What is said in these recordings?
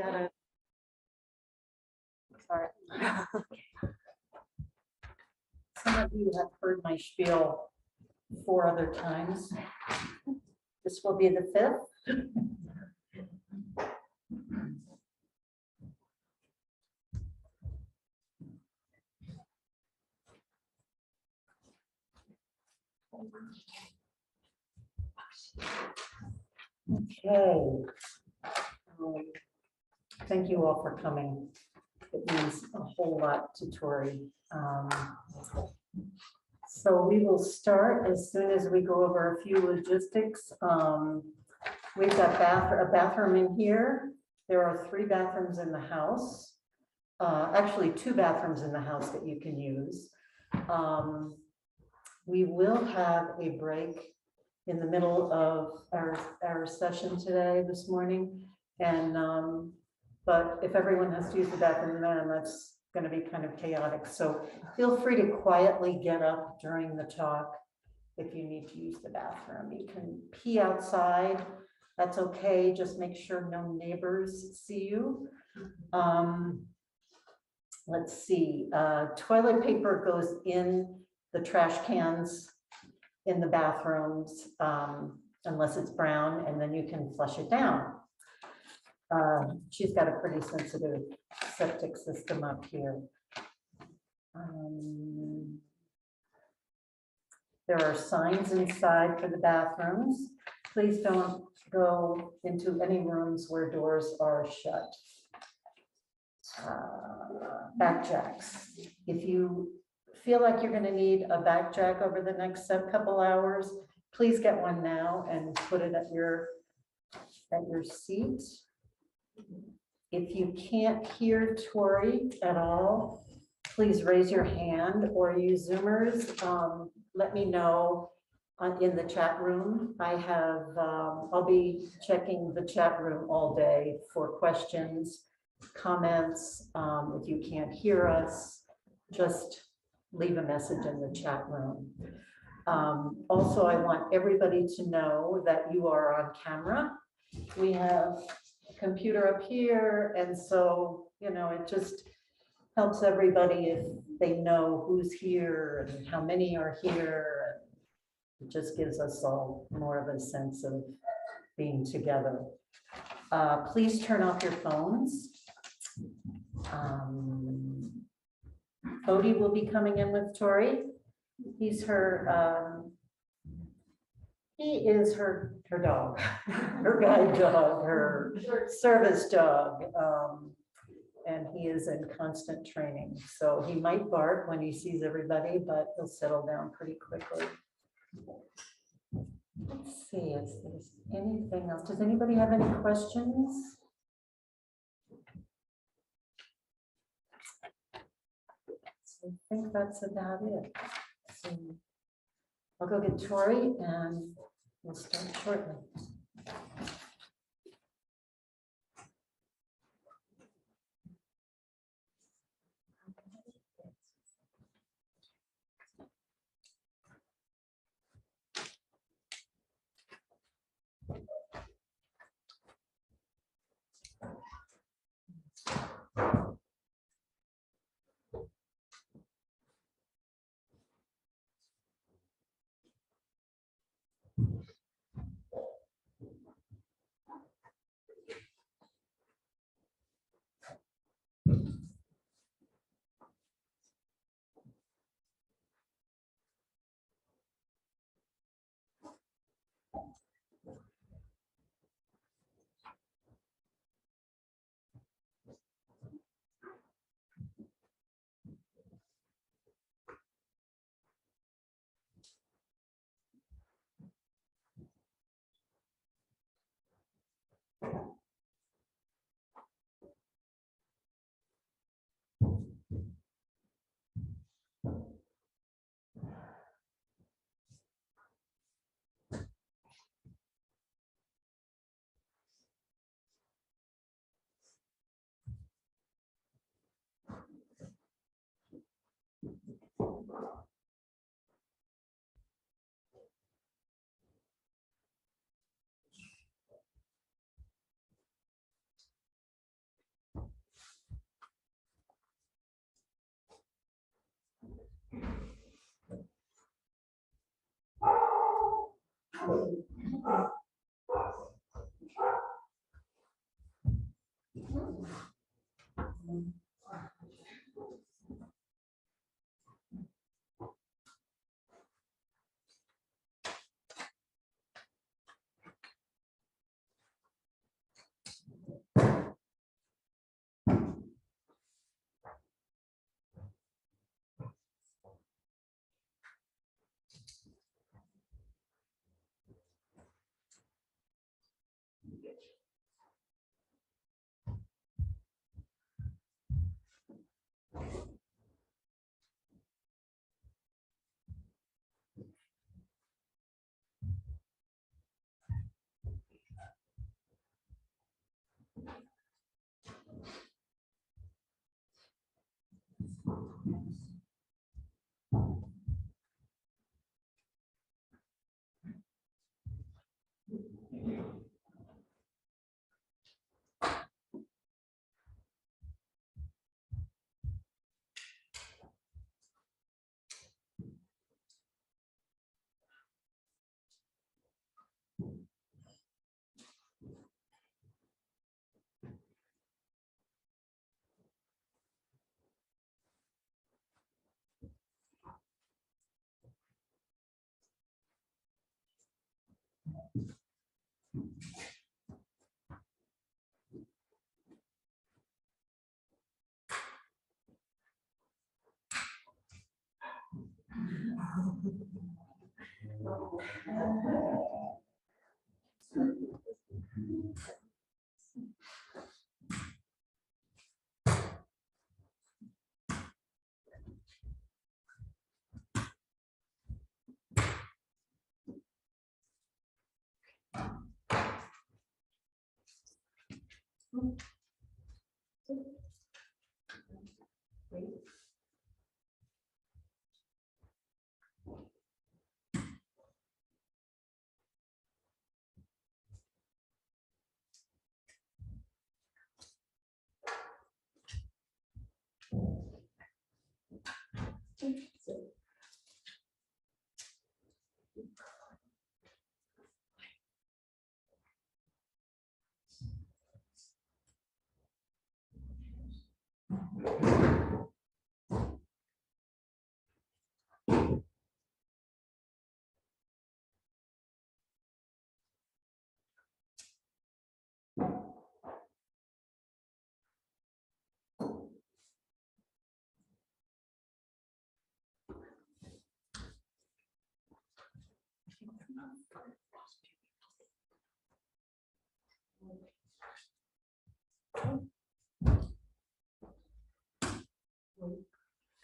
gotta. Sorry. Some of you have heard my spiel 4 other times. This will be the 5th. Okay. Thank you all for coming. It means a whole lot to Tori. So we will start as soon as we go over a few logistics. We've got a bathroom in here. There are 3 bathrooms in the house. Actually, 2 bathrooms in the house that you can use. We will have a break in the middle of our session this morning. And but if everyone has to use the bathroom, then that's going to be kind of chaotic. So feel free to quietly get up during the talk if you need to use the bathroom. You can pee outside. That's okay. Just make sure no neighbors see you. Let's see. Toilet paper goes in the trash cans in the bathrooms, unless it's brown, and then you can flush it down. She's got a pretty sensitive septic system up here. There are signs inside for the bathrooms. Please don't go into any rooms where doors are shut. Backjacks. If you feel like you're going to need a backjack over the next couple hours, please get one now and put it at your seat. If you can't hear Tori at all, please raise your hand or use Zoomers. Let me know in the chat room. I'll be checking the chat room all day for questions, comments. If you can't hear us, just leave a message in the chat room. Also, I want everybody to know that you are on camera. We have a computer up here, and so, it just helps everybody if they know who's here and how many are here. It just gives us all more of a sense of being together. Please turn off your phones. Odie will be coming in with Tori. He's he is her dog, her guide dog, her service dog, and he is in constant training. So he might bark when he sees everybody, but he'll settle down pretty quickly. Let's see if there's anything else. Does anybody have any questions? So I think that's about it. So I'll go get Tori and we'll start shortly.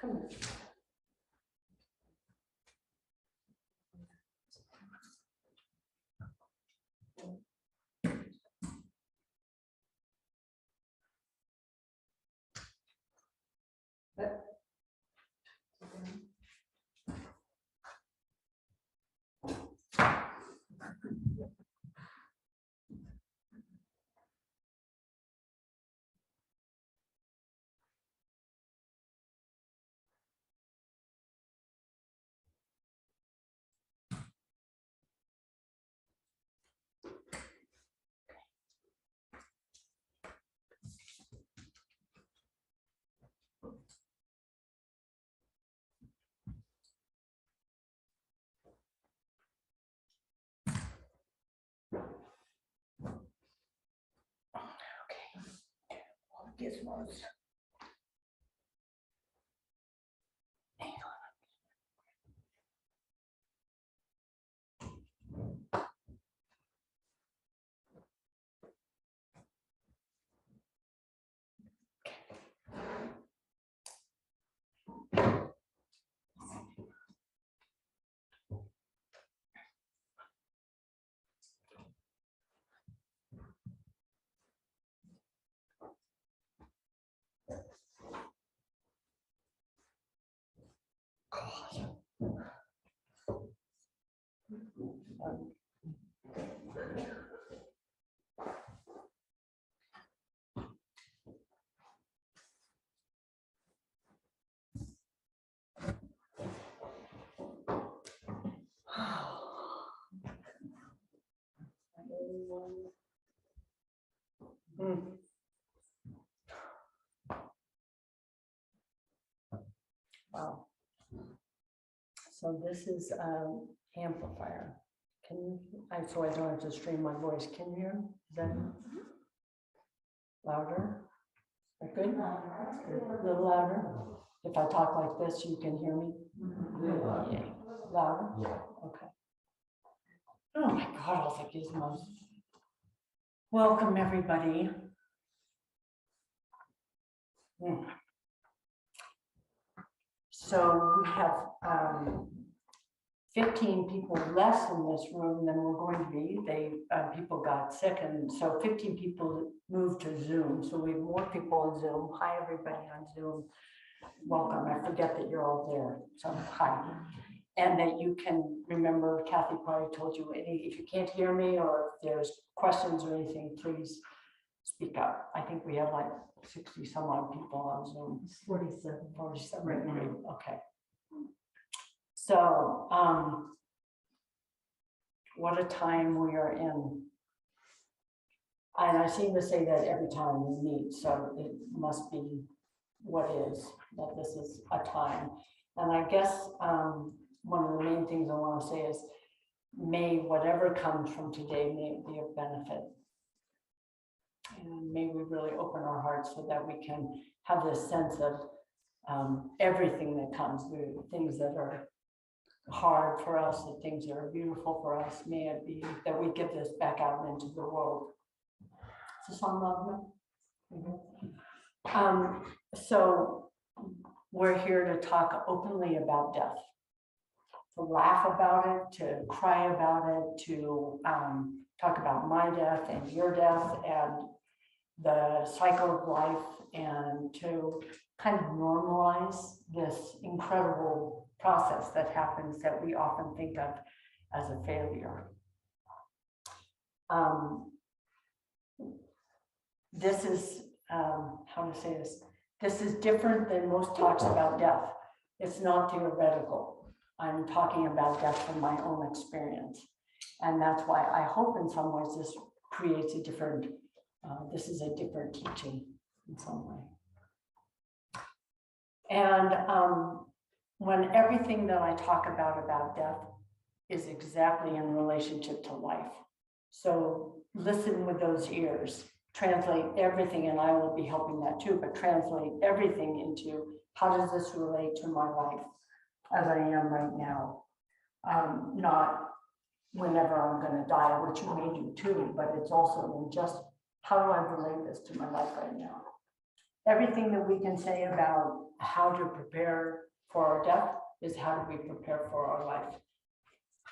Come on. Gizmos. Wow. So this is amplifier. Can you, so I don't have to stream my voice. Can you hear? Is that louder? That good? A little louder? If I talk like this, you can hear me? Yeah. Louder? Yeah. Okay. Oh my God, all the gizmos. Welcome, everybody. So we have 15 people less in this room than we're going to be. People got sick, and so 15 people moved to Zoom. So we have more people on Zoom. Hi, everybody on Zoom. Welcome. I forget that you're all there. So hi. And that you can remember, Kathy probably told you, if you can't hear me or if there's questions or anything, please speak up. I think we have like 60 some odd people on Zoom. 47 right now. Okay. So what a time we are in. And I seem to say that every time we meet, so it must be what is, that this is a time. And I guess one of the main things I want to say is may whatever comes from today may be of benefit. And may we really open our hearts so that we can have this sense of everything that comes, the things that are hard for us, the things that are beautiful for us. May it be that we give this back out into the world. Is this on love? So we're here to talk openly about death, to laugh about it, to cry about it, to talk about my death and your death and the cycle of life, and to kind of normalize this incredible process that happens that we often think of as a failure. This is, how to say this is different than most talks about death. It's not theoretical. I'm talking about death from my own experience. And that's why I hope in some ways this creates a different, this is a different teaching in some way. And when everything that I talk about death is exactly in relationship to life. So listen with those ears, translate everything, and I will be helping that too, but translate everything into how does this relate to my life as I am right now? Not whenever I'm going to die, which you may do too, but it's also in just how do I relate this to my life right now? Everything that we can say about how to prepare for our death is how do we prepare for our life.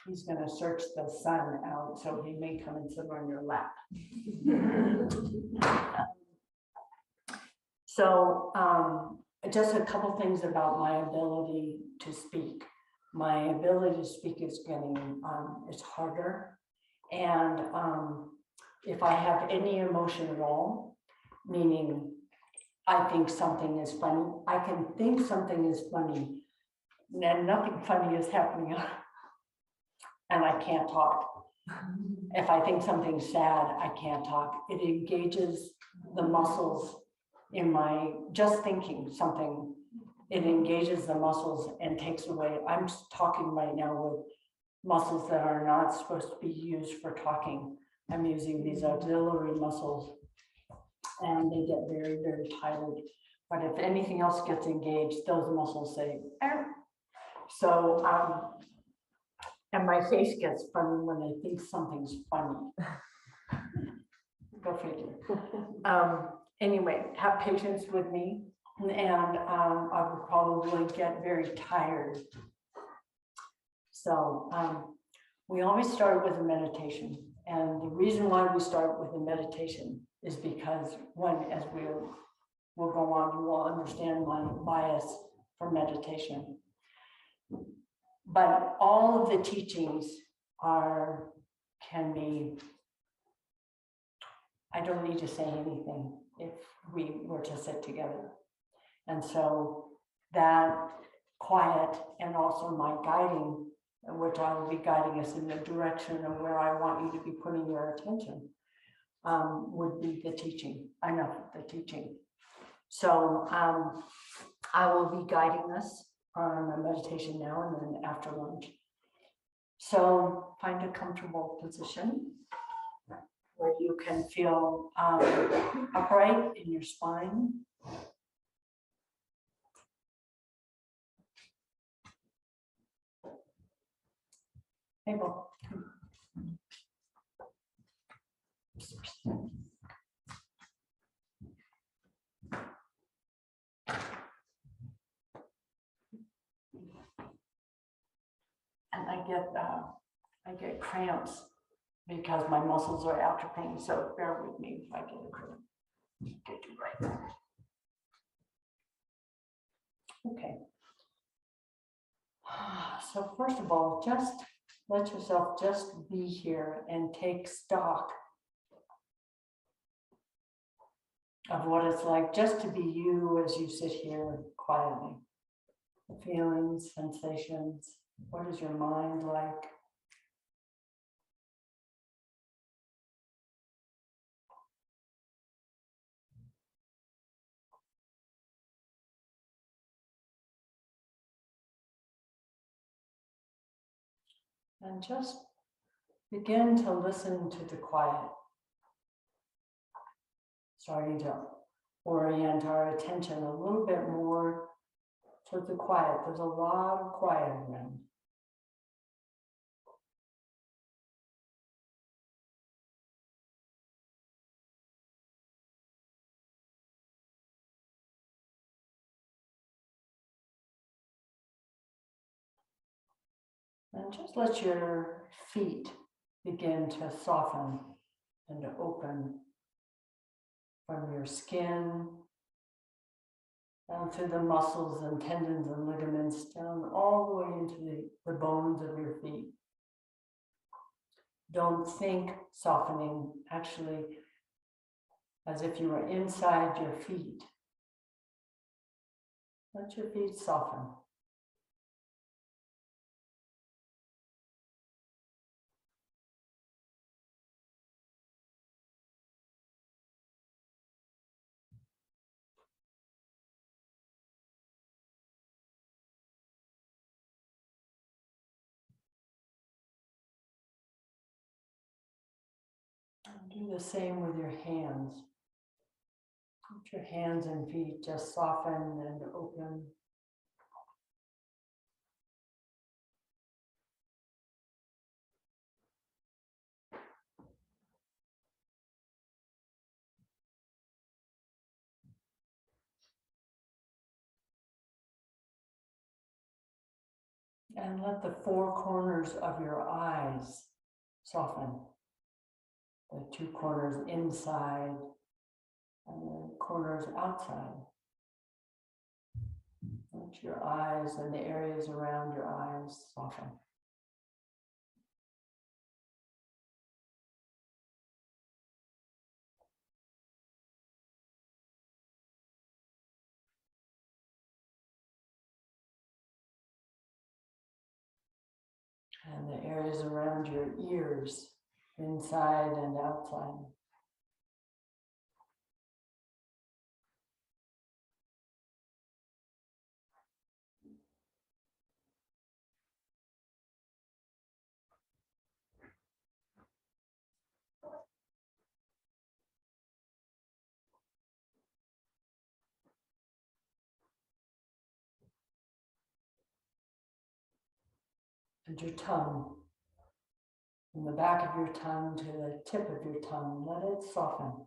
He's going to search the sun out, so he may come and sit on your lap. So just a couple things about my ability to speak. My ability to speak is getting, it's harder. And if I have any emotion at all, meaning I think something is funny, I can think something is funny, and nothing funny is happening, and I can't talk. If I think something's sad, I can't talk. It engages the muscles in my, just thinking something, it engages the muscles and takes away. I'm talking right now with muscles that are not supposed to be used for talking. I'm using these auxiliary muscles and they get very, very tired. But if anything else gets engaged, those muscles say, eh. So, and my face gets funny when I think something's funny. Go figure. Anyway, have patience with me, and I will probably get very tired. So we always start with a meditation. And the reason why we start with a meditation is because as we'll go on, you will understand my bias for meditation. But all of the teachings can be, I don't need to say anything if we were to sit together. And so that quiet and also my guiding, which I will be guiding us in the direction of where I want you to be putting your attention, would be the teaching, enough of the teaching. So I will be guiding us on a meditation now and then after lunch. So find a comfortable position where you can feel upright in your spine. Abel. And I get cramps because my muscles are atrophying, so bear with me if I get a cramp. Get you right. Okay. So first of all, just let yourself just be here and take stock of what it's like just to be you as you sit here quietly. Feelings, sensations, what is your mind like? And just begin to listen to the quiet, starting to orient our attention a little bit more towards the quiet. There's a lot of quiet around. And just let your feet begin to soften and to open from your skin down through the muscles and tendons and ligaments, down all the way into the bones of your feet. Don't think softening, actually, as if you were inside your feet. Let your feet soften. Do the same with your hands. Let your hands and feet just soften and open. And let the four corners of your eyes soften. The two corners inside and the corners outside. Let your eyes and the areas around your eyes soften. And the areas around your ears, inside and outside. And your tongue, from the back of your tongue to the tip of your tongue, let it soften.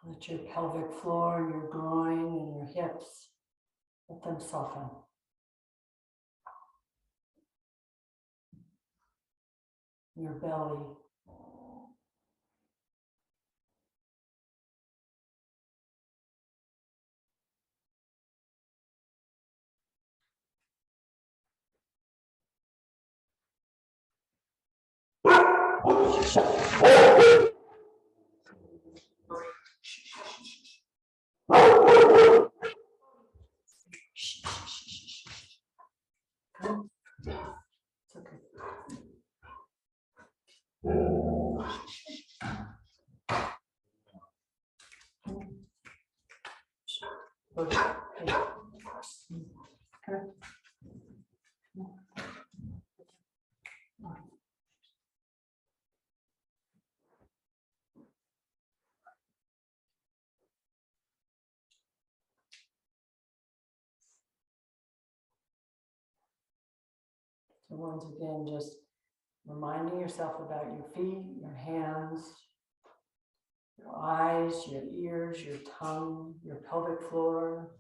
Let your pelvic floor, your groin, and your hips, let them soften. Your belly. It's okay. So once again, just reminding yourself about your feet, your hands, your eyes, your ears, your tongue, your pelvic floor.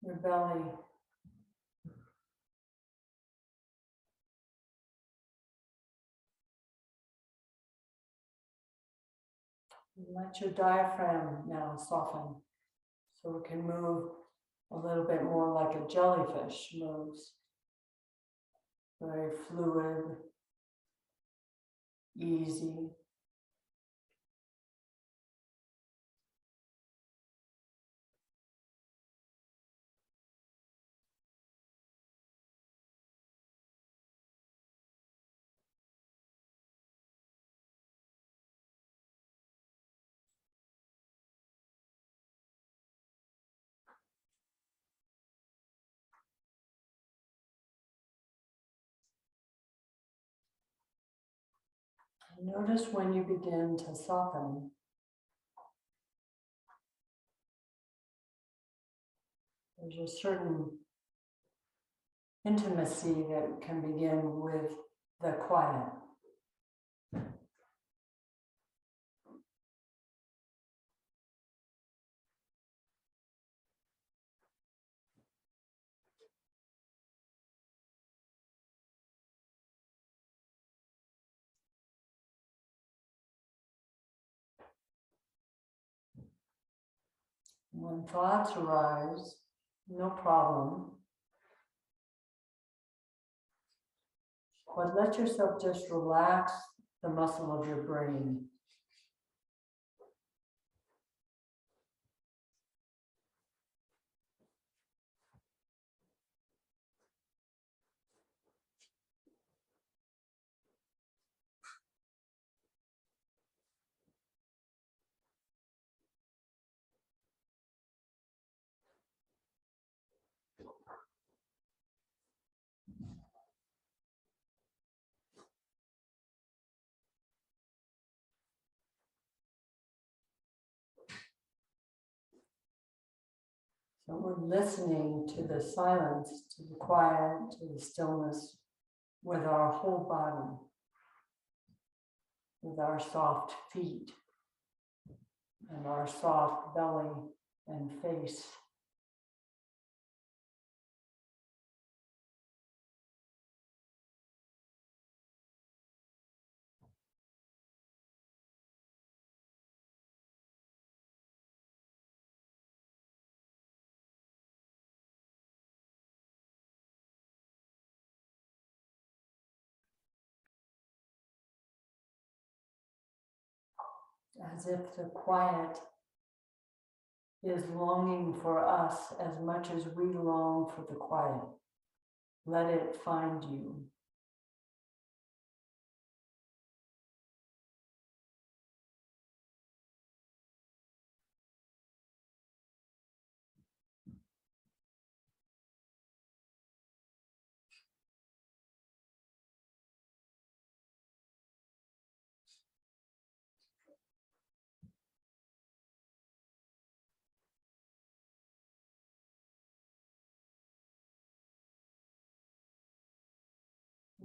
Your belly. Let your diaphragm now soften so it can move a little bit more like a jellyfish moves. Very fluid, easy. Notice when you begin to soften. There's a certain intimacy that can begin with the quiet. When thoughts arise, no problem. But let yourself just relax the muscle of your brain. So we're listening to the silence, to the quiet, to the stillness with our whole body, with our soft feet and our soft belly and face. As if the quiet is longing for us as much as we long for the quiet. Let it find you.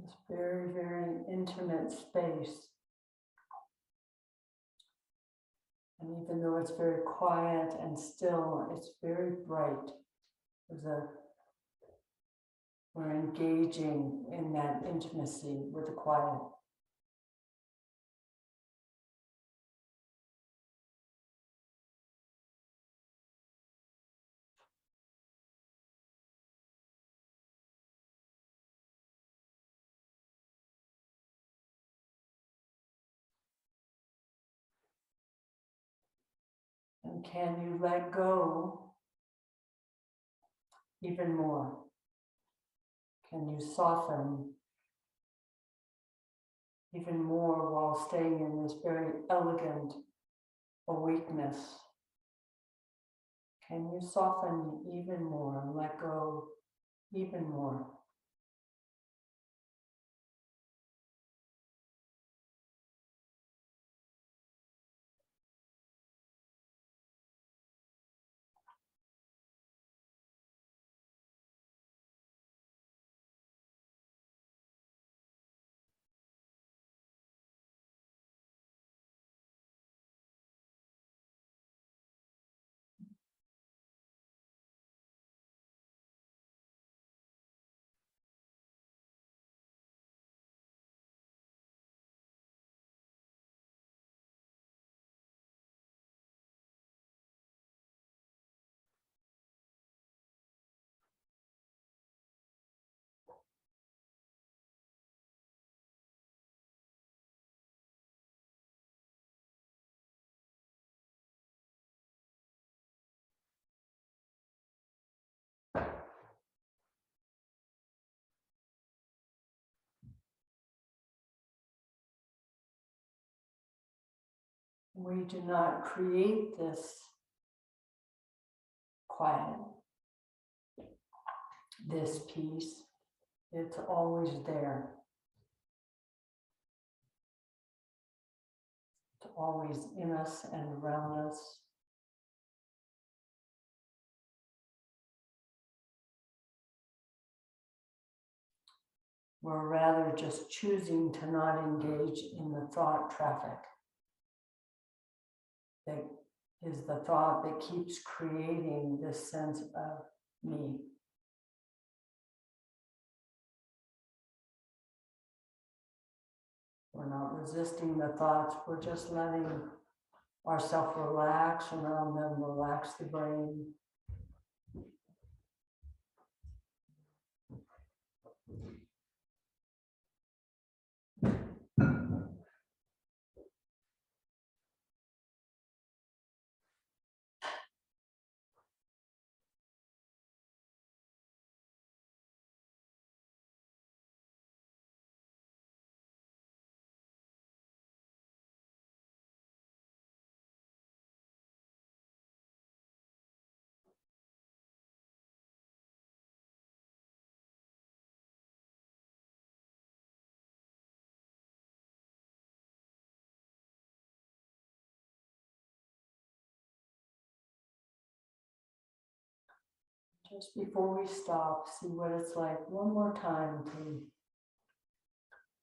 This very, very intimate space. And even though it's very quiet and still, it's very bright. We're engaging in that intimacy with the quiet. And can you let go even more? Can you soften even more while staying in this very elegant awakeness? Can you soften even more and let go even more? We do not create this quiet, this peace. It's always there. It's always in us and around us. We're rather just choosing to not engage in the thought traffic. That is the thought that keeps creating this sense of me. We're not resisting the thoughts, we're just letting ourselves relax around them, relax the brain. Just before we stop, see what it's like one more time to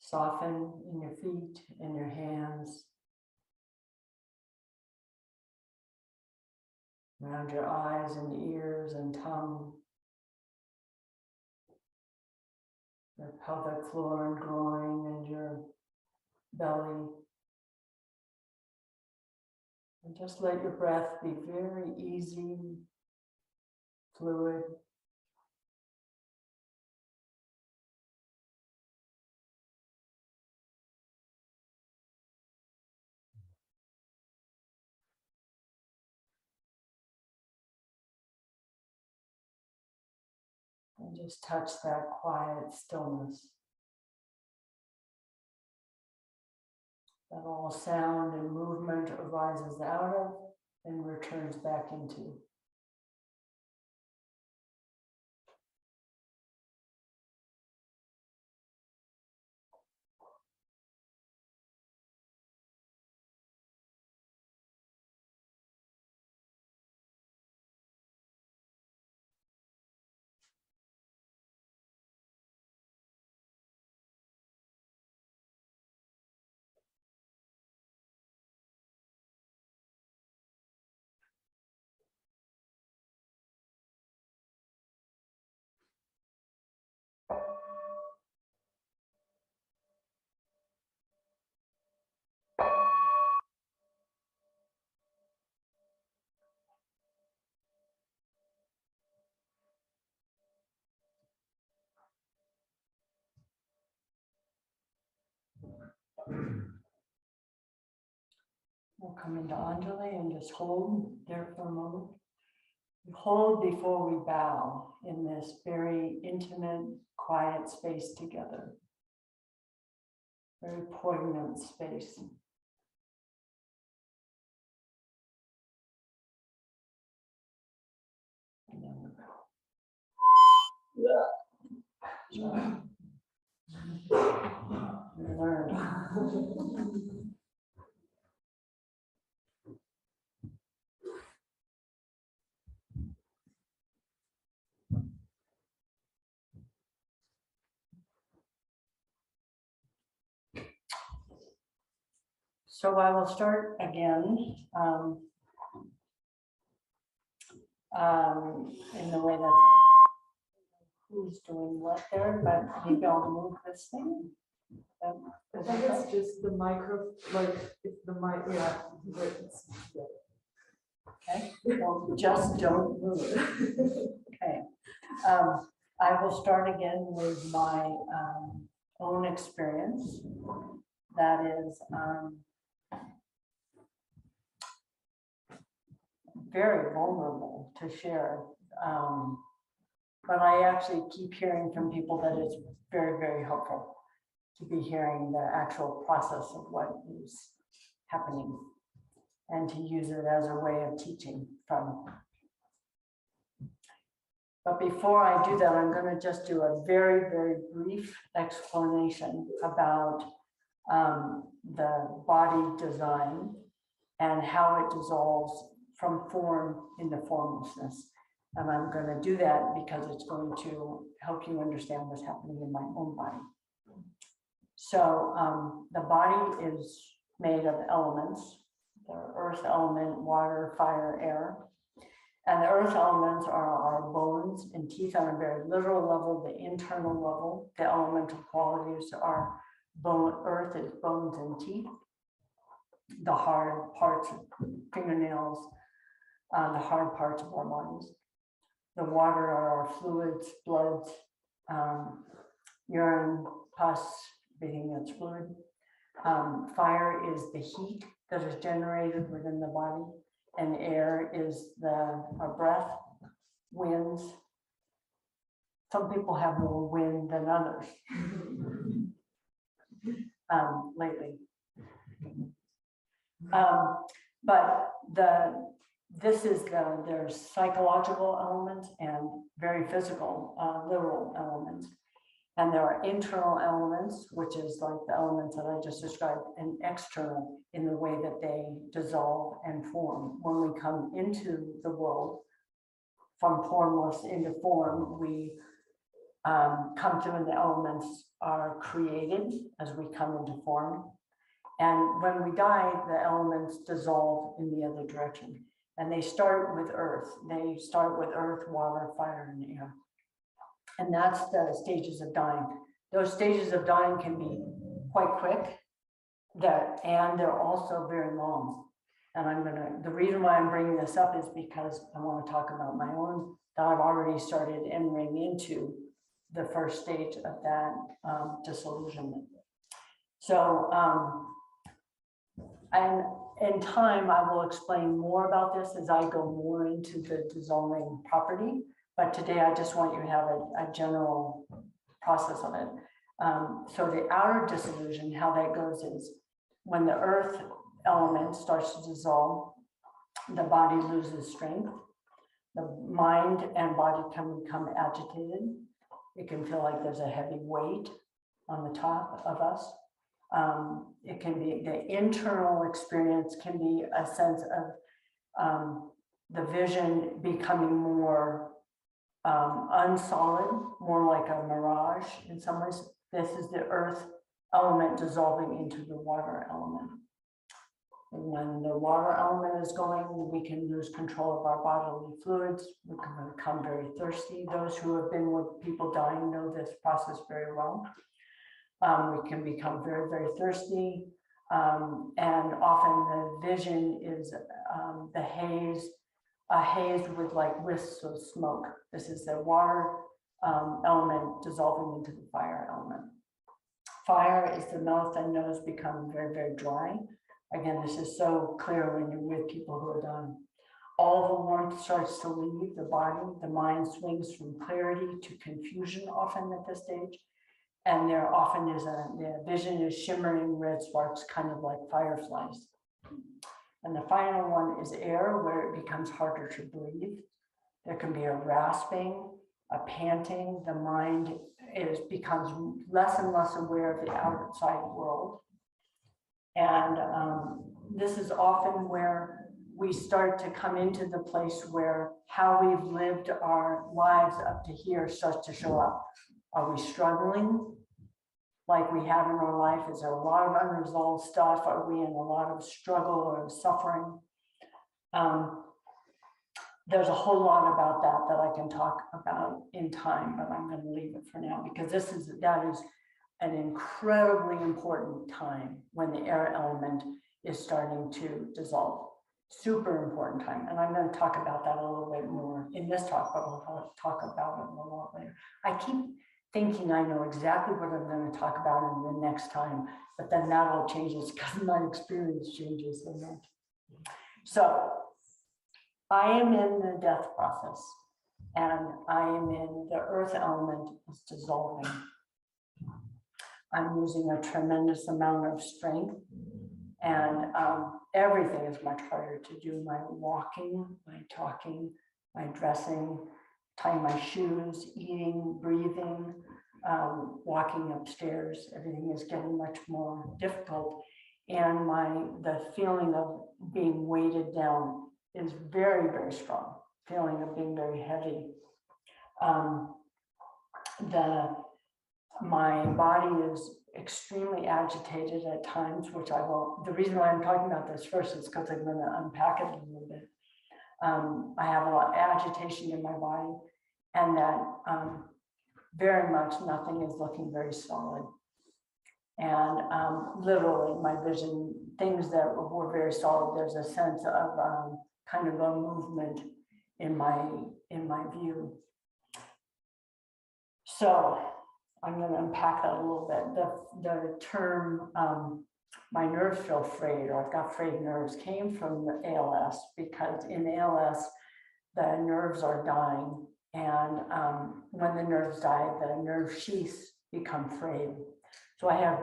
soften in your feet and your hands, around your eyes and ears and tongue, your pelvic floor and groin and your belly. And just let your breath be very easy, fluid. And just touch that quiet stillness that all sound and movement arises out of and returns back into. We'll come into Anjali and just hold there for a moment. We hold before we bow in this very intimate, quiet space together. Very poignant space. And then we bow. We learn. So I will start again in the way that who's doing what there, but maybe I'll move this thing. I think it's just the micro, like it's the mic, yeah. Okay, well, just don't move. Okay, I will start again with my own experience. That is very vulnerable to share. But I actually keep hearing from people that it's very, very helpful to be hearing the actual process of what is happening. and to use it as a way of teaching from. But before I do that, I'm going to just do a very, very brief explanation about the body design and how it dissolves from form into formlessness. And I'm going to do that because it's going to help you understand what's happening in my own body. So the body is made of elements, the earth element, water, fire, air. And the earth elements are our bones and teeth on a very literal level, the internal level. The elemental qualities are bone, earth is bones and teeth. The hard parts, fingernails, the hard parts of our bodies. The water are our fluids, blood, urine, pus, everything that's fluid. Fire is the heat that is generated within the body, and air is our breath, winds. Some people have more wind than others lately. But there's psychological elements and very physical, literal elements. And there are internal elements, which is like the elements that I just described, and external in the way that they dissolve and form. When we come into the world, from formless into form, we come through, and the elements are created as we come into form. And when we die, the elements dissolve in the other direction. And they start with earth. They start with earth, water, fire, and air. And that's the stages of dying. Those stages of dying can be quite quick, and they're also very long. And the reason why I'm bringing this up is because I want to talk about my own, that I've already started entering into the first stage of that disillusionment. So, and in time, I will explain more about this as I go more into the dissolving property. But today, I just want you to have a general process of it. So the outer dissolution, how that goes is when the earth element starts to dissolve, the body loses strength. The mind and body can become agitated. It can feel like there's a heavy weight on the top of us. It can be the internal experience can be a sense of the vision becoming more unsolid, more like a mirage in some ways. This is the earth element dissolving into the water element. And when the water element is going, we can lose control of our bodily fluids. We can become very thirsty. Those who have been with people dying know this process very well. We can become very, very thirsty. And often the vision is the haze, a haze with like wisps of smoke. This is the water element dissolving into the fire element. Fire is the mouth and nose become very, very dry. Again, this is so clear when you're with people who are dying. All the warmth starts to leave the body. The mind swings from clarity to confusion often at this stage. And there often is the vision is shimmering red sparks, kind of like fireflies. And the final one is air, where it becomes harder to breathe. There can be a rasping, a panting. The mind becomes less and less aware of the outside world. And this is often where we start to come into the place where how we've lived our lives up to here starts to show up. Are we struggling like we have in our life? Is there a lot of unresolved stuff? Are we in a lot of struggle or suffering? There's a whole lot about that I can talk about in time, but I'm going to leave it for now because that is an incredibly important time when the air element is starting to dissolve. Super important time. And I'm going to talk about that a little bit more in this talk, but I'll talk about it a lot later. I keep thinking I know exactly what I'm going to talk about in the next time, but then that all changes because my experience changes so much. So I am in the death process, and I am in the earth element is dissolving. I'm losing a tremendous amount of strength And everything is much harder to do. My walking, my talking, my dressing, tying my shoes, eating, breathing, walking upstairs, everything is getting much more difficult. And the feeling of being weighted down is very, very strong, feeling of being very heavy. My body is extremely agitated at times, which I will, the reason why I'm talking about this first is because I'm going to unpack it a little bit. I have a lot of agitation in my body, and that very much nothing is looking very solid. And literally my vision, things that were very solid, there's a sense of kind of a movement in my view. So I'm going to unpack that a little bit. The term my nerves feel frayed, or I've got frayed nerves, came from the ALS, because in ALS the nerves are dying, and when the nerves die, the nerve sheaths become frayed. So I have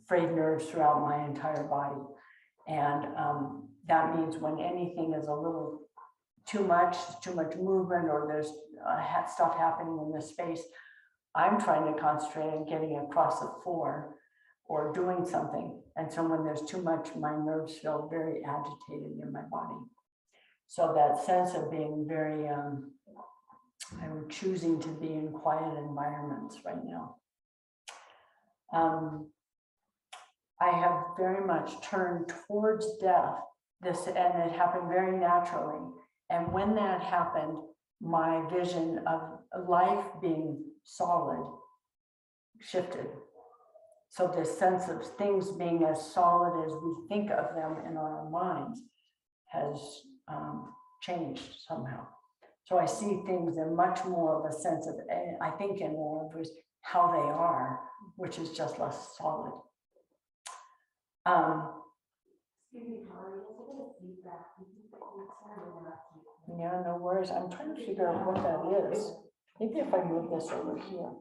frayed nerves throughout my entire body, and that means when anything is a little too much movement, or there's stuff happening in this space, I'm trying to concentrate on getting across the floor or doing something. And so when there's too much, my nerves feel very agitated in my body. So that sense of being very, I'm choosing to be in quiet environments right now. I have very much turned towards death, and it happened very naturally. And when that happened, my vision of life being solid shifted. So this sense of things being as solid as we think of them in our minds has changed somehow. So I see things in much more of a sense of, I think in more of how they are, which is just less solid. Yeah, no worries. I'm trying to figure out what that is. Maybe if I move this over here.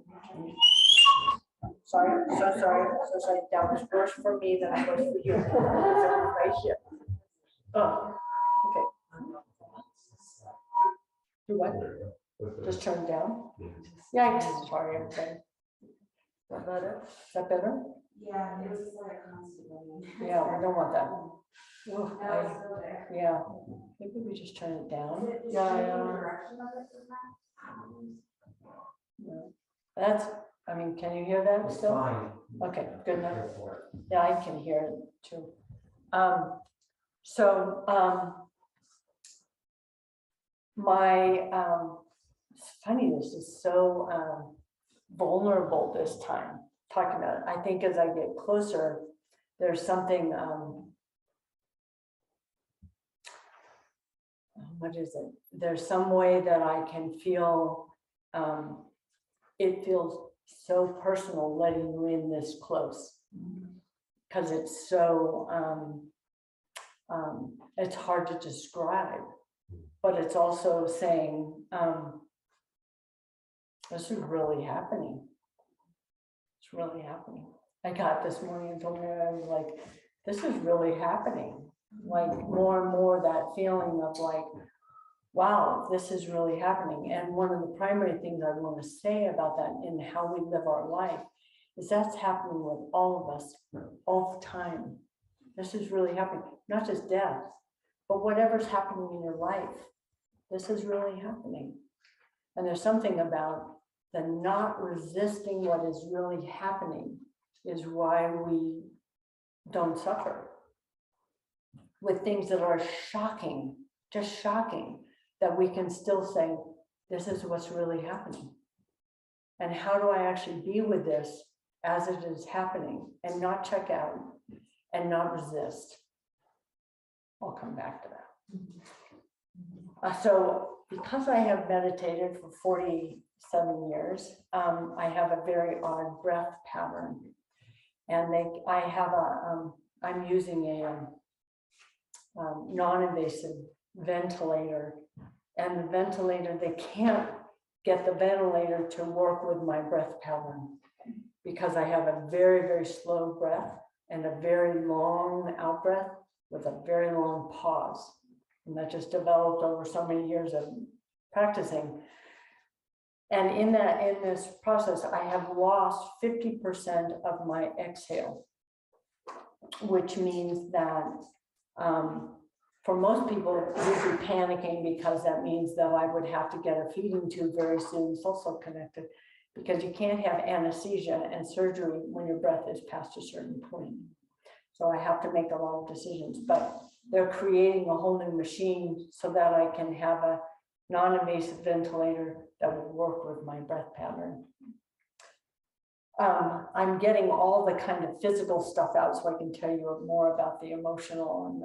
Sorry, so sorry. That was worse for me than it was for you. Right here. Oh, okay. Do what? Just turn down? Yeah, sorry, I'm saying. Is that better? Is that better? Yeah, it was just like constantly. Yeah, we don't want that. Yeah, maybe we just turn it down. Yeah. That's, I mean, can you hear that still? Fine. Okay, good enough. Yeah, I can hear it too. It's funny, this is so vulnerable this time, talking about it. I think as I get closer, there's something, what is it? There's some way that I can feel, it feels so personal letting you in this close, because it's so, it's hard to describe, but it's also saying, this is really happening. It's really happening. I got this morning and told me, I was like, this is really happening. Like more and more that feeling of like, wow, this is really happening. And one of the primary things I want to say about that in how we live our life is that's happening with all of us all the time. This is really happening, not just death, but whatever's happening in your life. This is really happening. And there's something about the not resisting what is really happening is why we don't suffer with things that are shocking, just shocking, that we can still say, this is what's really happening. And how do I actually be with this as it is happening and not check out and not resist? I'll come back to that. So because I have meditated for 47 years, I have a very odd breath pattern. And I'm using a non-invasive ventilator, and the ventilator, they can't get the ventilator to work with my breath pattern because I have a very, very slow breath and a very long out breath with a very long pause. And that just developed over so many years of practicing. And in this process, I have lost 50% of my exhale, which means that for most people, you'd be panicking because that means that I would have to get a feeding tube very soon. It's also connected because you can't have anesthesia and surgery when your breath is past a certain point. So I have to make a lot of decisions, but they're creating a whole new machine so that I can have a non-invasive ventilator that would work with my breath pattern. I'm getting all the kind of physical stuff out so I can tell you more about the emotional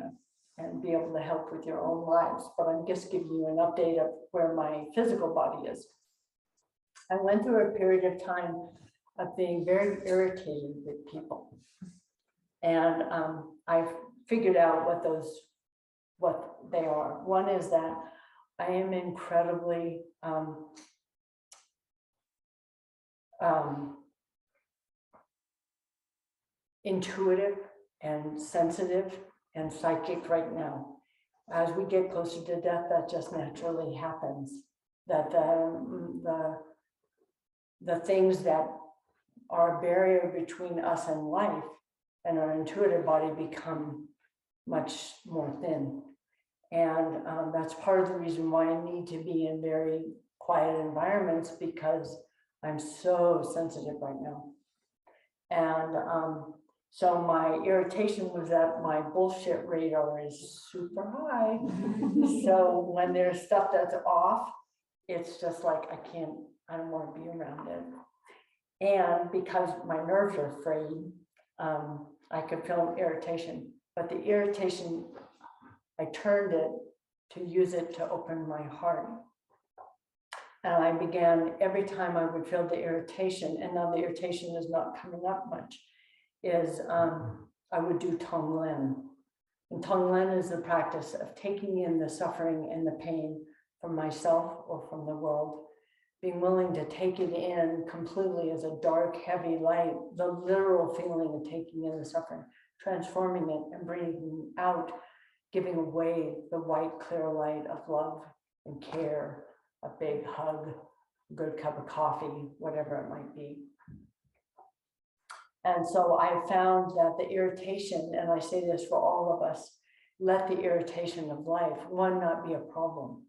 and be able to help with your own lives. But I'm just giving you an update of where my physical body is. I went through a period of time of being very irritated with people. And I've figured out what they are. One is that I am incredibly intuitive and sensitive and psychic right now. As we get closer to death, that just naturally happens. That the things that are a barrier between us and life and our intuitive body become much more thin. And that's part of the reason why I need to be in very quiet environments, because I'm so sensitive right now. And so my irritation was that my bullshit radar is super high. So when there's stuff that's off, it's just like, I don't want to be around it. And because my nerves are frayed, I could feel irritation, but the irritation, I turned it to use it to open my heart. And I began, every time I would feel the irritation, and now the irritation is not coming up much, is I would do Tonglen. And Tonglen is the practice of taking in the suffering and the pain from myself or from the world, being willing to take it in completely as a dark, heavy light, the literal feeling of taking in the suffering, transforming it and breathing out, giving away the white, clear light of love and care, a big hug, a good cup of coffee, whatever it might be. And so I found that the irritation, and I say this for all of us, let the irritation of life, one, not be a problem,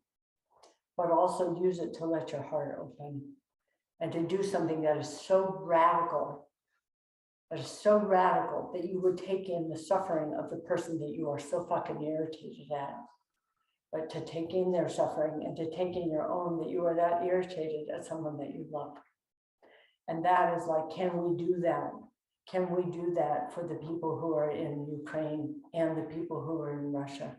but also use it to let your heart open and to do something that is so radical, that you would take in the suffering of the person that you are so fucking irritated at, but to take in their suffering and to take in your own, that you are that irritated at someone that you love. And that is like, can we do that? Can we do that for the people who are in Ukraine and the people who are in Russia,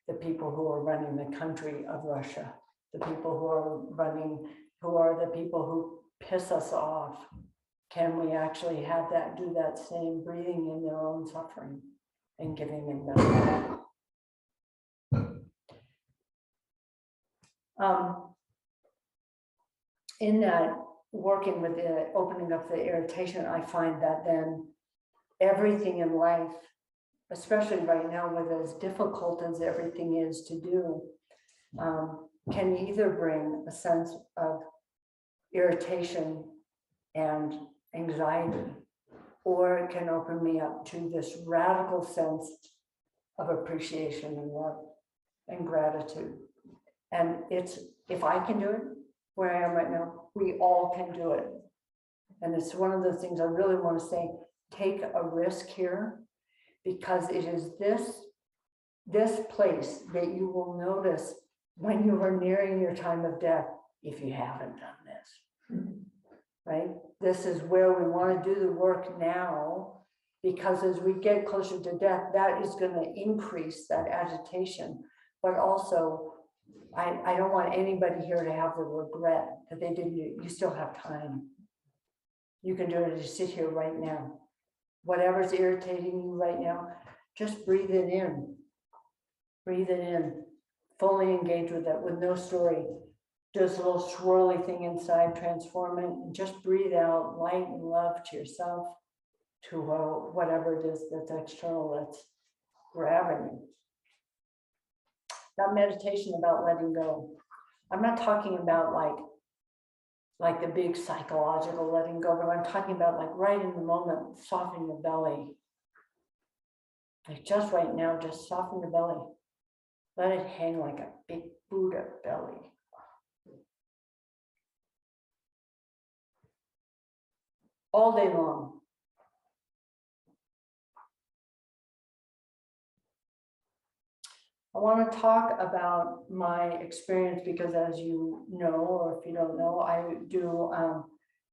the people who are running the country of Russia, the people who are the people who piss us off? Can we actually have that, do that same breathing in their own suffering and giving them that? In that, working with the opening up the irritation, I find that then everything in life, especially right now with as difficult as everything is to do, can either bring a sense of irritation and anxiety, or it can open me up to this radical sense of appreciation and love and gratitude. And it's, if I can do it where I am right now, we all can do it. And it's one of the things I really want to say, take a risk here, because it is this place that you will notice when you are nearing your time of death, if you haven't done this, right? This is where we want to do the work now, because as we get closer to death, that is going to increase that agitation. But also, I don't want anybody here to have the regret that they didn't. You still have time. You can do it. Just sit here right now. Whatever's irritating you right now, just breathe it in. Breathe it in. Fully engage with it with no story. Just a little swirly thing inside, transform it, and just breathe out light and love to yourself to whatever it is that's external that's grabbing you. That meditation about letting go. I'm not talking about like the big psychological letting go, but I'm talking about like right in the moment, soften your belly. Like just right now, just soften your belly. Let it hang like a big Buddha belly. All day long. I want to talk about my experience because, as you know, or if you don't know, I do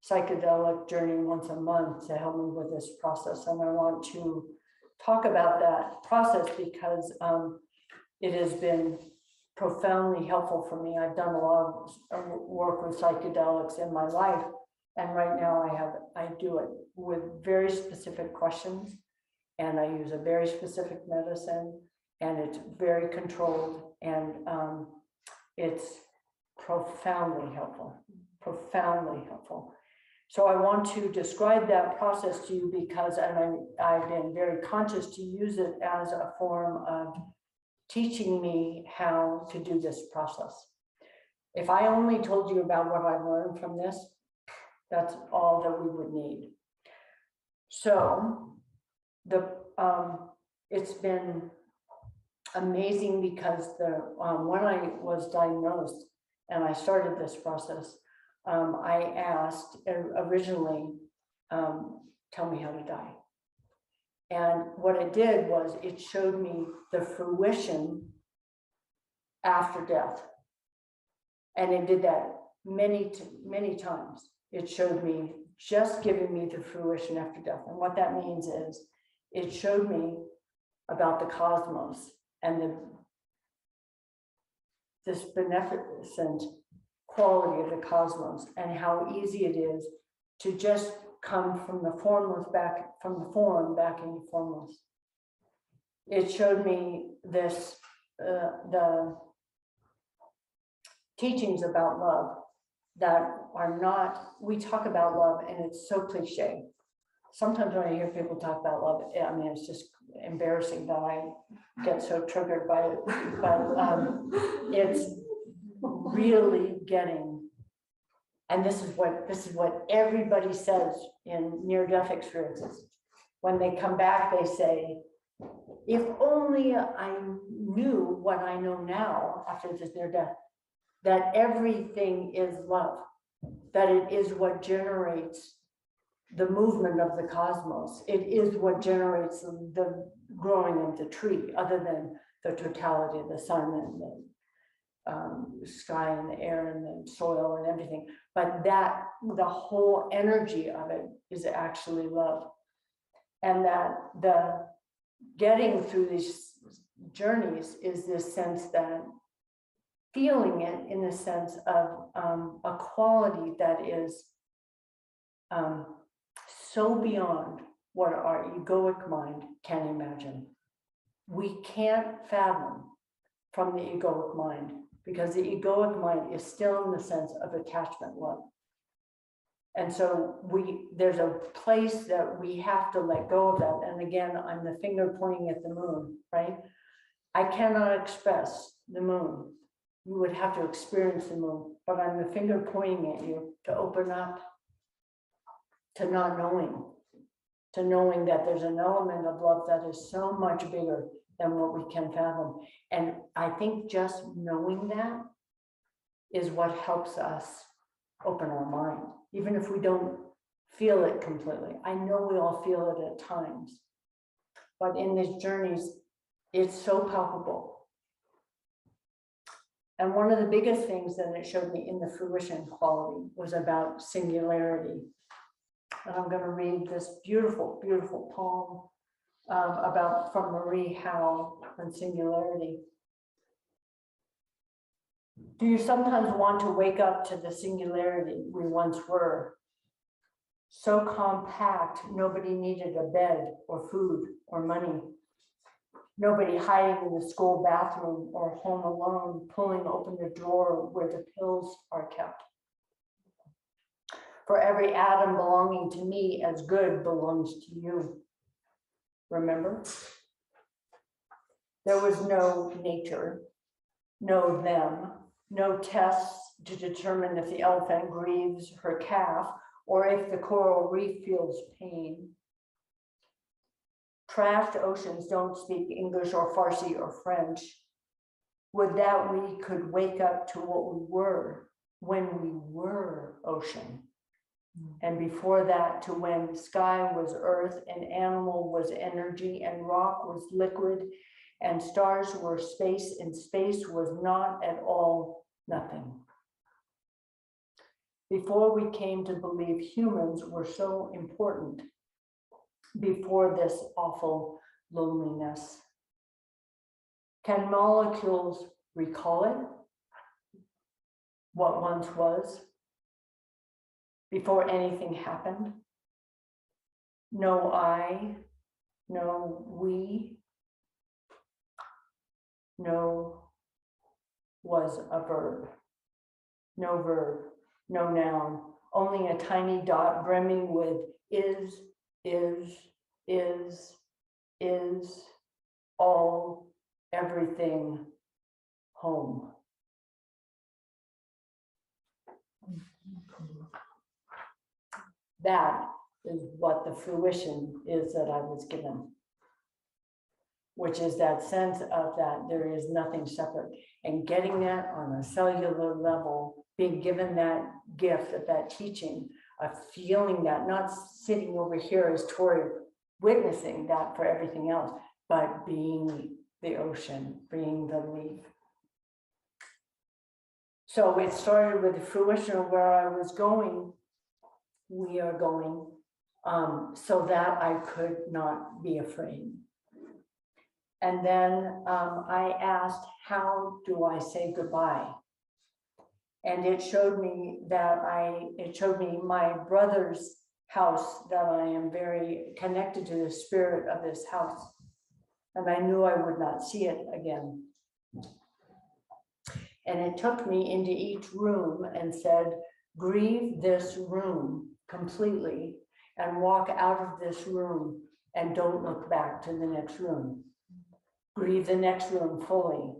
psychedelic journey once a month to help me with this process. And I want to talk about that process because it has been profoundly helpful for me. I've done a lot of work with psychedelics in my life. And right now I do it with very specific questions, and I use a very specific medicine, and it's very controlled, and it's profoundly helpful, profoundly helpful. So I want to describe that process to you because, and I've been very conscious to use it as a form of teaching me how to do this process. If I only told you about what I learned from this, that's all that we would need. So it's been amazing because when I was diagnosed and I started this process, I asked originally, tell me how to die. And what it did was it showed me the fruition after death. And it did that many times. It showed me just giving me the fruition after death. And what that means is it showed me about the cosmos and this beneficent quality of the cosmos and how easy it is to just come from the formless back, from the form back into formless. It showed me this, the teachings about love that are not, we talk about love and it's so cliche. Sometimes when I hear people talk about love, I mean, it's just embarrassing that I get so triggered by it, but it's really getting, and this is what everybody says in near-death experiences. When they come back, they say, if only I knew what I know now after this near death, that everything is love, that it is what generates the movement of the cosmos. It is what generates the growing of the tree, other than the totality of the sun and the sky and the air and the soil and everything. But that the whole energy of it is actually love. And that the getting through these journeys is this sense that feeling it in the sense of a quality that is so beyond what our egoic mind can imagine. We can't fathom from the egoic mind because the egoic mind is still in the sense of attachment love. And so there's a place that we have to let go of that. And again, I'm the finger pointing at the moon, right? I cannot express the moon. You would have to experience the moon, but I'm the finger pointing at you to open up to not knowing, to knowing that there's an element of love that is so much bigger than what we can fathom. And I think just knowing that is what helps us open our mind, even if we don't feel it completely. I know we all feel it at times, but in these journeys, it's so palpable. And one of the biggest things that it showed me in the fruition quality was about singularity. And I'm going to read this beautiful, beautiful poem from Marie Howe on singularity. Do you sometimes want to wake up to the singularity we once were? So compact, nobody needed a bed or food or money. Nobody hiding in the school bathroom or home alone, pulling open the drawer where the pills are kept. For every atom belonging to me as good belongs to you. Remember? There was no nature, no them, no tests to determine if the elephant grieves her calf or if the coral reef feels pain. Trashed oceans don't speak English or Farsi or French. Would that we could wake up to what we were when we were ocean. And before that, to when sky was earth and animal was energy and rock was liquid and stars were space and space was not at all nothing. Before we came to believe humans were so important, before this awful loneliness. Can molecules recall it? What once was? Before anything happened? No I, no we, no was a verb. No verb, no noun, only a tiny dot brimming with is, all, everything, home. That is what the fruition is that I was given, which is that sense of that there is nothing separate, and getting that on a cellular level, being given that gift of that teaching, of feeling that, not sitting over here as Tori witnessing that for everything else, but being the ocean, being the leaf. So it started with the fruition of where I was going, we are going, so that I could not be afraid. And then I asked, how do I say goodbye? And it showed me that it showed me my brother's house, that I am very connected to the spirit of this house. And I knew I would not see it again. And it took me into each room and said, grieve this room completely and walk out of this room and don't look back to the next room. Grieve the next room fully.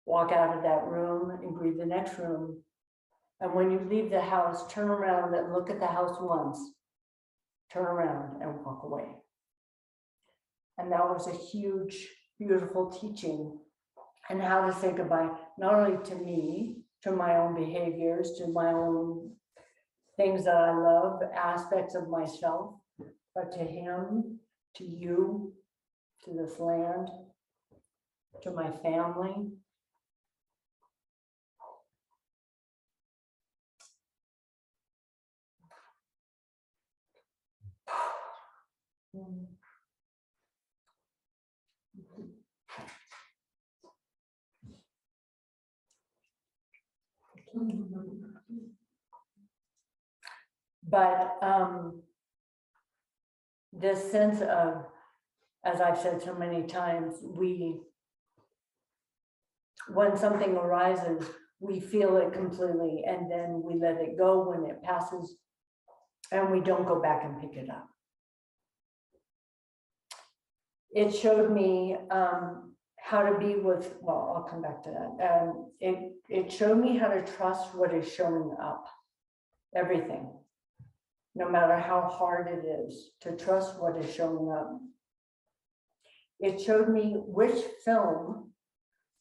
Walk out of that room and grieve the next room. And when you leave the house, turn around and look at the house once. Turn around and walk away. And that was a huge, beautiful teaching and how to say goodbye, not only to me, to my own behaviors, to my own things that I love, aspects of myself, but to him, to you, to this land, to my family. But this sense of, as I've said so many times, when something arises, we feel it completely and then we let it go when it passes and we don't go back and pick it up. It showed me how to be with, well, I'll come back to that. It showed me how to trust what is showing up, everything, no matter how hard it is, to trust what is showing up. It showed me which film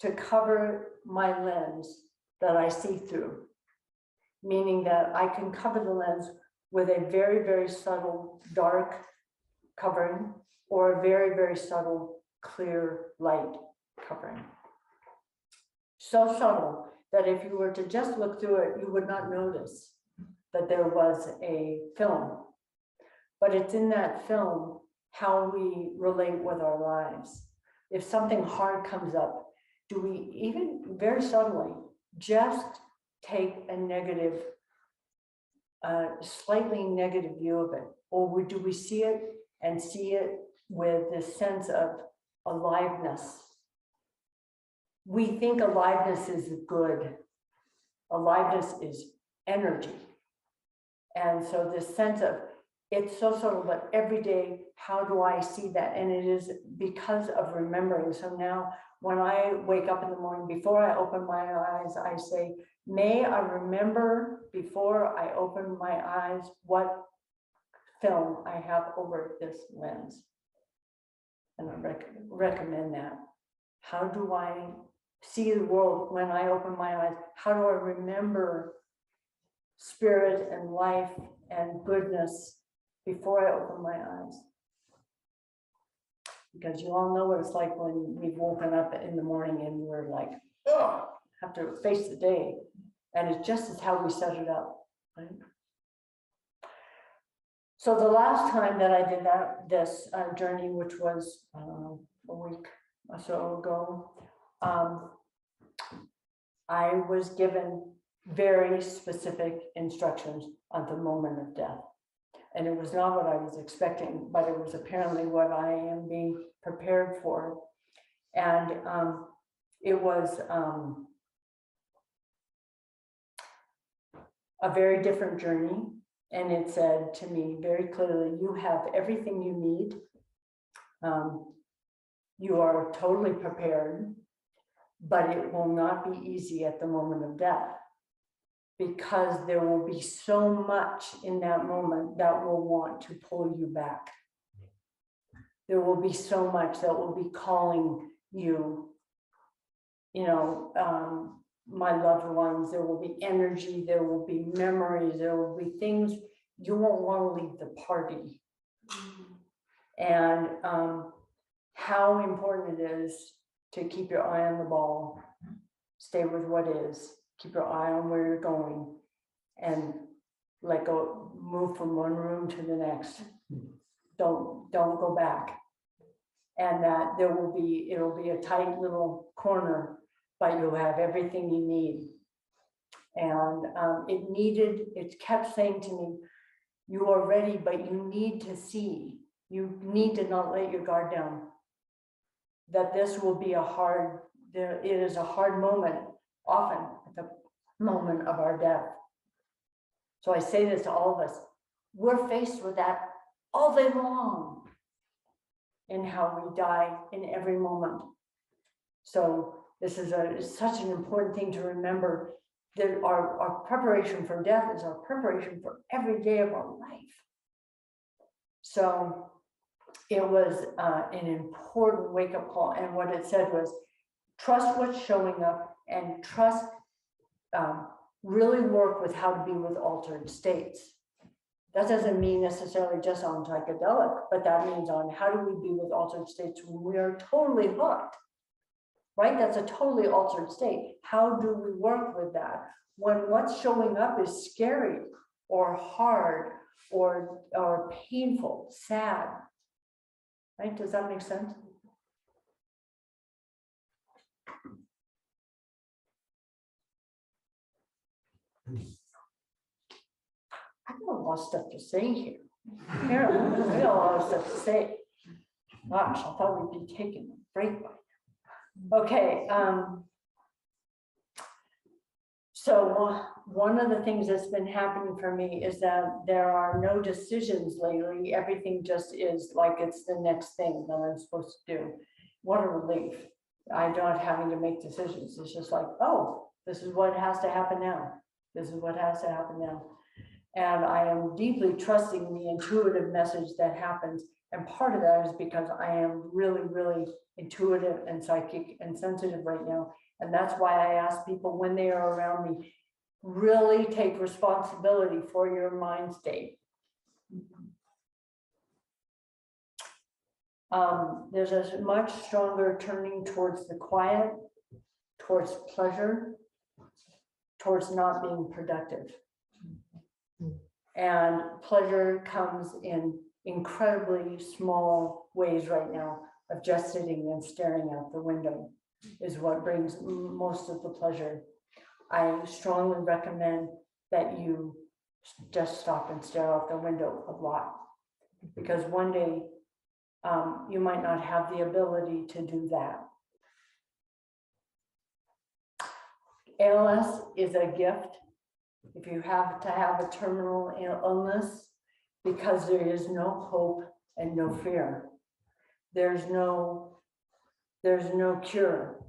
to cover my lens that I see through, meaning that I can cover the lens with a very, very subtle dark covering or a very, very subtle clear light covering. So subtle that if you were to just look through it, you would not notice that there was a film. But it's in that film how we relate with our lives. If something hard comes up, do we even very subtly just take a negative, slightly negative view of it? Or do we see it and see it with this sense of aliveness? We think aliveness is good. Aliveness is energy. And so this sense of, it's so subtle, but every day, how do I see that? And it is because of remembering. So now when I wake up in the morning, before I open my eyes, I say, may I remember before I open my eyes what film I have over this lens. And I recommend that. How do I see the world when I open my eyes? How do I remember spirit and life and goodness before I open my eyes? Because you all know what it's like when we've woken up in the morning and we're like, oh, have to face the day. And it just is how we set it up, right? So the last time that I did this journey, which was a week or so ago, I was given very specific instructions on the moment of death. And it was not what I was expecting, but it was apparently what I am being prepared for. And it was a very different journey. And it said to me very clearly, you have everything you need. You are totally prepared, but it will not be easy at the moment of death, because there will be so much in that moment that will want to pull you back. There will be so much that will be calling you, my loved ones. There will be energy, there will be memories, there will be things you won't want to leave the party. And how important it is to keep your eye on the ball, stay with what is, keep your eye on where you're going, and let go, move from one room to the next. Don't go back. And that it'll be a tight little corner, but you'll have everything you need. And it kept saying to me, you are ready, but you need to see. You need to not let your guard down. That this will be it is a hard moment, often at the moment of our death. So I say this to all of us. We're faced with that all day long in how we die in every moment. So this is such an important thing to remember, that our preparation for death is our preparation for every day of our life. So it was an important wake-up call. And what it said was, trust what's showing up, and trust, really work with how to be with altered states. That doesn't mean necessarily just on psychedelic, but that means on how do we be with altered states when we are totally hooked, right? That's a totally altered state. How do we work with that when what's showing up is scary or hard or painful, sad, right? Does that make sense? I got a lot of stuff to say here. Apparently, I got a lot of stuff to say. Gosh, I thought we'd be taking a break. Okay. So one of the things that's been happening for me is that there are no decisions lately. Everything just is like it's the next thing that I'm supposed to do. What a relief. I'm not having to make decisions. It's just like, oh, this is what has to happen now. This is what has to happen now. And I am deeply trusting the intuitive message that happens. And part of that is because I am really, really intuitive and psychic and sensitive right now. And that's why I ask people when they are around me, really take responsibility for your mind state. There's a much stronger turning towards the quiet, towards pleasure, towards not being productive. And pleasure comes in incredibly small ways right now, of just sitting and staring out the window is what brings most of the pleasure. I strongly recommend that you just stop and stare out the window a lot, because one day you might not have the ability to do that. ALS is a gift. if you have to have a terminal illness, because there is no hope and no fear. There's no cure.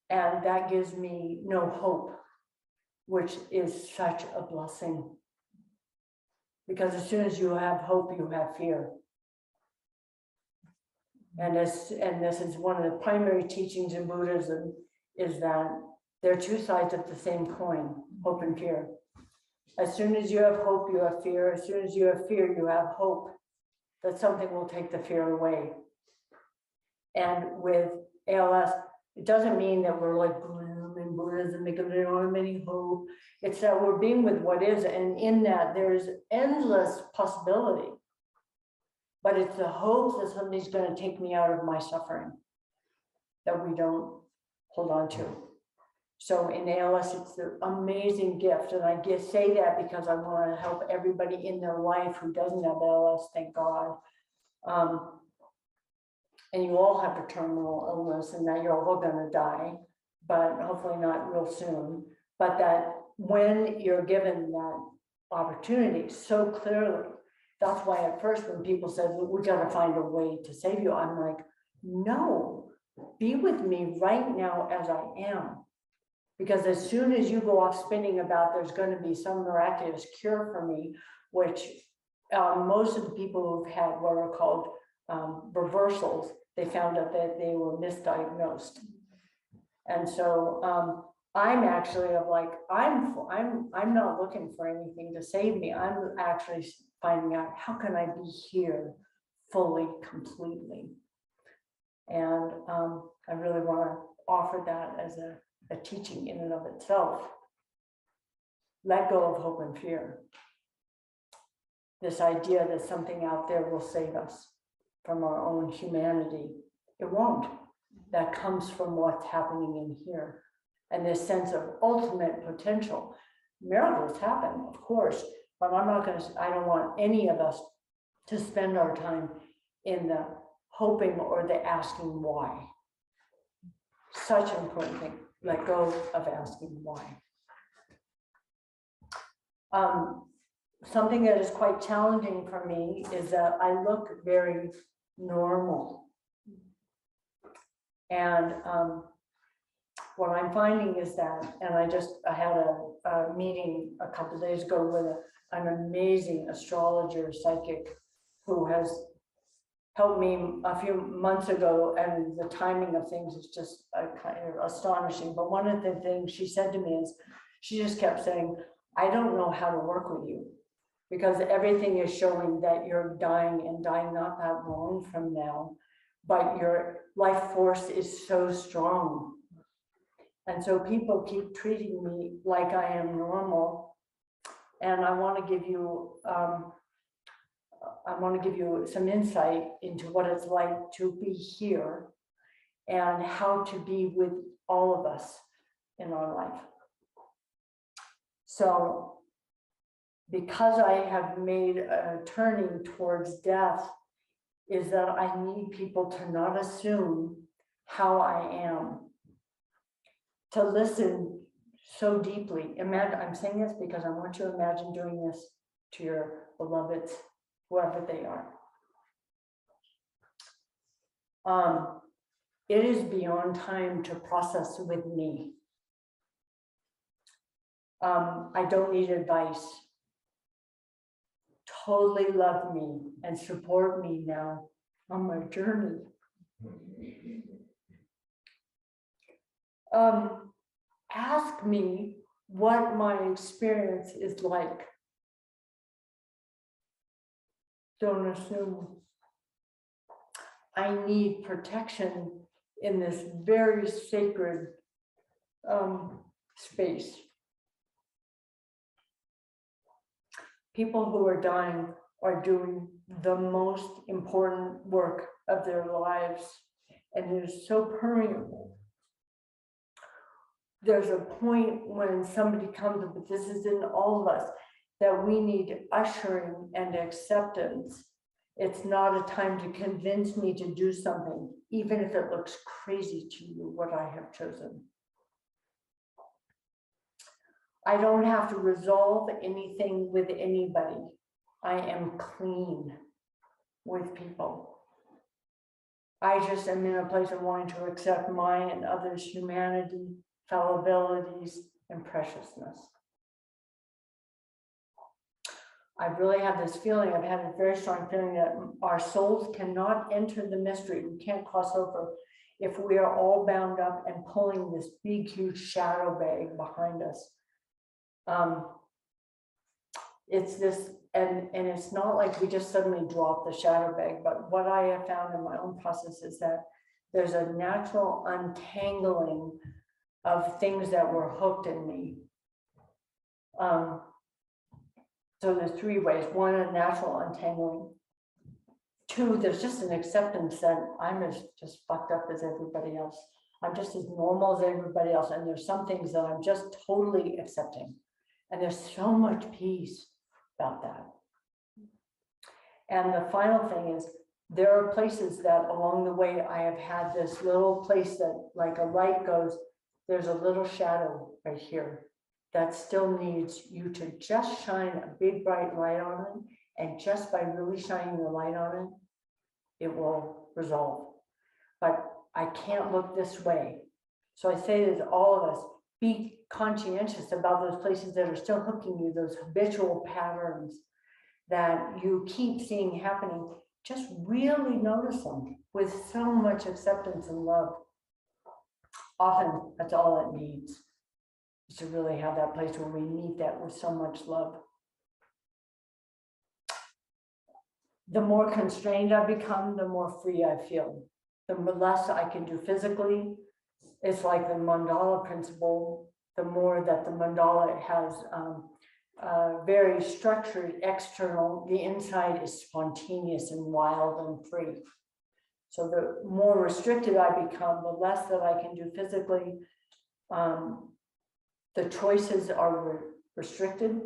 And that gives me no hope, which is such a blessing. Because as soon as you have hope, you have fear. And this is one of the primary teachings in Buddhism, is that there are two sides of the same coin, hope and fear. As soon as you have hope, you have fear. As soon as you have fear, you have hope that something will take the fear away. And with ALS, it doesn't mean that we're like gloom in Buddhism because we don't have any hope. It's that we're being with what is, and in that there's endless possibility. But it's the hope that somebody's going to take me out of my suffering that we don't hold on to. So in ALS, it's an amazing gift. And I just say that because I want to help everybody in their life who doesn't have ALS, thank God. And you all have a terminal illness and that you're all going to die, but hopefully not real soon. But that when you're given that opportunity so clearly, that's why at first when people said, we got to find a way to save you, I'm like, no, be with me right now as I am. Because as soon as you go off spinning about there's going to be some miraculous cure for me, which most of the people who've had what are called reversals, they found out that they were misdiagnosed. And so I'm actually like, I'm not looking for anything to save me. I'm actually finding out how can I be here fully, completely. And I really want to offer that as a teaching in and of itself. Let go of hope and fear. This idea that something out there will save us from our own humanity. It won't. That comes from what's happening in here. And this sense of ultimate potential. Miracles happen, of course, but I don't want any of us to spend our time in the hoping or the asking why. Such an important thing. Let go of asking why. Something that is quite challenging for me is that I look very normal. And what I'm finding is that, and I had a meeting a couple of days ago with an amazing astrologer, psychic, who has helped me a few months ago, and the timing of things is just kind of astonishing. But one of the things she said to me is, she just kept saying, I don't know how to work with you, because everything is showing that you're dying and dying not that long from now, but your life force is so strong. And so people keep treating me like I am normal. And I want to give you some insight into what it's like to be here and how to be with all of us in our life. So, because I have made a turning towards death, is that I need people to not assume how I am, to listen so deeply. Imagine, I'm saying this because I want you to imagine doing this to your beloveds, whoever they are. It is beyond time to process with me. I don't need advice. Totally love me and support me now on my journey. Ask me what my experience is like. Don't assume. I need protection in this very sacred space. People who are dying are doing the most important work of their lives, and it is so permeable. There's a point when somebody comes, but this is in all of us, that we need ushering and acceptance. It's not a time to convince me to do something, even if it looks crazy to you, what I have chosen. I don't have to resolve anything with anybody. I am clean with people. I just am in a place of wanting to accept my and others' humanity, fallibilities, and preciousness. I really have this feeling, I've had a very strong feeling that our souls cannot enter the mystery. We can't cross over if we are all bound up and pulling this big, huge shadow bag behind us. It's this, and it's not like we just suddenly drop the shadow bag, but what I have found in my own process is that there's a natural untangling of things that were hooked in me. So there's 3 ways. 1, a natural untangling. 2, there's just an acceptance that I'm as just fucked up as everybody else. I'm just as normal as everybody else. And there's some things that I'm just totally accepting. And there's so much peace about that. And the final thing is, there are places that along the way I have had this little place that like a light goes, there's a little shadow right here that still needs you to just shine a big bright light on it. And just by really shining the light on it, it will resolve. But I can't look this way. So I say to all of us, be conscientious about those places that are still hooking you, those habitual patterns that you keep seeing happening. Just really notice them with so much acceptance and love. Often that's all it needs, is to really have that place where we meet that with so much love. The more constrained I become, the more free I feel. The less I can do physically. It's like the mandala principle. The more that the mandala has very structured external, the inside is spontaneous and wild and free. So the more restricted I become, the less that I can do physically. The choices are restricted,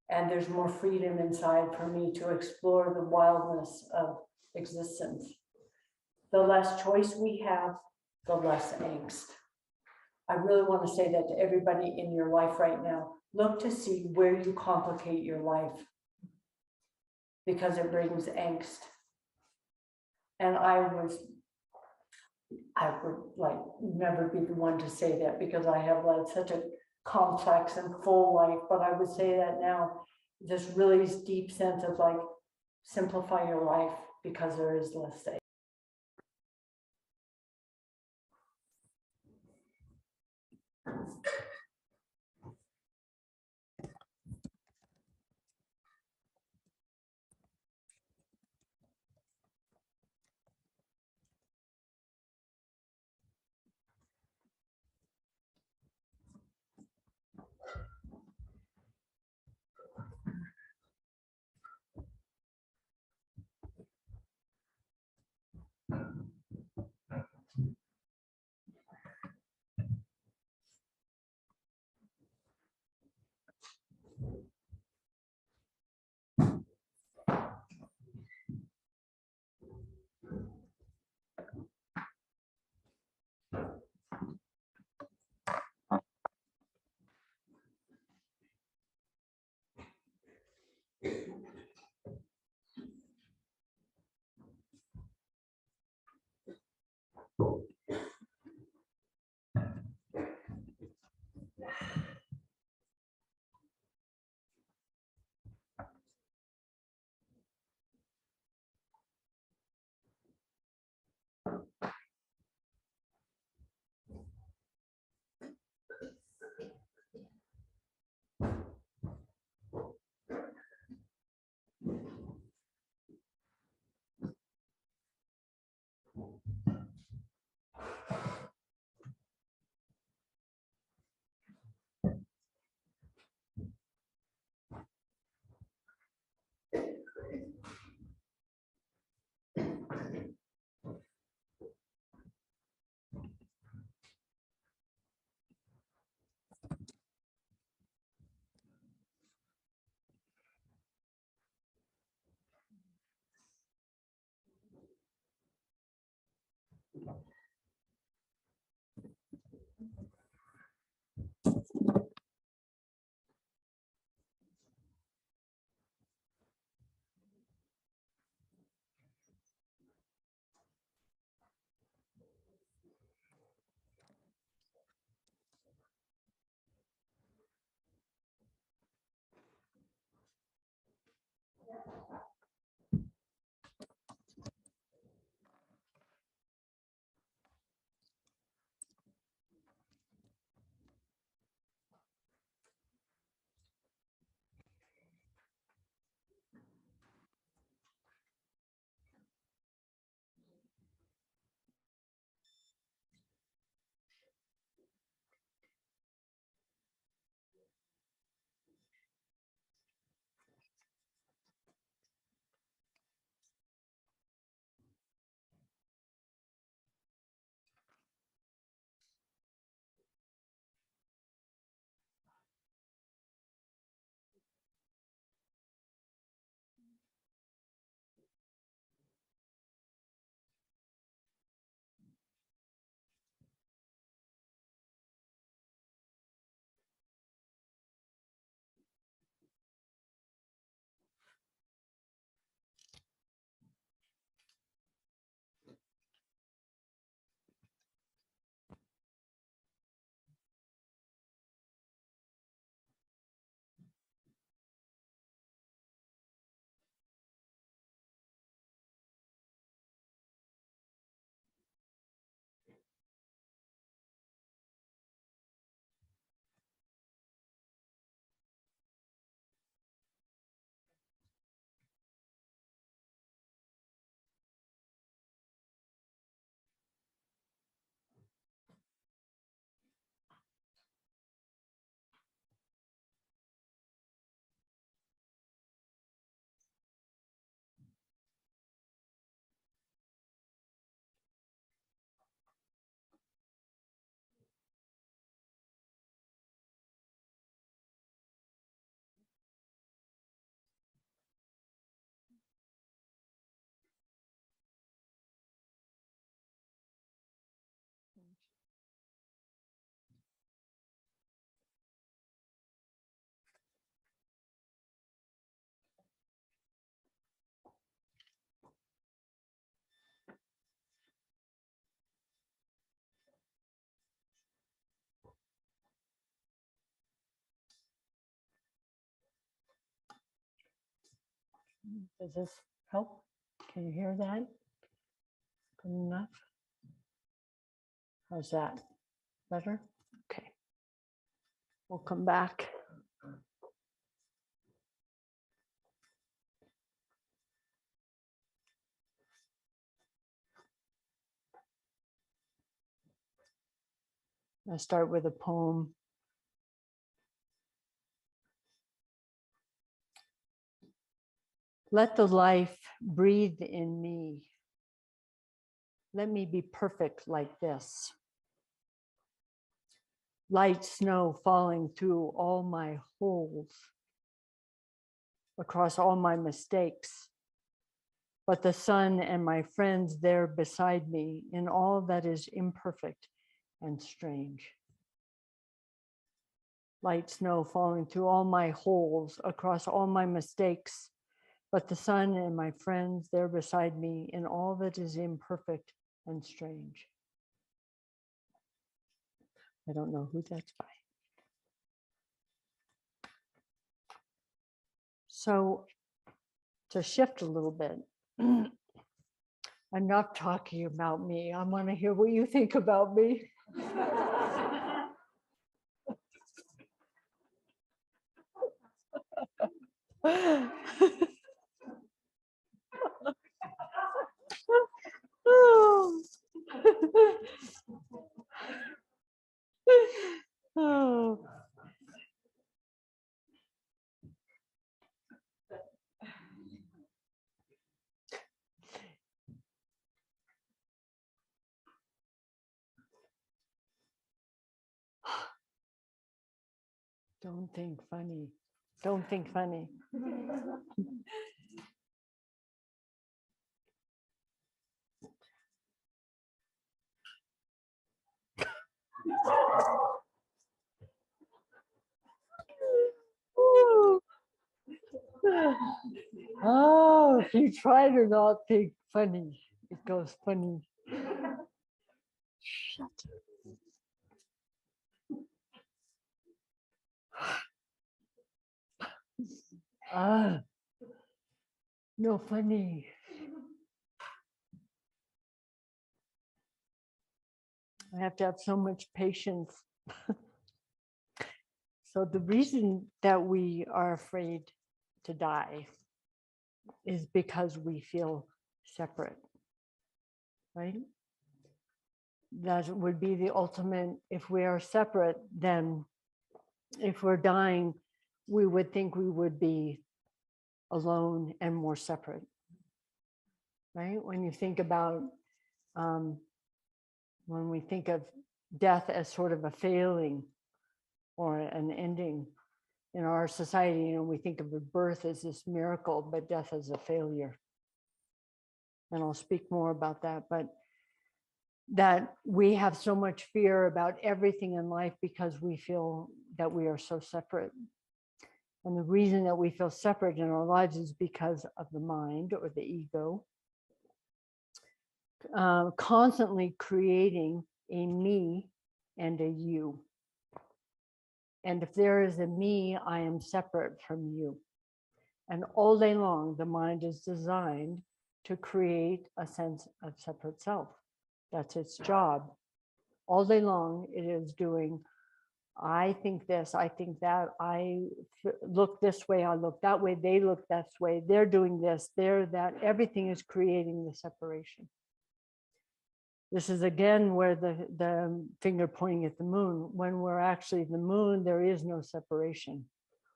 and there's more freedom inside for me to explore the wildness of existence. The less choice we have, the less angst. I really want to say that to everybody in your life right now. Look to see where you complicate your life, because it brings angst. And I would like never be the one to say that, because I have led such a complex and full life, but I would say that now, this really deep sense of like, simplify your life, because there is less say. Does this help? Can you hear that? Good enough? How's that? Better? Okay. We'll come back. I start with a poem. Let the life breathe in me. Let me be perfect like this. Light snow falling through all my holes, across all my mistakes. But the sun and my friends there beside me in all that is imperfect and strange. Light snow falling through all my holes, across all my mistakes. But the sun and my friends there beside me in all that is imperfect and strange. I don't know who that's by. So to shift a little bit, I'm not talking about me. I want to hear what you think about me. Oh. Don't think funny. Don't think funny. Oh, if you try to not think funny, it goes funny. Shut up. No funny. I have to have so much patience. So the reason that we are afraid to die is because we feel separate, right? That would be the ultimate. If we are separate, then if we're dying, we would think we would be alone and more separate, right? When you think about, when we think of death as sort of a failing or an ending in our society, you know, we think of a birth as this miracle, but death as a failure. And I'll speak more about that, but that we have so much fear about everything in life because we feel that we are so separate. And the reason that we feel separate in our lives is because of the mind or the ego, constantly creating a me and a you. And if there is a me, I am separate from you. And all day long, the mind is designed to create a sense of separate self. That's its job. All day long, it is doing, I think this, I think that, I look this way, I look that way, they look that way, they're doing this, they're that. Everything is creating the separation. This is again where the finger pointing at the moon. When we're actually the moon, there is no separation.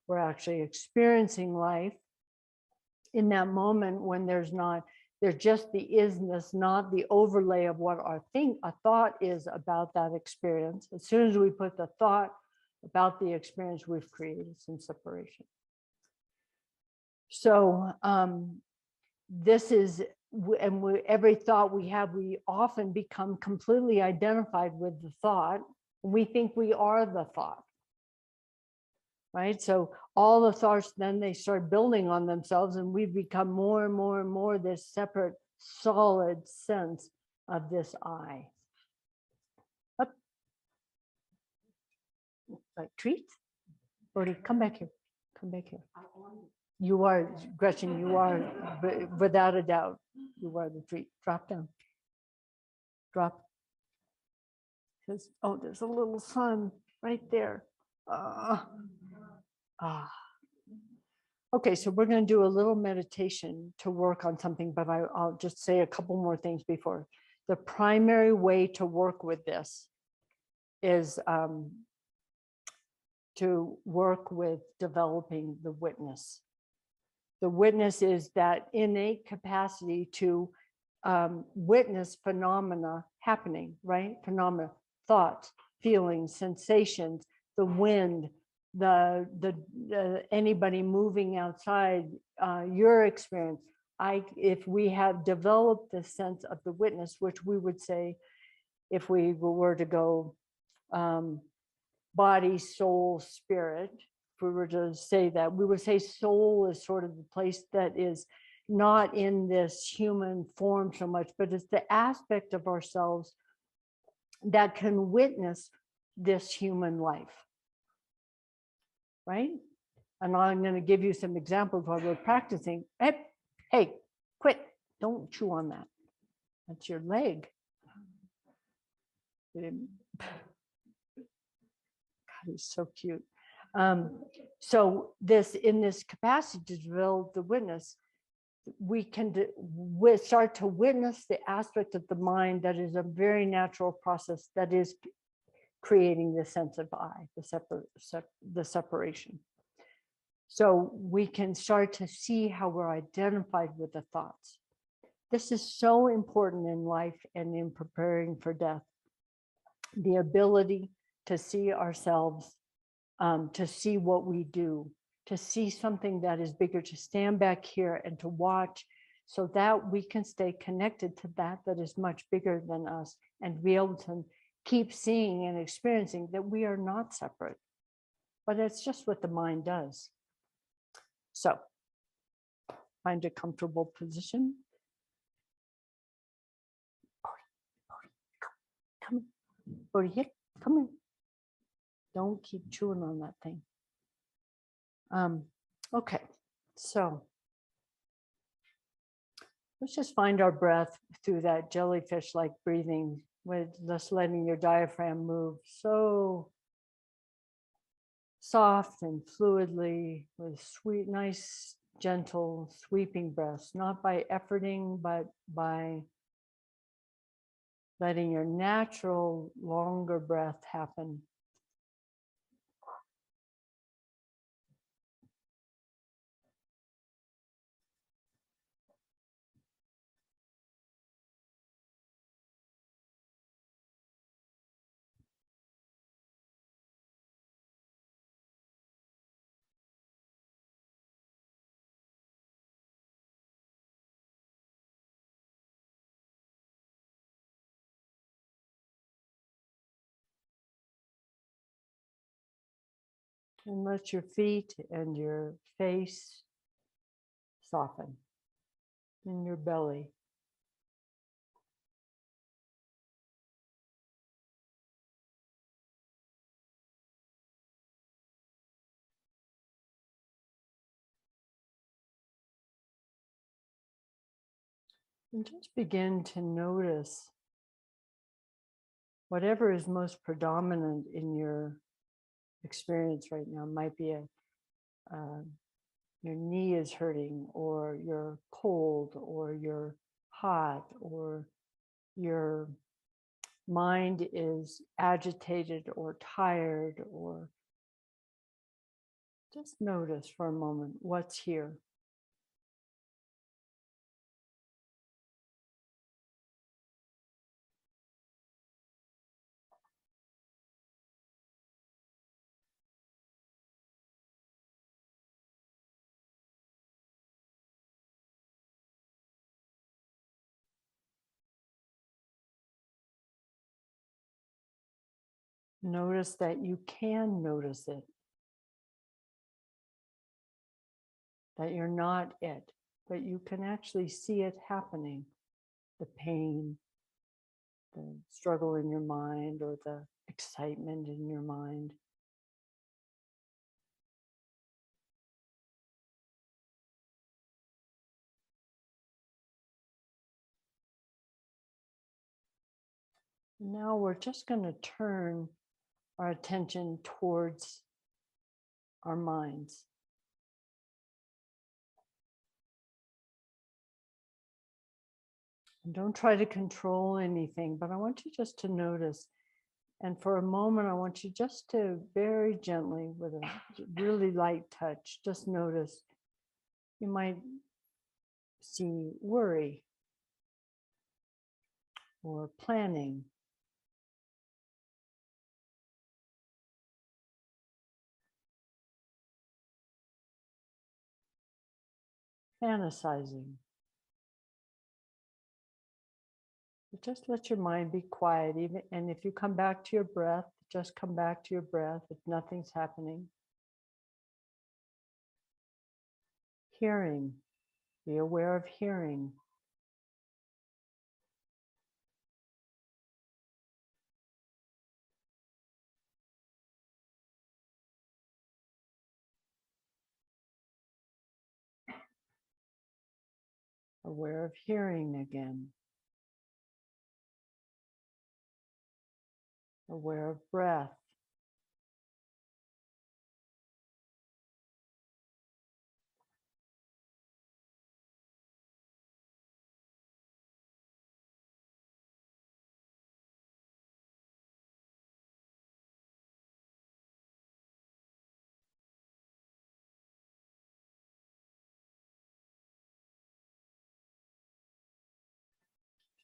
We're actually experiencing life in that moment when there's just the isness, not the overlay of what a thought is about that experience. As soon as we put the thought about the experience, we've created some separation. So this is, and every thought we have, we often become completely identified with the thought. We think we are the thought, right? So all the thoughts, then they start building on themselves, and we become more and more and more this separate, solid sense of this I. Up. Like treats? Bodhi, come back here. Come back here. You are, Gretchen, you are, without a doubt, you are the treat. Drop down. Drop. Oh, there's a little sun right there. Okay, so we're going to do a little meditation to work on something, but I'll just say a couple more things before. The primary way to work with this is to work with developing the witness. The witness is that innate capacity to witness phenomena happening, right? Phenomena, thoughts, feelings, sensations, the wind, anybody moving outside, your experience. If we have developed the sense of the witness, which we would say, if we were to go body, soul, spirit, if we were to say that, we would say soul is sort of the place that is not in this human form so much, but it's the aspect of ourselves that can witness this human life, right? And I'm going to give you some examples while we're practicing. Hey, quit. Don't chew on that. That's your leg. God, he's so cute. So in this capacity to develop the witness, we can start to witness the aspect of the mind that is a very natural process that is creating the sense of I, the separation. So we can start to see how we're identified with the thoughts. This is so important in life and in preparing for death. The ability to see ourselves, to see what we do, to see something that is bigger, to stand back here and to watch so that we can stay connected to that is much bigger than us and be able to keep seeing and experiencing that we are not separate. But it's just what the mind does. So find a comfortable position. Come over here. Come in. Don't keep chewing on that thing. Okay, so Let's just find our breath through that jellyfish-like breathing, with just letting your diaphragm move so soft and fluidly, with sweet, nice, gentle, sweeping breaths, not by efforting, but by letting your natural, longer breath happen. And let your feet and your face soften in your belly. And just begin to notice whatever is most predominant in your experience right now. Might be your knee is hurting, or you're cold, or you're hot, or your mind is agitated or tired, or just notice for a moment what's here. Notice that you can notice it, that you're not it, but you can actually see it happening. The pain, the struggle in your mind, or the excitement in your mind. Now we're just going to turn our attention towards our minds. And don't try to control anything, but I want you just to notice. And for a moment, I want you just to very gently, with a really light touch, just notice. You might see worry or planning. Fantasizing. But just let your mind be quiet, even, and if you come back to your breath, just come back to your breath if nothing's happening. Hearing. Be aware of hearing. Aware of hearing again. Aware of breath.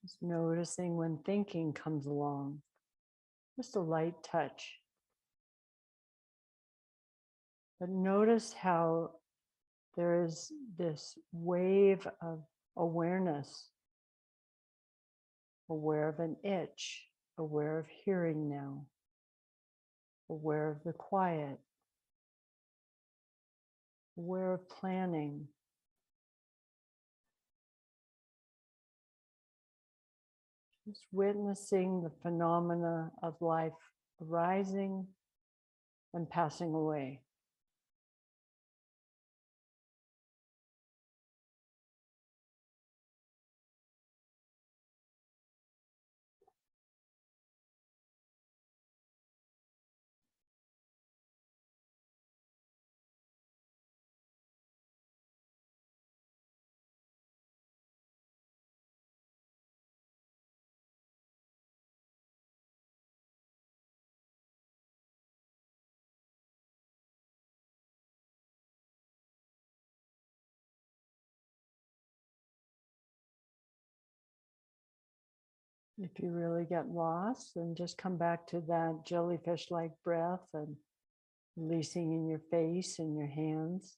Just noticing when thinking comes along. Just a light touch. But notice how there is this wave of awareness. Aware of an itch. Aware of hearing now. Aware of the quiet. Aware of planning. Just witnessing the phenomena of life arising and passing away. If you really get lost, then just come back to that jellyfish-like breath and releasing in your face and your hands.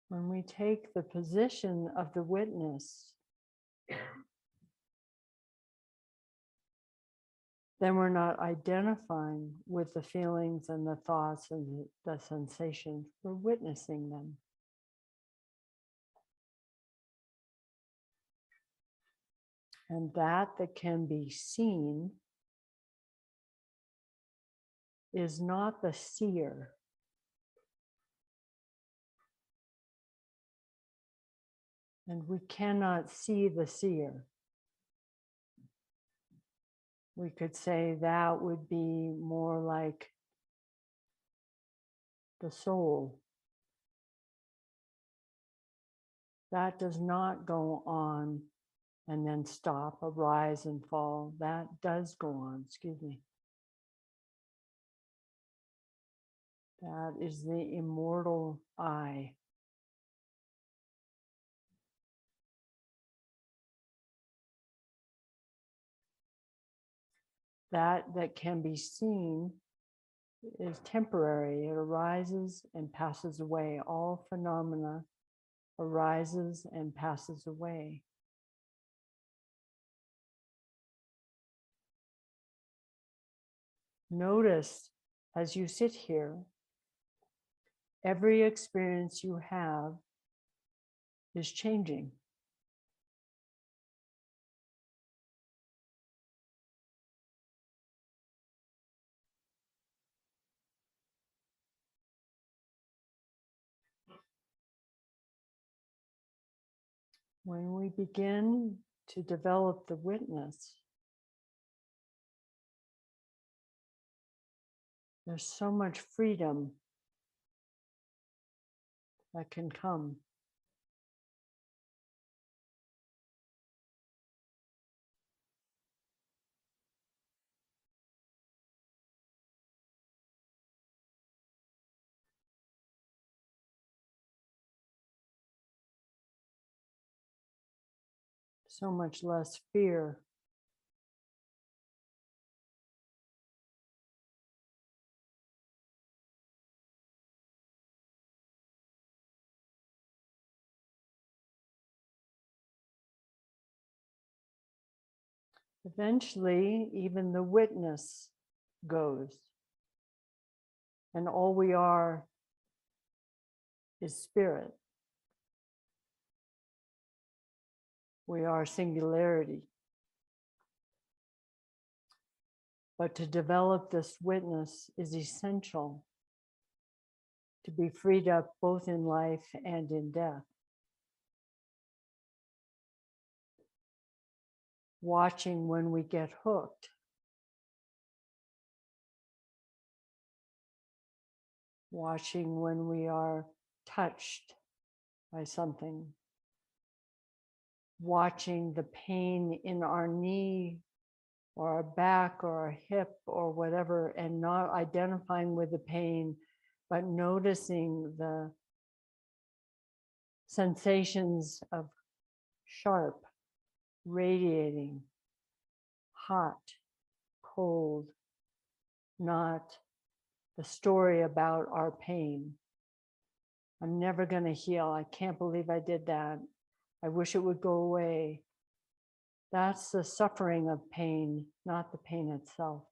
When we take the position of the witness, then we're not identifying with the feelings and the thoughts and the sensations. We're witnessing them. And that can be seen is not the seer. And we cannot see the seer. We could say that would be more like the soul. That does not go on and then stop, arise and fall. That does go on, excuse me. That is the immortal I. That can be seen is temporary. It arises and passes away. All phenomena arises and passes away. Notice as you sit here, every experience you have is changing. When we begin to develop the witness, there's so much freedom that can come. So much less fear. Eventually, even the witness goes. And all we are is spirit. We are singularity. But to develop this witness is essential to be freed up both in life and in death. Watching when we get hooked. Watching when we are touched by something. Watching the pain in our knee or our back or our hip or whatever, and not identifying with the pain, but noticing the sensations of sharp, radiating, hot, cold, not the story about our pain. I'm never going to heal. I can't believe I did that. I wish it would go away. That's the suffering of pain, not the pain itself.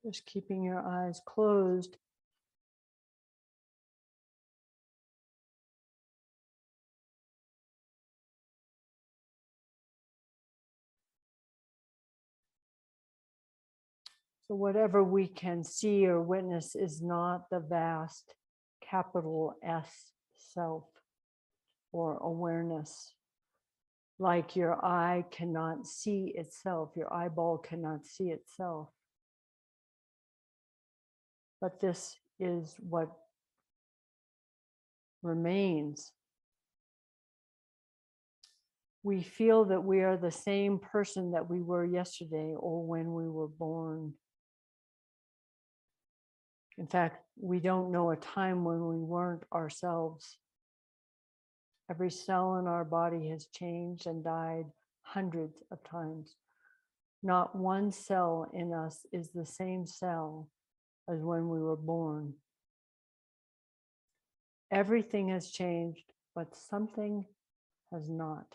Just keeping your eyes closed. So whatever we can see or witness is not the vast capital S self or awareness. like your eye cannot see itself, your eyeball cannot see itself. But this is what remains. We feel that we are the same person that we were yesterday or when we were born. In fact, we don't know a time when we weren't ourselves. Every cell in our body has changed and died hundreds of times. Not one cell in us is the same cell as when we were born. Everything has changed, but something has not.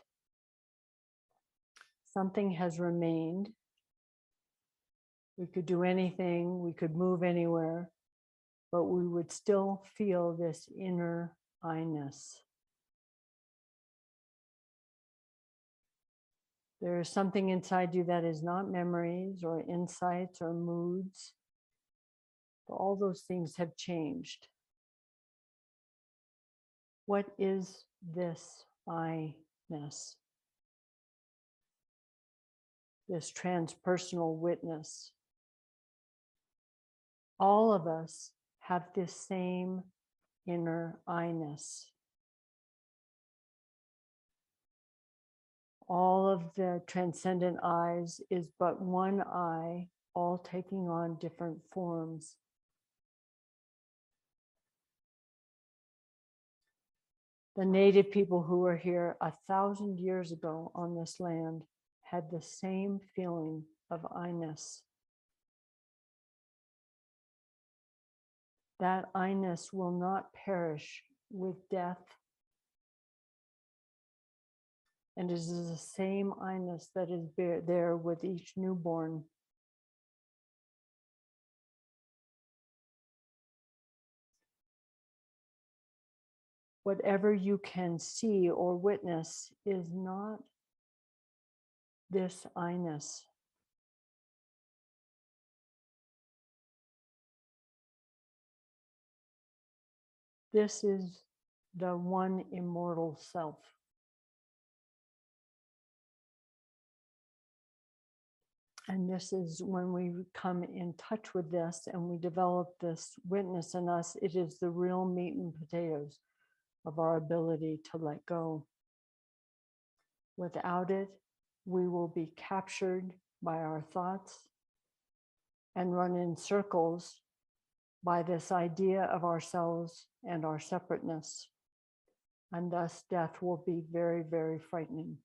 Something has remained. We could do anything, we could move anywhere, but we would still feel this inner I-ness. There is something inside you that is not memories or insights or moods. All those things have changed. What is this I-ness? This transpersonal witness. All of us have this same inner I-ness. All of the transcendent eyes is but one eye, all taking on different forms. The native people who were here 1,000 years ago on this land had the same feeling of I-ness. That I-ness will not perish with death. And it is the same I-ness that is there with each newborn. Whatever you can see or witness is not this I-ness. This is the one immortal self. And this is when we come in touch with this and we develop this witness in us, it is the real meat and potatoes of our ability to let go. Without it, we will be captured by our thoughts and run in circles by this idea of ourselves and our separateness. And thus death will be very, very frightening.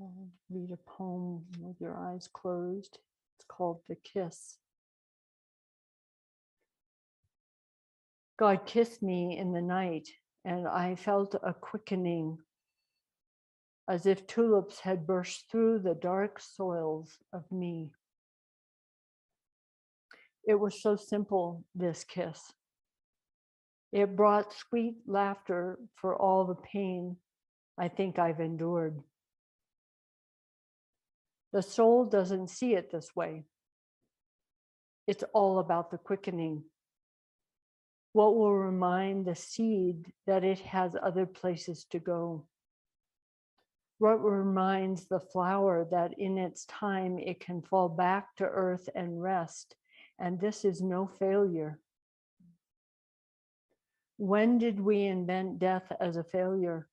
I'll read a poem with your eyes closed. It's called The Kiss. God kissed me in the night, and I felt a quickening, as if tulips had burst through the dark soils of me. It was so simple, this kiss. It brought sweet laughter for all the pain I think I've endured. The soul doesn't see it this way. It's all about the quickening. What will remind the seed that it has other places to go? What reminds the flower that in its time it can fall back to earth and rest, and this is no failure? When did we invent death as a failure?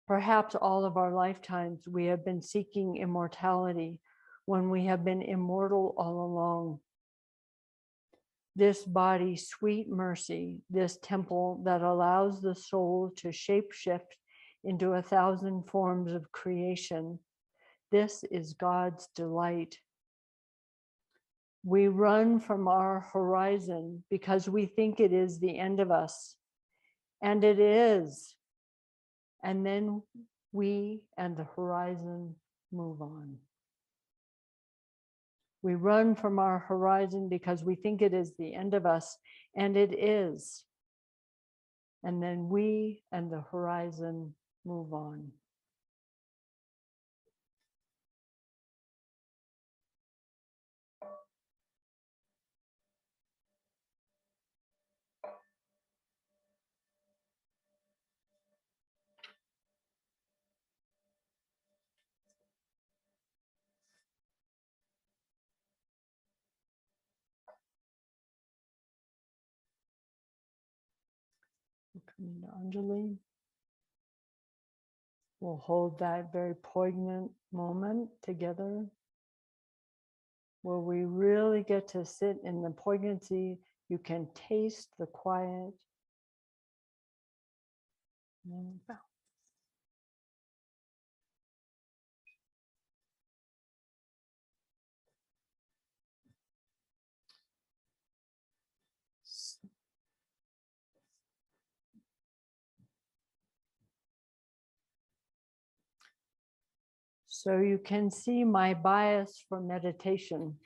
Perhaps all of our lifetimes we have been seeking immortality when we have been immortal all along. This body, sweet mercy, this temple that allows the soul to shapeshift into 1,000 forms of creation. This is God's delight. We run from our horizon because we think it is the end of us, and it is. And then we and the horizon move on. We run from our horizon because we think it is the end of us, and it is. And then we and the horizon move on. Coming to Anjali. We'll hold that very poignant moment together where we really get to sit in the poignancy. You can taste the quiet. And then we bow. So you can see my bias for meditation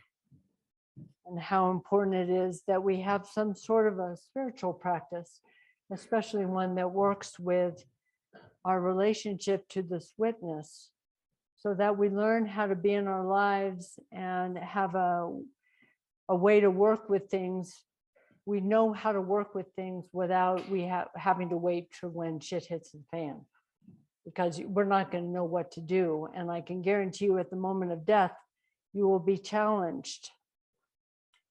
and how important it is that we have some sort of a spiritual practice, especially one that works with our relationship to this witness, so that we learn how to be in our lives and have a way to work with things. We know how to work with things without having to wait to when shit hits the fan, because we're not going to know what to do. And I can guarantee you at the moment of death, you will be challenged.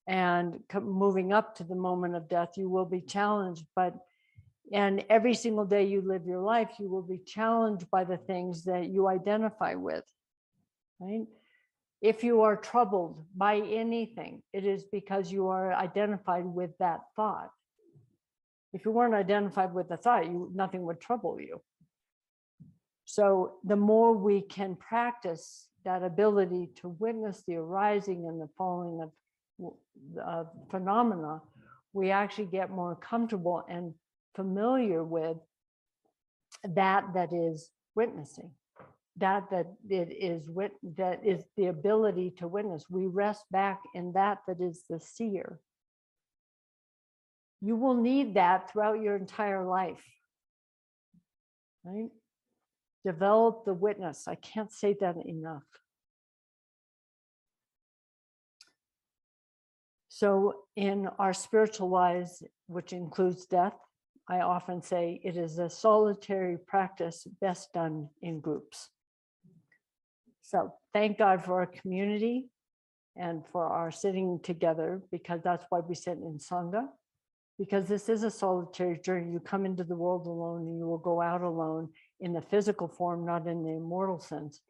And moving up to the moment of death, you will be challenged. And every single day you live your life, you will be challenged by the things that you identify with, right? If you are troubled by anything, it is because you are identified with that thought. If you weren't identified with the thought, nothing would trouble you. So the more we can practice that ability to witness the arising and the falling of phenomena, we actually get more comfortable and familiar with that is witnessing, that is the ability to witness. We rest back in that is the seer. You will need that throughout your entire life, right? Develop the witness. I can't say that enough. So in our spiritual lives, which includes death, I often say it is a solitary practice best done in groups. So thank God for our community and for our sitting together, because that's why we sit in Sangha, because this is a solitary journey. You come into the world alone and you will go out alone in the physical form, not in the immortal sense,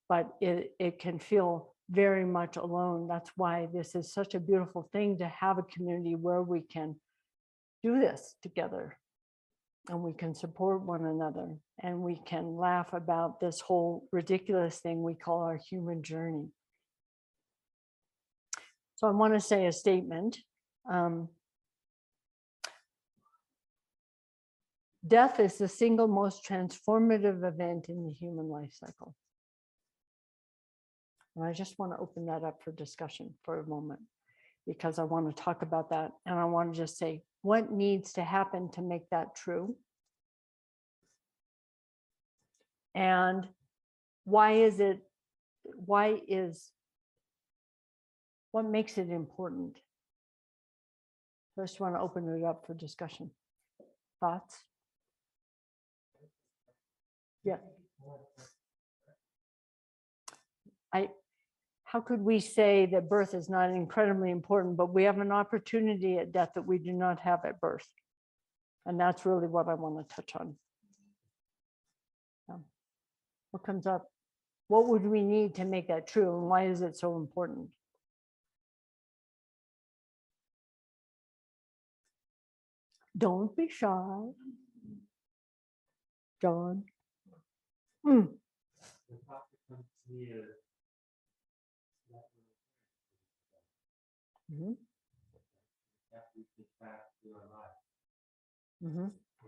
but it can feel very much alone. That's why this is such a beautiful thing, to have a community where we can do this together and we can support one another and we can laugh about this whole ridiculous thing we call our human journey. So I want to say a statement. Death is the single most transformative event in the human life cycle. And I just want to open that up for discussion for a moment, because I want to talk about that. And I want to just say what needs to happen to make that true. And what makes it important? So I just want to open it up for discussion. Thoughts? Yeah. How could we say that birth is not incredibly important, but we have an opportunity at death that we do not have at birth? And that's really what I want to touch on. What comes up? What would we need to make that true? And why is it so important? Don't be shy. John.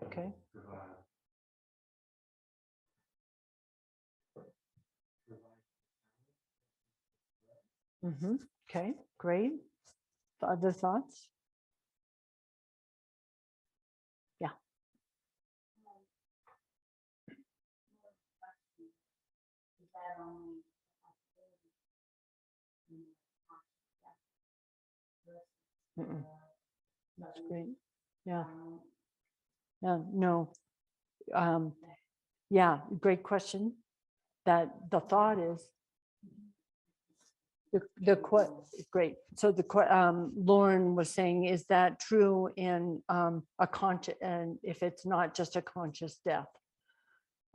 Okay. Okay, great. Other thoughts? Yeah. That's great. Yeah. Yeah, no. Yeah, great question. That the thought is, Great. So Lauren was saying, is that true in a conscious, and if it's not just a conscious death,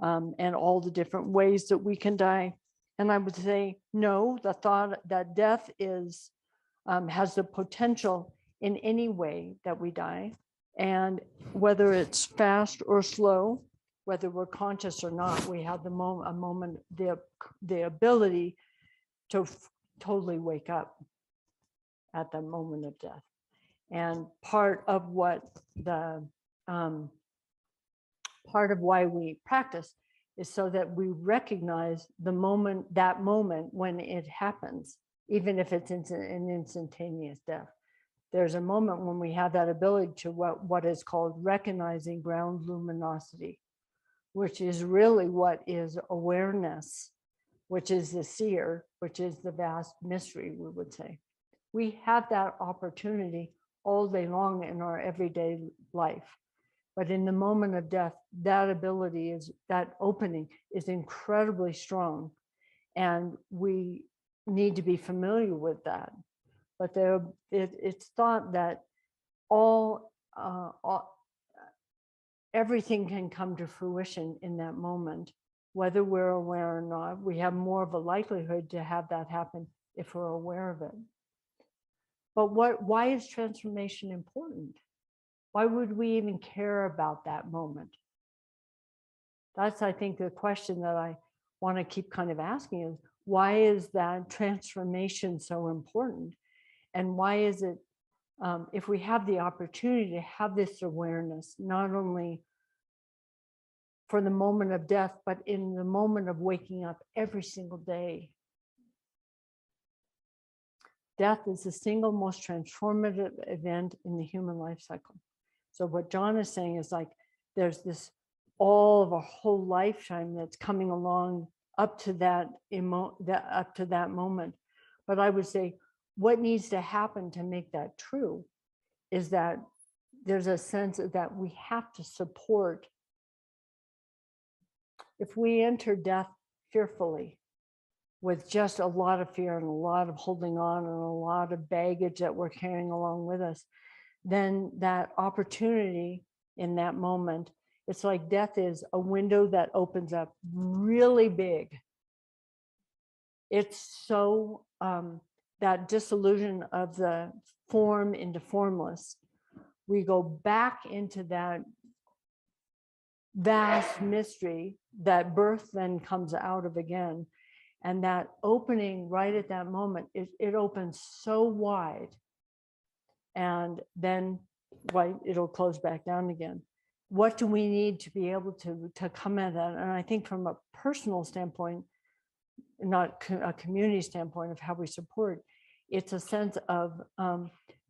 and all the different ways that we can die? And I would say, no, the thought that death is, has the potential in any way that we die. And whether it's fast or slow, whether we're conscious or not, we have the ability to totally wake up at the moment of death. And part of what part of why we practice is so that we recognize that moment when it happens, even if it's an instantaneous death. There's a moment when we have that ability to what is called recognizing ground luminosity, which is really what is awareness, which is the seer, which is the vast mystery, we would say. We have that opportunity all day long in our everyday life. But in the moment of death, that ability that opening is incredibly strong. And we need to be familiar with that. But it's thought that everything can come to fruition in that moment, whether we're aware or not. We have more of a likelihood to have that happen if we're aware of it. But why is transformation important? Why would we even care about that moment? That's, I think, the question that I want to keep kind of asking is, why is that transformation so important? And why is it, if we have the opportunity to have this awareness, not only for the moment of death, but in the moment of waking up every single day? Death is the single most transformative event in the human life cycle. So what John is saying is like, there's this all of a whole lifetime that's coming along up to that moment. But I would say what needs to happen to make that true is that there's a sense that we have to support. If we enter death fearfully, with just a lot of fear and a lot of holding on and a lot of baggage that we're carrying along with us, then that opportunity in that moment, it's like death is a window that opens up really big. It's so, that disillusion of the form into formless, we go back into that vast mystery that birth then comes out of again. And that opening right at that moment, it opens so wide. And then it'll close back down again. What do we need to be able to come at that? And I think from a personal standpoint, not a community standpoint of how we support, it's a sense of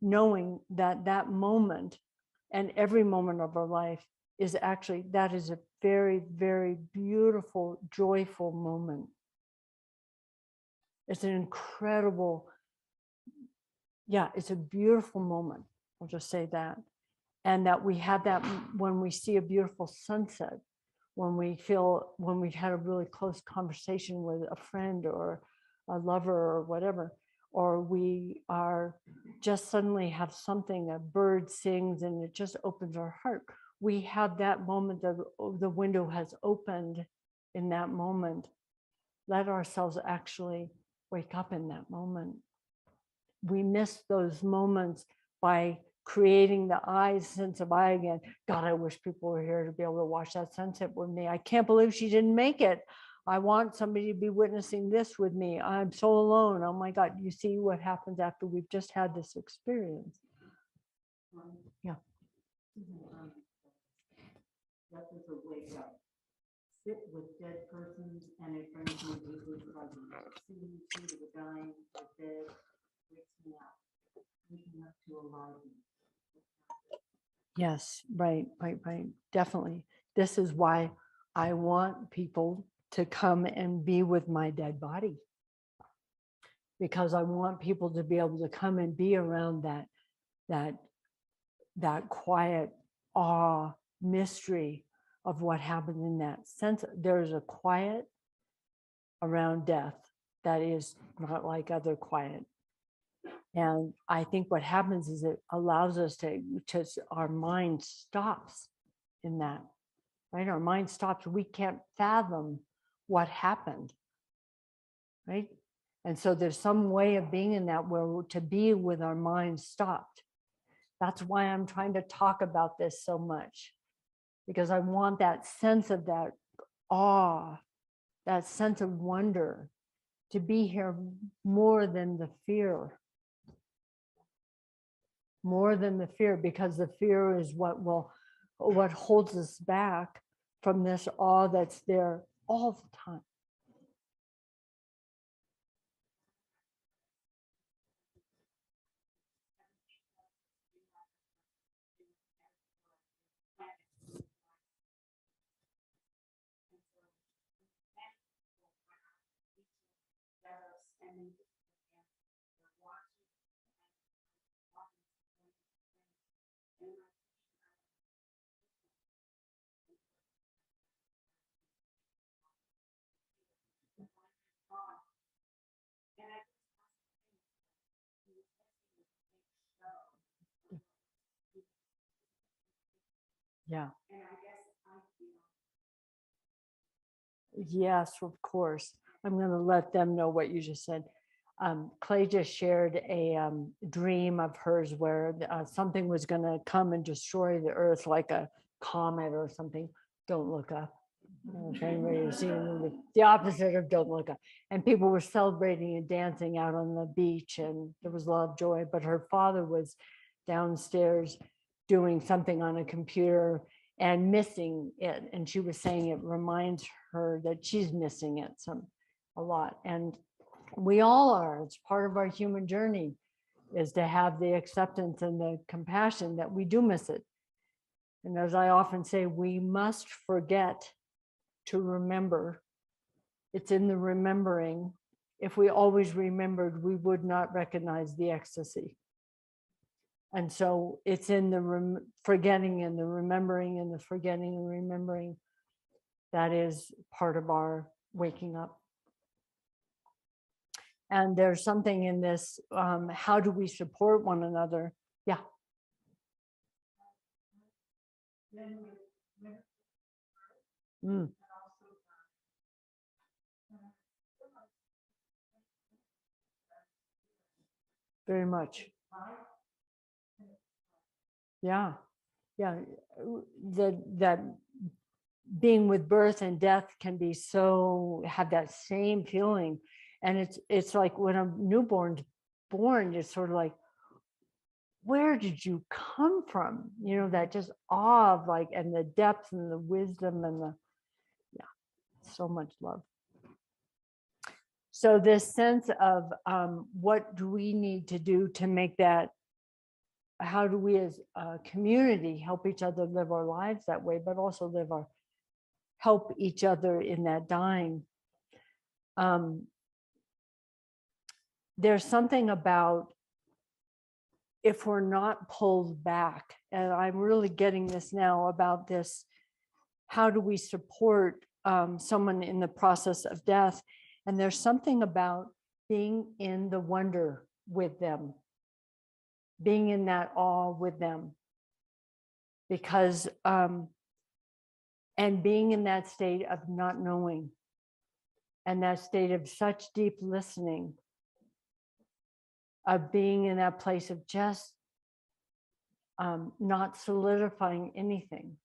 knowing that that moment and every moment of our life is actually, that is a very, very beautiful, joyful moment. It's an incredible, it's a beautiful moment. I'll just say that. And that we have that when we see a beautiful sunset, when we've had a really close conversation with a friend or a lover or whatever, or we are just suddenly have something, a bird sings and it just opens our heart. We have that moment that the window has opened in that moment. Let ourselves actually wake up in that moment. We miss those moments by creating the sense of I again. God, I wish people were here to be able to watch that sunset with me. I can't believe she didn't make it. I want somebody to be witnessing this with me. I'm so alone. Oh my God, you see what happens after we've just had this experience. Yeah. Death is a wake up. Sit with dead persons and it brings me deeply present. Seeing to the dying or dead wakes me up. Waking up to aliveness. Yes, right. Definitely. This is why I want people to come and be with my dead body. Because I want people to be able to come and be around that quiet awe, mystery of what happened in that sense. There's a quiet around death that is not like other quiet. And I think what happens is it allows us to our mind stops in that, right? Our mind stops. We can't fathom what happened, right? And so there's some way of being in that where to be with our mind stopped. That's why I'm trying to talk about this so much, because I want that sense of that awe, that sense of wonder, to be here more than the fear. More than the fear, because the fear is what holds us back from this awe that's there all the time. Yeah. Yes, of course. I'm going to let them know what you just said. Clay just shared a dream of hers where something was going to come and destroy the earth like a comet or something. Don't look up. If anybody has seen the movie, the opposite of Don't Look Up. And people were celebrating and dancing out on the beach, and there was a lot of joy. But her father was downstairs doing something on a computer and missing it. And she was saying it reminds her that she's missing it a lot. And we all are. It's part of our human journey, is to have the acceptance and the compassion that we do miss it. And as I often say, we must forget to remember. It's in the remembering. If we always remembered, we would not recognize the ecstasy. And so it's in the forgetting and the remembering and the forgetting and remembering. That is part of our waking up. And there's something in this, how do we support one another? Yeah. Mm. Very much. Yeah. Yeah. That being with birth and death can be have that same feeling. And it's like when a newborn's born, it's sort of like, where did you come from? You know, that just awe of like, and the depth and the wisdom and so much love. So this sense of what do we need to do to make that, how do we as a community help each other live our lives that way, but also help each other in that dying. There's something about if we're not pulled back, and I'm really getting this now about this, how do we support someone in the process of death? And there's something about being in the wonder with them, being in that awe with them, because, and being in that state of not knowing, and that state of such deep listening, of being in that place of just not solidifying anything.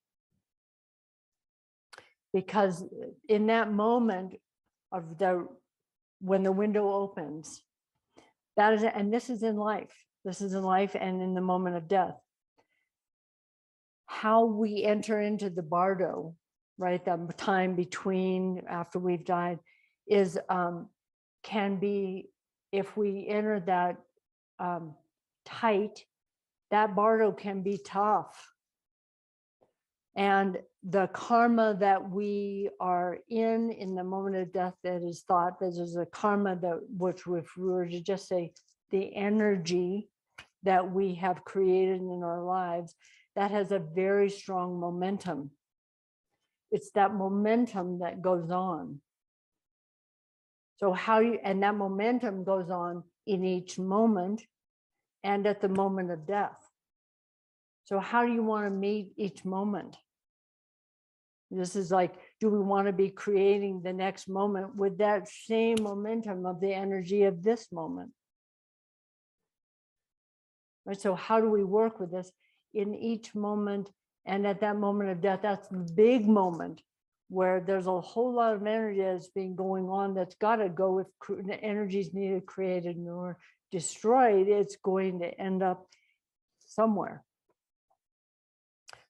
Because in that moment of when the window opens, that is, and this is in life and in the moment of death, how we enter into the bardo, right, the time between after we've died, is can be, if we enter that tight, that bardo can be tough. And the karma that we are in the moment of death, that is thought that is a karma that, which if we were to just say the energy that we have created in our lives, that has a very strong momentum. It's that momentum that goes on. So how you, and that momentum goes on in each moment and at the moment of death. So how do you want to meet each moment? This is like, do we want to be creating the next moment with that same momentum of the energy of this moment? Right, so how do we work with this in each moment? And at that moment of death, that's the big moment where there's a whole lot of energy that's been going on that's got to go. If the energy is neither created nor destroyed, it's going to end up somewhere.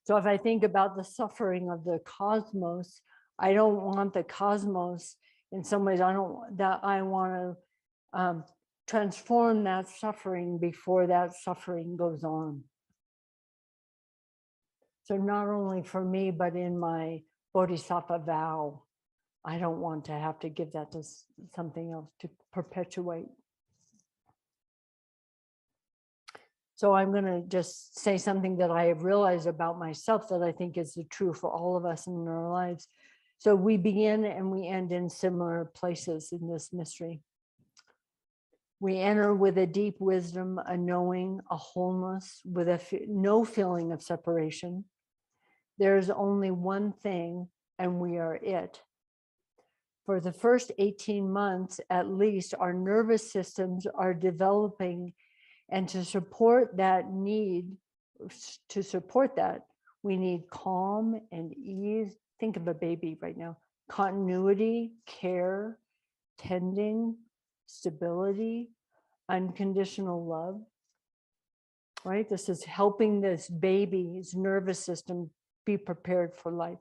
So if I think about the suffering of the cosmos, I don't want the cosmos, in some ways, I want to transform that suffering before that suffering goes on. So not only for me, but in my Bodhisattva vow, I don't want to have to give that to something else to perpetuate. So I'm going to just say something that I have realized about myself that I think is true for all of us in our lives. So we begin and we end in similar places in this mystery. We enter with a deep wisdom, a knowing, a wholeness, with no feeling of separation. There's only one thing, and we are it. For the first 18 months, at least, our nervous systems are developing, and to support that, we need calm and ease. Think of a baby right now. Continuity, care, tending, stability, unconditional love, right? This is helping this baby's nervous system be prepared for life.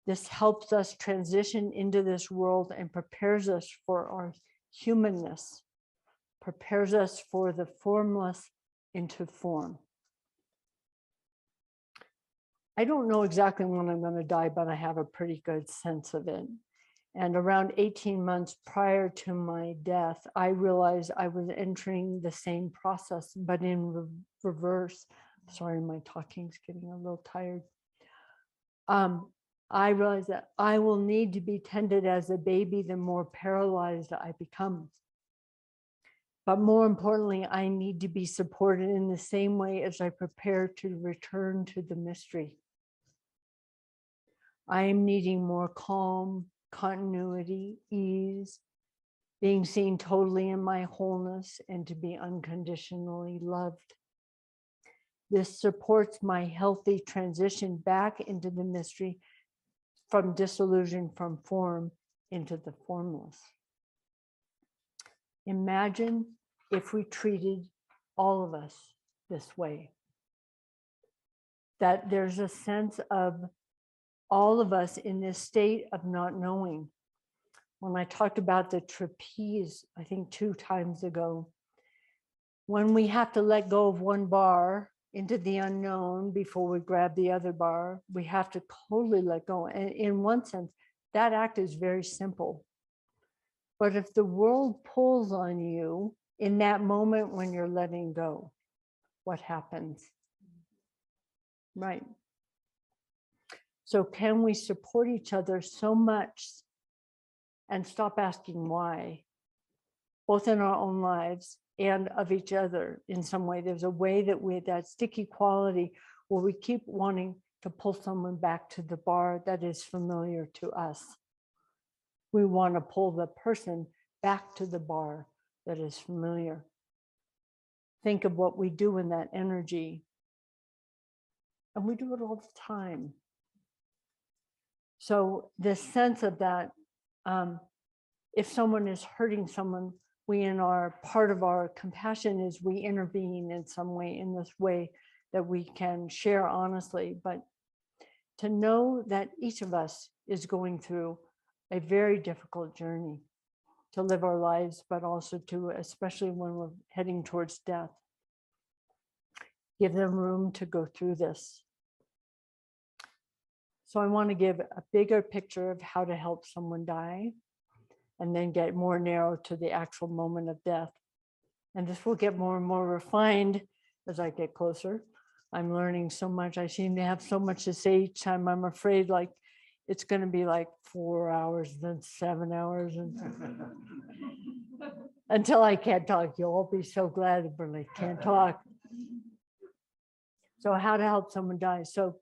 This helps us transition into this world and prepares us for our humanness, prepares us for the formless into form. I don't know exactly when I'm going to die, but I have a pretty good sense of it. And around 18 months prior to my death, I realized I was entering the same process, but in reverse. Sorry, my talking's getting a little tired. I realized that I will need to be tended as a baby the more paralyzed I become. But more importantly, I need to be supported in the same way as I prepare to return to the mystery. I am needing more calm, continuity, ease, being seen totally in my wholeness, and to be unconditionally loved. This supports my healthy transition back into the mystery, from disillusion from form into the formless. Imagine if we treated all of us this way, that there's a sense of all of us in this state of not knowing. When I talked about the trapeze, I think 2 times ago, when we have to let go of one bar into the unknown before we grab the other bar, we have to totally let go. And in one sense, that act is very simple. But if the world pulls on you in that moment when you're letting go, what happens? Right. So can we support each other so much and stop asking why, both in our own lives and of each other in some way? There's a way that that sticky quality where we keep wanting to pull someone back to the bar that is familiar to us. We want to pull the person back to the bar that is familiar. Think of what we do in that energy. And we do it all the time. So this sense of that, if someone is hurting someone, we in our part of our compassion is we intervene in some way, in this way that we can share honestly, but to know that each of us is going through a very difficult journey to live our lives, but also to, especially when we're heading towards death, give them room to go through this. So I want to give a bigger picture of how to help someone die, and then get more narrow to the actual moment of death. And this will get more and more refined as I get closer. I'm learning so much. I seem to have so much to say each time. I'm afraid, like, it's going to be like 4 hours, then 7 hours, and until I can't talk. You'll all be so glad when I can't talk. So how to help someone die. So,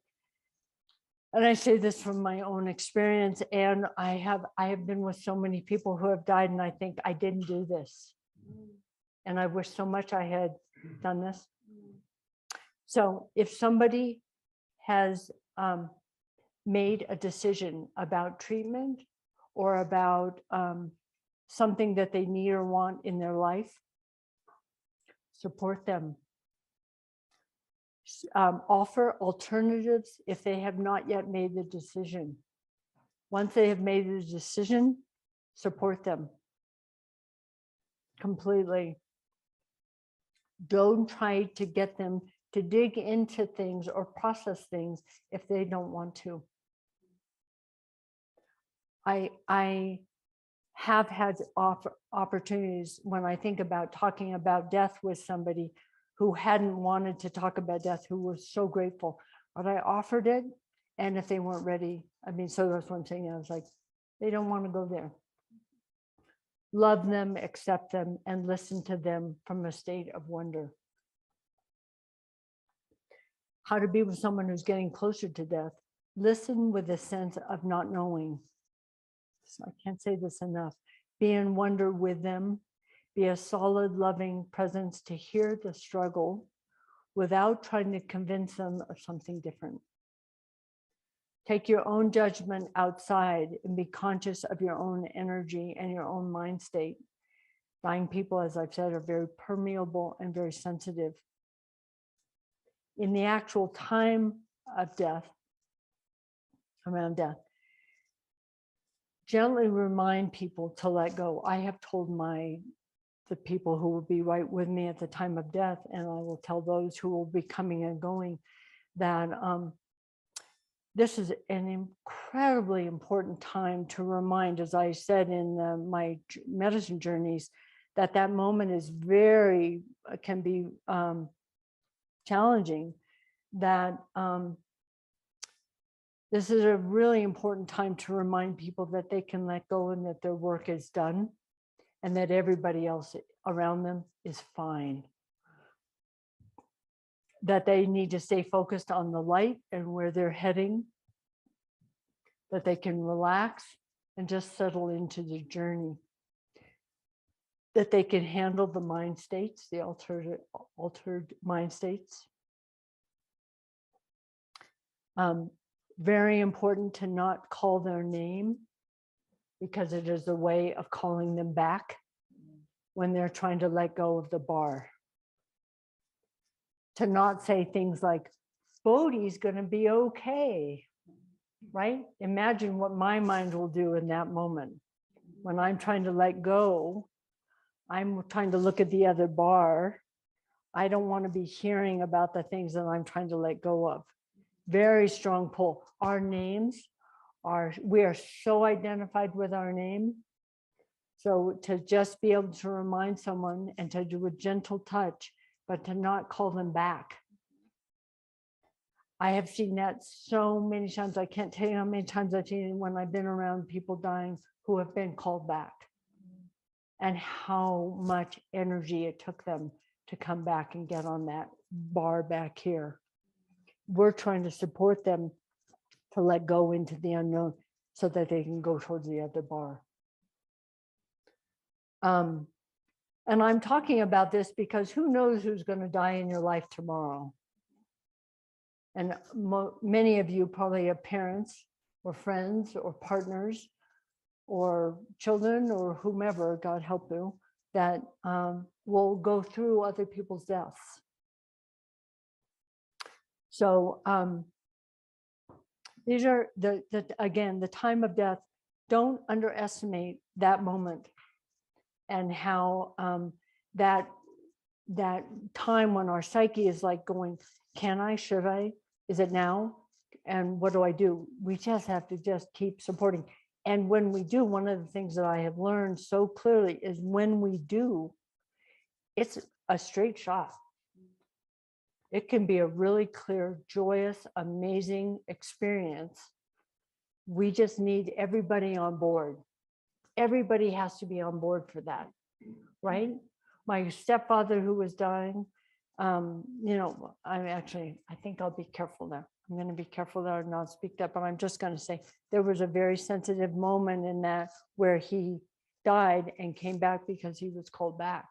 and I say this from my own experience, and I have been with so many people who have died, and I think I didn't do this. And I wish so much I had done this. So if somebody has made a decision about treatment or about something that they need or want in their life, support them. Offer alternatives if they have not yet made the decision. Once they have made the decision, support them completely. Don't try to get them to dig into things or process things if they don't want to. I have had opportunities when I think about talking about death with somebody who hadn't wanted to talk about death, who was so grateful, but I offered it. And if they weren't ready, I mean, so that's one thing. I was like, they don't want to go there. Love them, accept them, and listen to them from a state of wonder. How to be with someone who's getting closer to death. Listen with a sense of not knowing. So I can't say this enough. Be in wonder with them. Be a solid, loving presence to hear the struggle without trying to convince them of something different. Take your own judgment outside and be conscious of your own energy and your own mind state. Dying people, as I've said, are very permeable and very sensitive. In the actual time of death, around death, gently remind people to let go. I have told the people who will be right with me at the time of death, and I will tell those who will be coming and going, that this is an incredibly important time to remind, as I said in my medicine journeys, that that moment is can be challenging, that this is a really important time to remind people that they can let go and that their work is done and that everybody else around them is fine. That they need to stay focused on the light and where they're heading, that they can relax and just settle into the journey, that they can handle the mind states, the altered mind states. Very important to not call their name, because it is a way of calling them back when they're trying to let go of the bar. To not say things like, Bodhi's going to be okay, right? Imagine what my mind will do in that moment. When I'm trying to let go, I'm trying to look at the other bar. I don't want to be hearing about the things that I'm trying to let go of. Very strong pull. Our names we are so identified with our name. So to just be able to remind someone and to do a gentle touch, but to not call them back. I have seen that so many times. I can't tell you how many times I've seen it when I've been around people dying who have been called back, and how much energy it took them to come back and get on that bar back here. We're trying to support them to let go into the unknown so that they can go towards the other bar. And I'm talking about this because who knows who's going to die in your life tomorrow? And many of you probably have parents or friends or partners or children or whomever, God help you, that will go through other people's deaths. So these are again, the time of death. Don't underestimate that moment and how that time when our psyche is like going, can I, should I, is it now? And what do I do? We just have to just keep supporting. And when we do, one of the things that I have learned so clearly is when we do, it's a straight shot. It can be a really clear, joyous, amazing experience We just need everybody on board. Everybody has to be on board for that, right? My stepfather who was dying, I think I'll be careful there. I'm going to be careful there and not speak that, but I'm just going to say there was a very sensitive moment in that where he died and came back because he was called back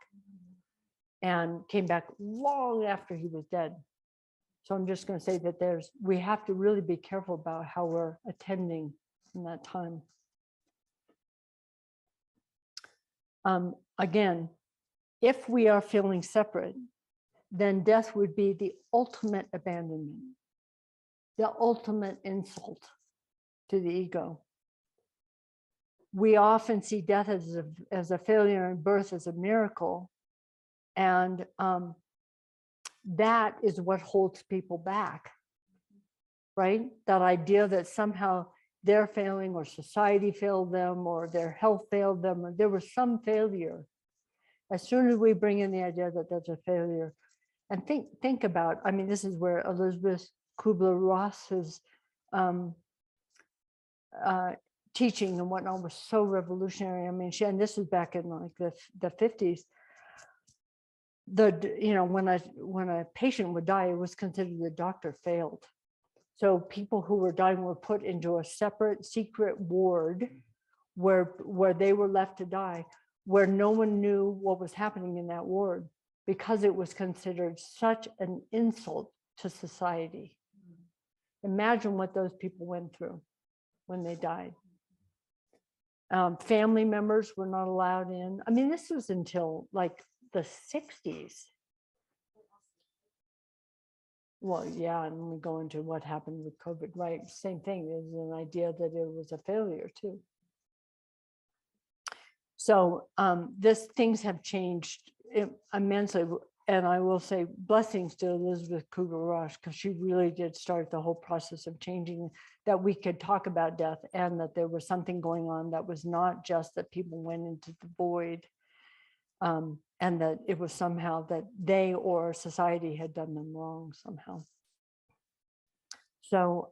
and came back long after he was dead. So I'm just going to say that we have to really be careful about how we're attending in that time. Again, if we are feeling separate, then death would be the ultimate abandonment, the ultimate insult to the ego. We often see death as a failure and birth as a miracle. And that is what holds people back, right? That idea that somehow they're failing or society failed them or their health failed them or there was some failure. As soon as we bring in the idea that there's a failure, and think about, I mean, this is where Elizabeth Kubler-Ross's teaching and whatnot was so revolutionary. I mean, and this was back in like the 50s. When a patient would die, it was considered the doctor failed. So people who were dying were put into a separate secret ward where they were left to die, where no one knew what was happening in that ward because it was considered such an insult to society. Imagine what those people went through when they died. Family members were not allowed in. I mean, this was until like the 60s. Well, yeah, and we go into what happened with COVID, right? Same thing. There's an idea that it was a failure too. So things have changed immensely. And I will say blessings to Elizabeth Kubler-Ross, because she really did start the whole process of changing that we could talk about death and that there was something going on that was not just that people went into the void and that it was somehow that they or society had done them wrong somehow. So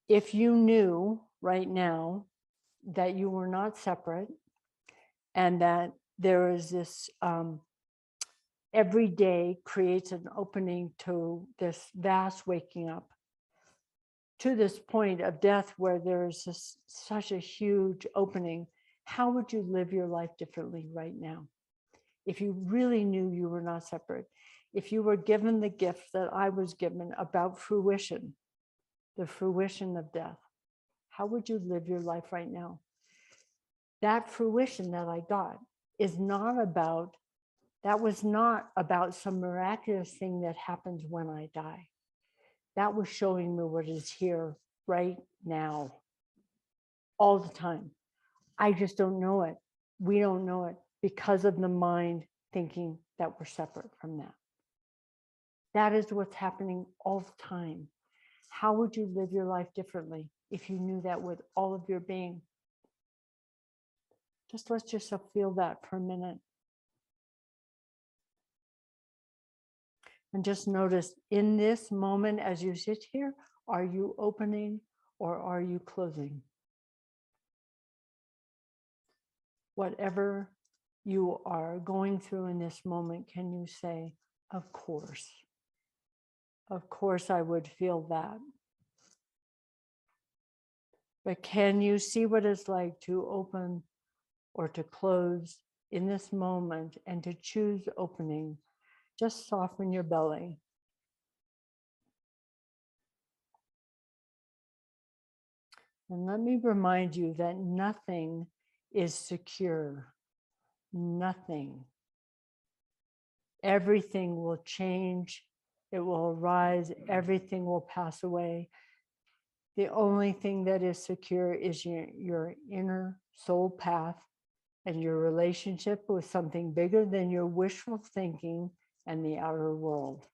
if you knew right now that you were not separate and that there is this every day creates an opening to this vast waking up to this point of death where there is such a huge opening, how would you live your life differently right now? If you really knew you were not separate, if you were given the gift that I was given about fruition, the fruition of death, how would you live your life right now? That fruition that I got is not about, that was not about some miraculous thing that happens when I die. That was showing me what is here right now, all the time. I just don't know it. We don't know it because of the mind thinking that we're separate from that. That is what's happening all the time. How would you live your life differently if you knew that with all of your being? Just let yourself feel that for a minute. And just notice in this moment as you sit here, are you opening or are you closing? Whatever you are going through in this moment, can you say, of course I would feel that. But can you see what it's like to open or to close in this moment and to choose opening? Just soften your belly. And let me remind you that nothing is secure. Nothing. Everything will change. It will arise. Everything will pass away. The only thing that is secure is your inner soul path and your relationship with something bigger than your wishful thinking and the outer world.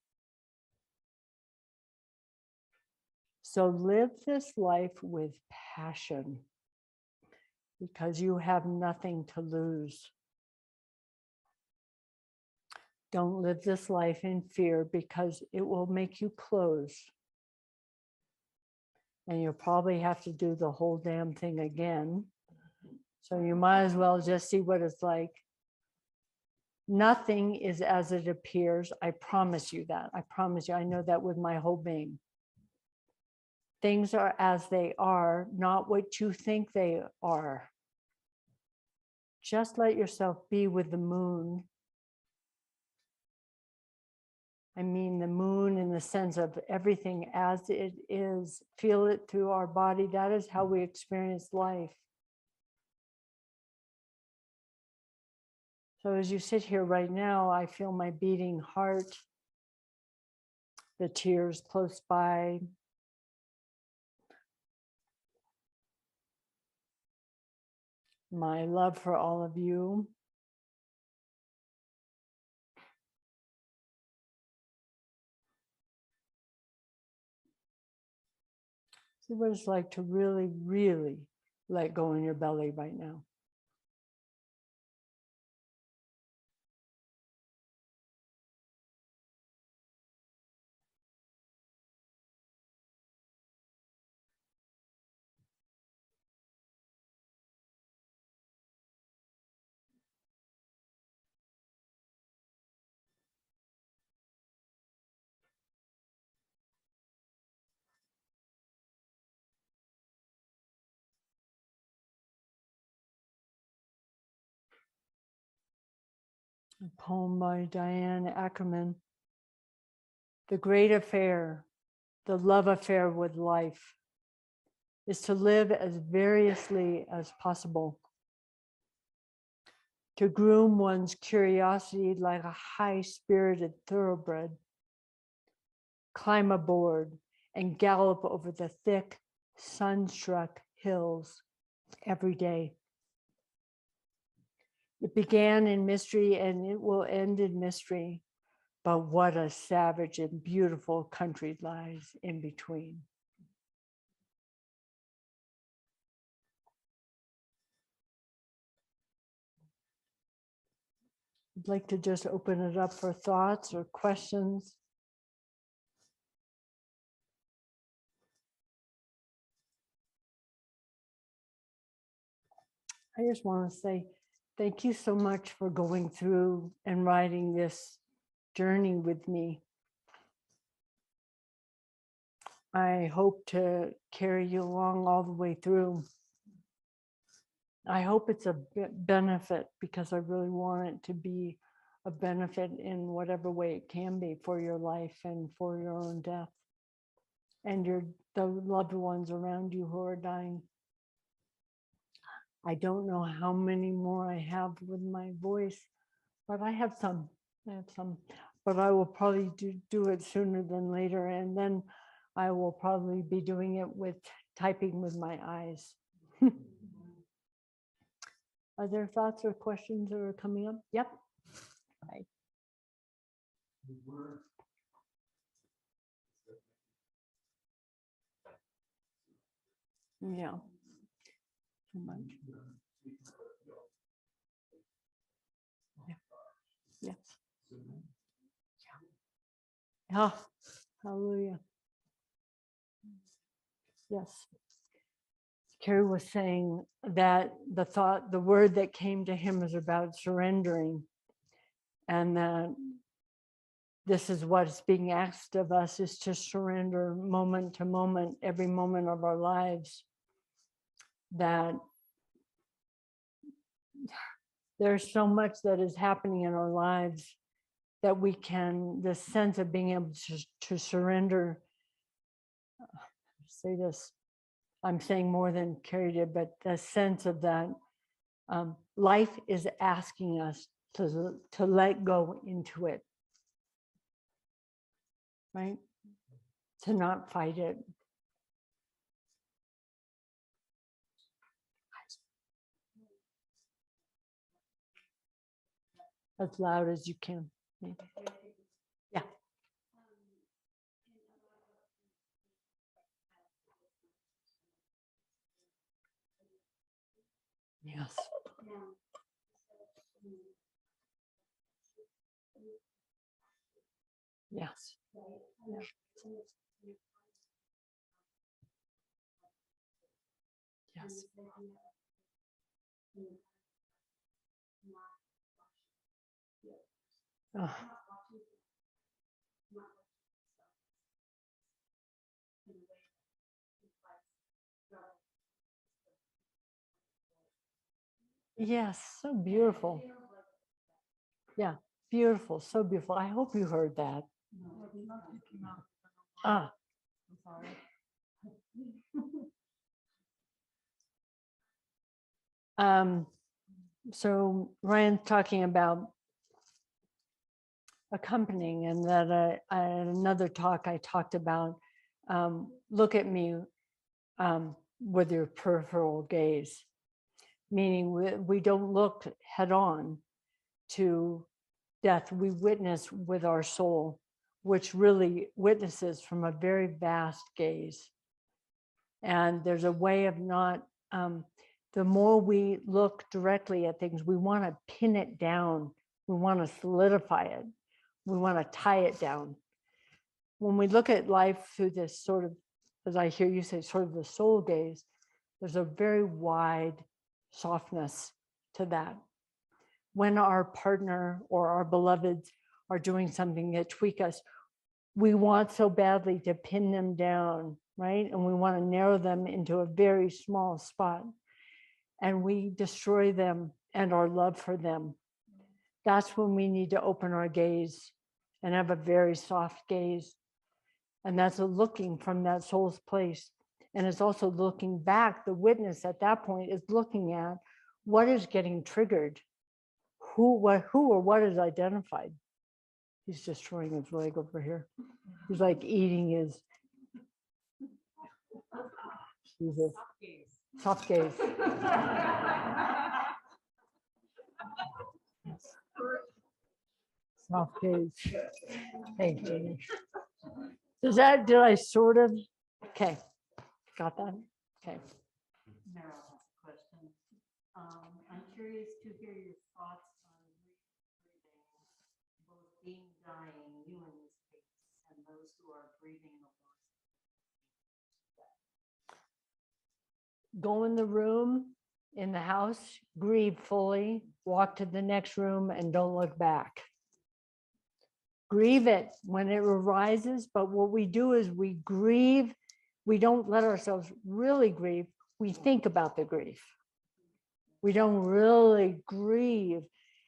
So live this life with passion because you have nothing to lose. Don't live this life in fear because it will make you close. and you'll probably have to do the whole damn thing again. So you might as well just see what it's like. Nothing is as it appears. I promise you that. I promise you. I know that with my whole being. Things are as they are, not what you think they are. Just let yourself be with the moon. I mean, the moon in the sense of everything as it is. Feel it through our body. That is how we experience life. So as you sit here right now, I feel my beating heart, the tears close by. My love for all of you. See what it's like to really, really let go in your belly right now. A poem by Diane Ackerman. The great affair, the love affair with life, is to live as variously as possible. To groom one's curiosity like a high-spirited thoroughbred. Climb aboard and gallop over the thick, sun-struck hills every day. It began in mystery and it will end in mystery, but what a savage and beautiful country lies in between. I'd like to just open it up for thoughts or questions. I just want to say thank you so much for going through and riding this journey with me. I hope to carry you along all the way through. I hope it's a benefit because I really want it to be a benefit in whatever way it can be for your life and for your own death and the loved ones around you who are dying. I don't know how many more I have with my voice, but I have some, but I will probably do it sooner than later. And then I will probably be doing it with typing with my eyes. Are there thoughts or questions that are coming up? Yep. Hi. Yeah. Too much. Yeah. Yes. Yeah. Oh, hallelujah. Yes. Carrie was saying that the word that came to him is about surrendering, and that this is what's being asked of us, is to surrender moment to moment, every moment of our lives. That there's so much that is happening in our lives that we can, the sense of being able to surrender, say this, I'm saying more than Carrie did, but the sense of that life is asking us to let go into it, right? To not fight it. As loud as you can, maybe. Yeah. Yes. Yes. Yes. Ah, yes, so beautiful. Yeah, beautiful, so beautiful. I hope you heard that. Ah, so Ryan's talking about accompanying, and that in another talk I talked about look at me with your peripheral gaze, meaning we don't look head on to death. We witness with our soul, which really witnesses from a very vast gaze. And there's a way of not, the more we look directly at things, we want to pin it down. We want to solidify it. We want to tie it down. When we look at life through this sort of, as I hear you say, sort of the soul gaze, there's a very wide softness to that. When our partner or our beloveds are doing something that tweak us, we want so badly to pin them down, right? And we want to narrow them into a very small spot. And we destroy them and our love for them. That's when we need to open our gaze and have a very soft gaze. And that's a looking from that soul's place. And it's also looking back. The witness at that point is looking at what is getting triggered, who or what is identified. He's destroying his leg over here. He's like eating his. Jesus. Soft gaze. Soft gaze. Hey, Jamie. Did I sort of? Okay. Got that? Okay. Meryl has a question. I'm curious to hear your thoughts on grieving, both being dying, you in this case, and those who are grieving the loss. Go in the room, in the house, grieve fully, walk to the next room, and don't look back. Grieve it when it arises, but what we do is we grieve. We don't let ourselves really grieve. We think about the grief. We don't really grieve.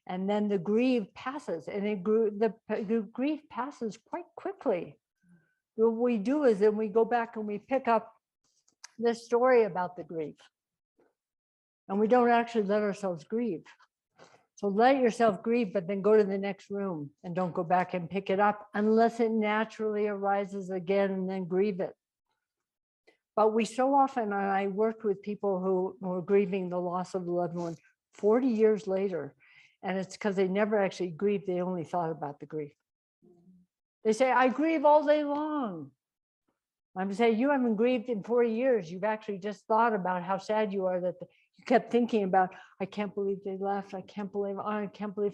And then the grief passes, and the grief passes quite quickly. What we do is then we go back and we pick up the story about the grief. And we don't actually let ourselves grieve. So let yourself grieve, but then go to the next room and don't go back and pick it up unless it naturally arises again, and then grieve it. But we so often, and I worked with people who were grieving the loss of a loved one 40 years later, and it's because they never actually grieved, they only thought about the grief. They say, I grieve all day long. I'm saying, you haven't grieved in 40 years. You've actually just thought about how sad you are that you kept thinking about, I can't believe they left. I can't believe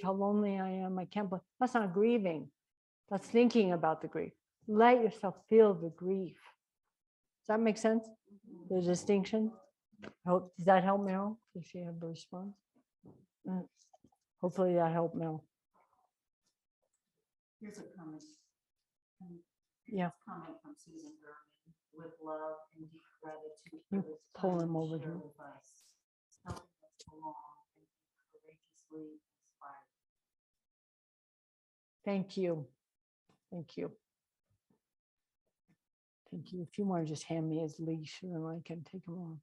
how lonely I am. I can't believe. That's not grieving. That's thinking about the grief. Let yourself feel the grief. Does that make sense? The distinction? Does that help Meryl? Does she have a response? Hopefully that helped Meryl. Here's a comment. Yeah. Comment from Susan Berman. With love and deep gratitude You for this pull time him over shared here. with us, helping us along and courageously inspired. Thank you. Thank you. Thank you. If you want to just hand me his leash, and then I can take him on.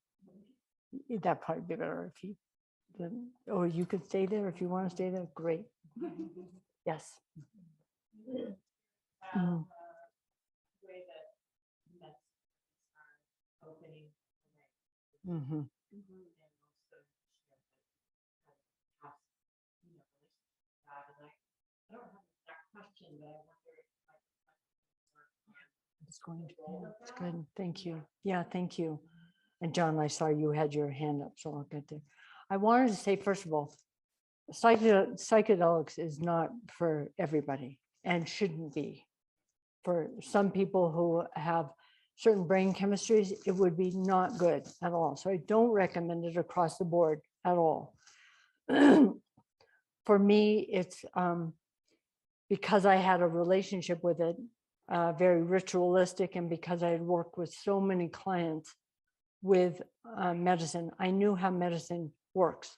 That'd probably be better if he didn't. Or you could stay there if you want to stay there. Great. Yes. Mhm. Way that that's our opening. Mhm. And also share that past, relationship with God. And I don't have that question, but I wonder if It's going to be. It's good. Thank you. Yeah, thank you. And John, I saw you had your hand up, so I'll get there. I wanted to say, first of all, psychedelics is not for everybody and shouldn't be. For some people who have certain brain chemistries, it would be not good at all. So I don't recommend it across the board at all. For me, it's because I had a relationship with it, very ritualistic, and because I had worked with so many clients with medicine, I knew how medicine works,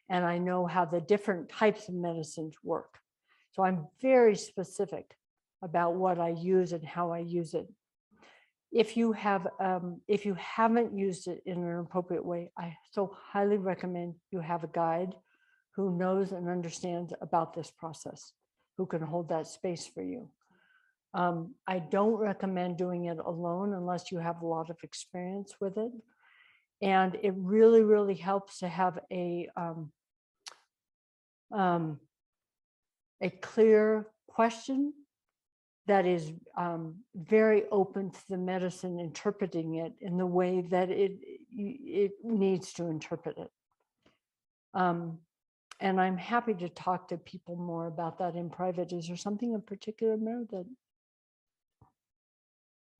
and I know how the different types of medicines work. So I'm very specific about what I use and how I use it. If you haven't used it in an appropriate way, I so highly recommend you have a guide who knows and understands about this process, who can hold that space for you. I don't recommend doing it alone unless you have a lot of experience with it. And it really, really helps to have a clear question that is very open to the medicine interpreting it in the way that it needs to interpret it. And I'm happy to talk to people more about that in private. Is there something in particular, Mary, that?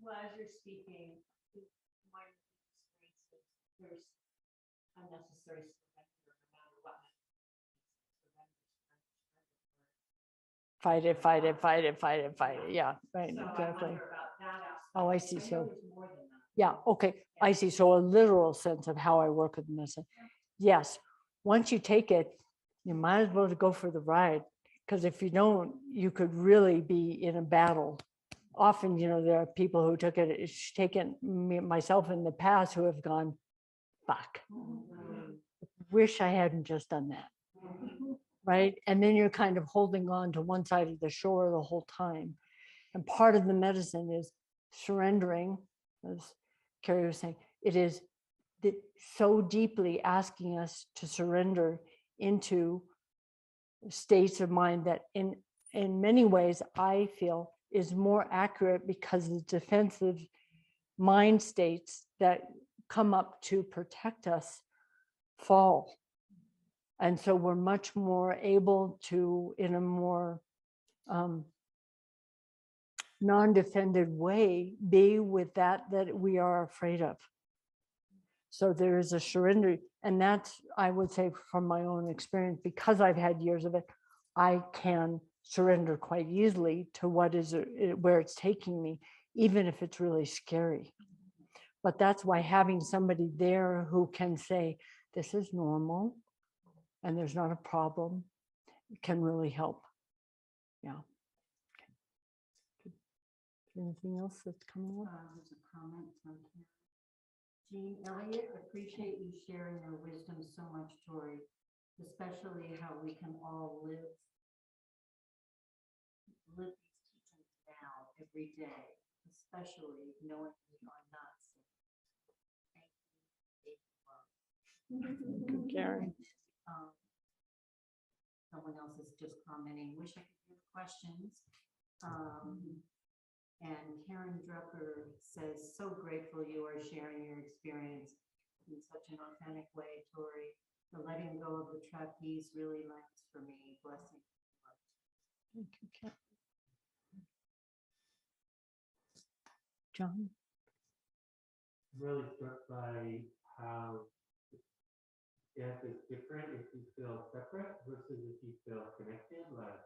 Well, as you're speaking, my experience is there's unnecessary surrender no matter what. Fight it, fight it, fight it, fight it, fight it. Yeah, right, So I exactly. wonder about that aspect. Oh, I see. I know So, there's more than that. yeah, okay, I see. So a literal sense of how I work with medicine. Yes, once you take it, you might as well go for the ride, because if you don't, you could really be in a battle. Often, there are people who took it, taken myself in the past, who have gone, fuck, wish I hadn't just done that. Right? And then you're kind of holding on to one side of the shore the whole time. And part of the medicine is surrendering, as Carrie was saying, it is so deeply asking us to surrender into states of mind that in many ways I feel is more accurate, because the defensive mind states that come up to protect us fall. And so we're much more able to, in a more non-defended way, be with that we are afraid of. So there is a surrender. And that's, I would say, from my own experience, because I've had years of it, I can surrender quite easily to what is where it's taking me, even if it's really scary. But that's why having somebody there who can say, this is normal and there's not a problem, can really help. Yeah. Anything else that's coming up? There's a comment from Jean Elliott. Appreciate you sharing your wisdom so much, Tori, especially how we can all live these teachings now every day, especially knowing we are not sick. Good, Karen. Someone else is just commenting, wish I could hear the questions. And Karen Drucker says, so grateful you are sharing your experience in such an authentic way, Tori. The letting go of the trapeze really lands for me. Blessing. Thank you, Karen. John? I'm really struck by how death is different if you feel separate versus if you feel connected, like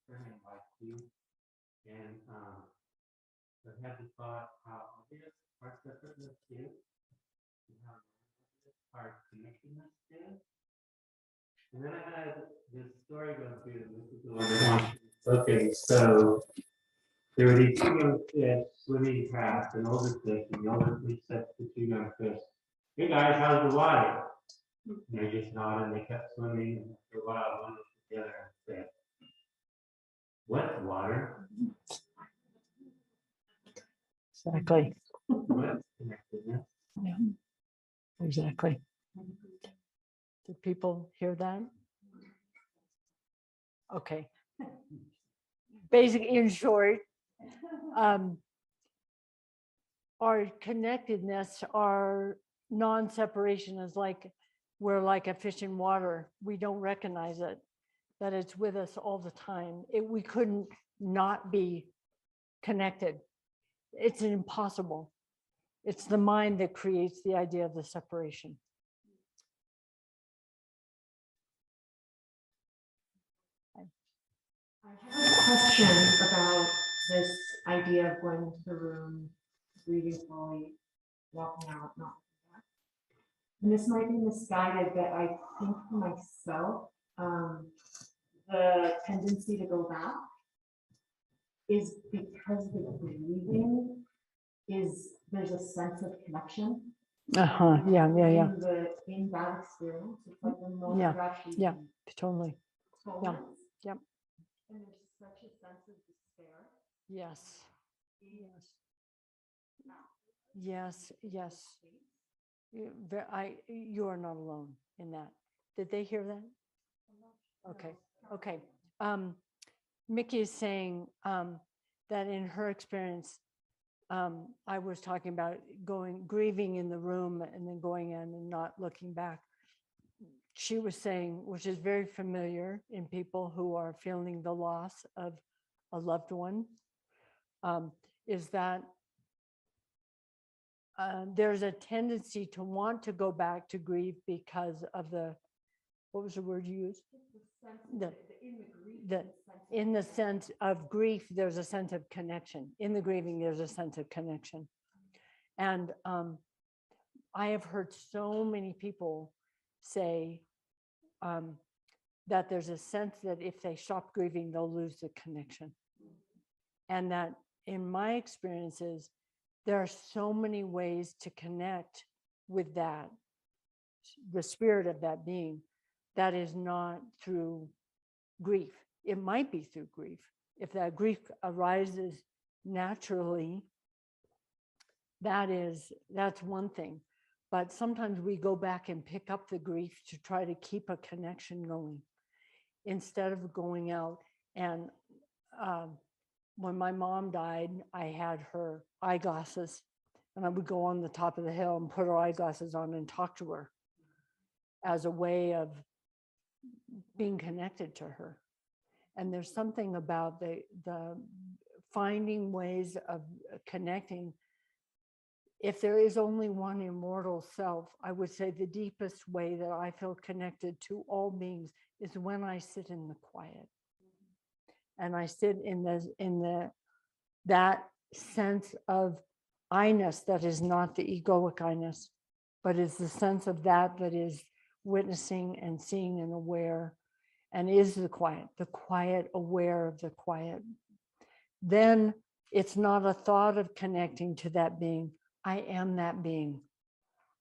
turning like you. And I've had the thought how obvious our separateness is and how our connectedness is. And then I had this story go through, and this is the one I want. Okay, so there were these two young fish swimming past an older fish, and the older fish said to the two young fish, hey guys, how's the water? And they just nodded, and they kept swimming, and after a while, one looked at the other and said, what's water? Exactly. What's connectedness? Yeah. Exactly. Did people hear that? Okay. Basically, in short, our connectedness, our non-separation is like we're like a fish in water. We don't recognize it, that it's with us all the time. We couldn't not be connected. it's impossible. It's the mind that creates the idea of the separation. I have a question about this idea of going into the room, breathing fully, walking out, not coming back. And this might be misguided, but I think for myself, the tendency to go back is because the breathing is, there's a sense of connection. Yeah. In that experience, it's like the moment Yeah, you're actually yeah. in Totally. fullness. Yep. And there's such a sense of despair. Yes. Yes. You are not alone in that. Did they hear that? Okay. Mickey is saying that in her experience, I was talking about grieving in the room and then going in and not looking back. She was saying, which is very familiar in people who are feeling the loss of a loved one, is that there's a tendency to want to go back to grieve because of what was the word you used? In the sense of grief, there's a sense of connection. In the grieving, there's a sense of connection. And I have heard so many people say that there's a sense that if they stop grieving, they'll lose the connection. And that in my experiences, there are so many ways to connect with that, the spirit of that being, that is not through grief. It might be through grief. If that grief arises naturally, that's one thing. But sometimes we go back and pick up the grief to try to keep a connection going instead of going out. And when my mom died, I had her eyeglasses, and I would go on the top of the hill and put her eyeglasses on and talk to her as a way of being connected to her. And there's something about the finding ways of connecting. If there is only one immortal self, I would say the deepest way that I feel connected to all beings is when I sit in the quiet. And I sit in that sense of I-ness that is not the egoic I-ness, but is the sense of that is witnessing and seeing and aware, and is the quiet aware of the quiet. Then it's not a thought of connecting to that being. I am that being.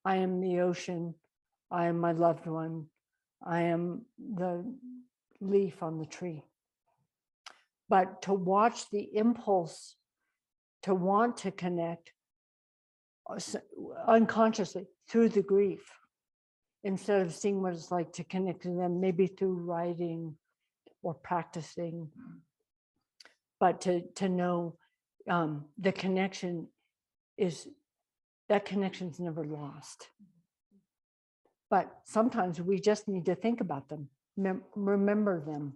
I am the ocean. I am my loved one. I am the leaf on the tree. But to watch the impulse to want to connect unconsciously through the grief, instead of seeing what it's like to connect to them, maybe through writing or practicing, but to know the connection connection's never lost. But sometimes we just need to think about them, remember them.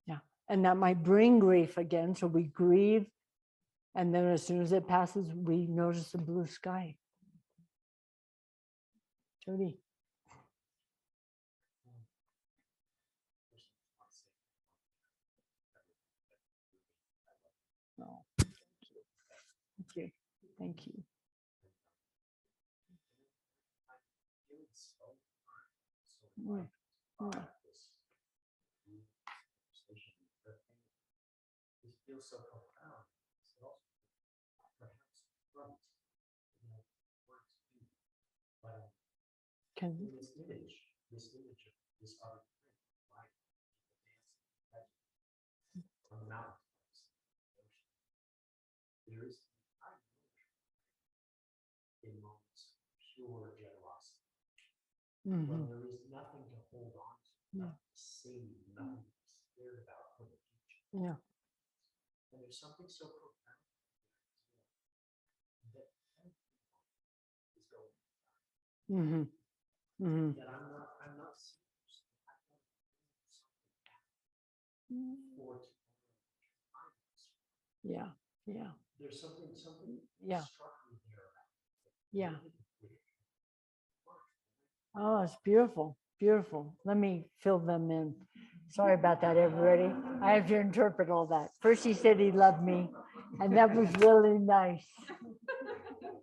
Yeah, and that might bring grief again, so we grieve, and then as soon as it passes, we notice the blue sky. Jody. No. Thank you. Thank you. Mm. Mm. This feels so profound. So also, perhaps front, words too. But in this image of this other thing, like people dancing on the mountains, there is in moments of pure generosity. Mm-hmm. When there is nothing to hold on to, nothing to save, nothing to be scared about for the future. Yeah. And there's something so profound that everyone is going Mm-hmm. Mm-hmm. that I'm not serious. I want to do something for tomorrow. Yeah. Yeah. there's something Yeah. struck me there. Yeah. Oh, it's beautiful, beautiful. Let me fill them in. Sorry about that, everybody. I have to interpret all that. First, he said he loved me, and that was really nice.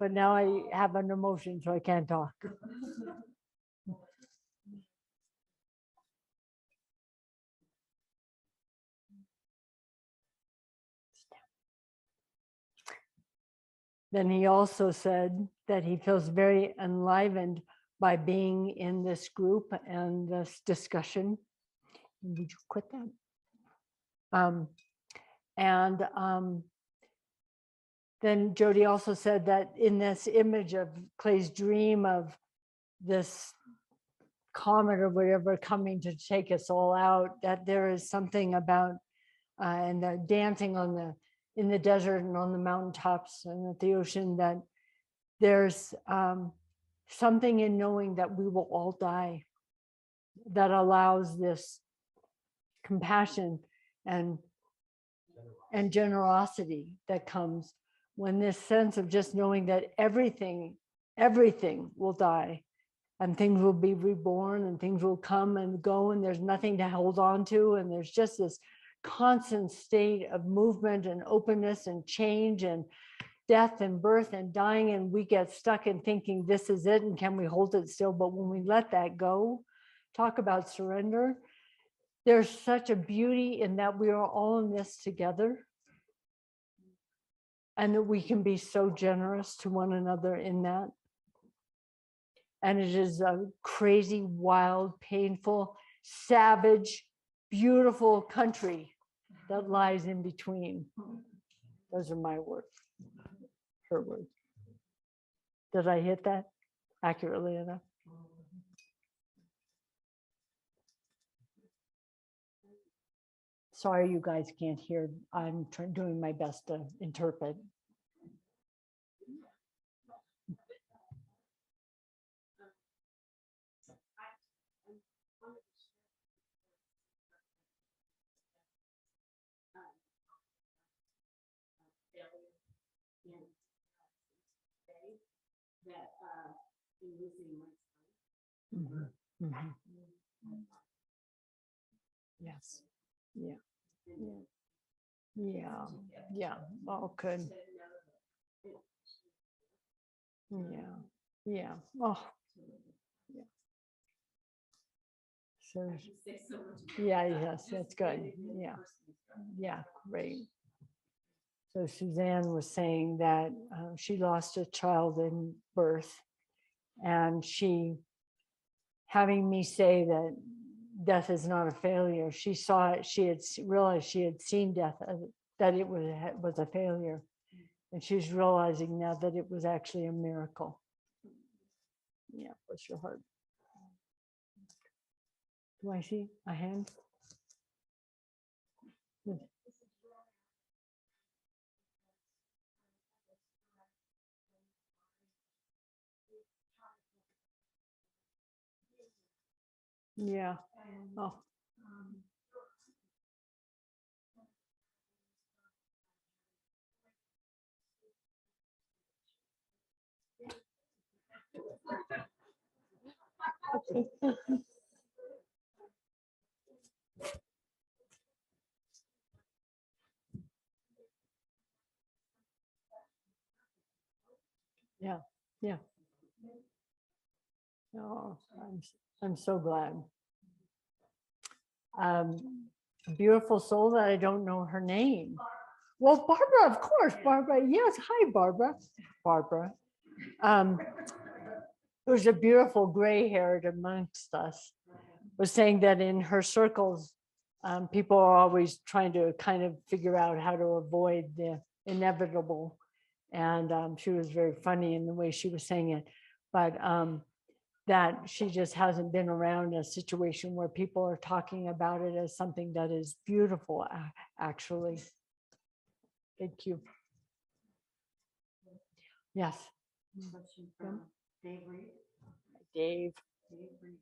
But now I have an emotion, so I can't talk. Then he also said that he feels very enlivened by being in this group and this discussion. Would you quit that? Then Jody also said that in this image of Clay's dream of this comet or whatever coming to take us all out, that there is something about and the dancing in the desert and on the mountaintops and at the ocean, that there's something in knowing that we will all die that allows this compassion and generosity that comes when this sense of just knowing that everything will die and things will be reborn and things will come and go and there's nothing to hold on to, and there's just this constant state of movement and openness and change and death and birth and dying, and we get stuck in thinking this is it and can we hold it still. But when we let that go, talk about surrender, there's such a beauty in that we are all in this together, and that we can be so generous to one another in that. And it is a crazy, wild, painful, savage, beautiful country that lies in between. Those are my words, her words. Did I hit that accurately enough? Sorry, you guys can't hear. I'm doing my best to interpret. That in losing my son. Mhm, mhm. Yes. Yeah. Yeah. Yeah. Yeah. Oh, good. Yeah. Yeah. Oh. Yeah. So. Yeah. Yes. That's good. Yeah. Yeah. Great. So Suzanne was saying that she lost a child in birth, and she, having me say that death is not a failure, she saw it, she had realized she had seen death, that it was a failure. And she's realizing now that it was actually a miracle. Yeah, bless your heart. Do I see a hand? Yeah. Oh. Yeah. Yeah. Oh, I'm so glad. A beautiful soul that I don't know her name. Well, Barbara, of course, Barbara. Yes, hi, Barbara. Barbara. Who's a beautiful gray-haired amongst us, was saying that in her circles, people are always trying to kind of figure out how to avoid the inevitable. And she was very funny in the way she was saying it. But that she just hasn't been around a situation where people are talking about it as something that is beautiful, actually. Thank you. Yes. Question from Dave Reed. Dave. Dave Reed.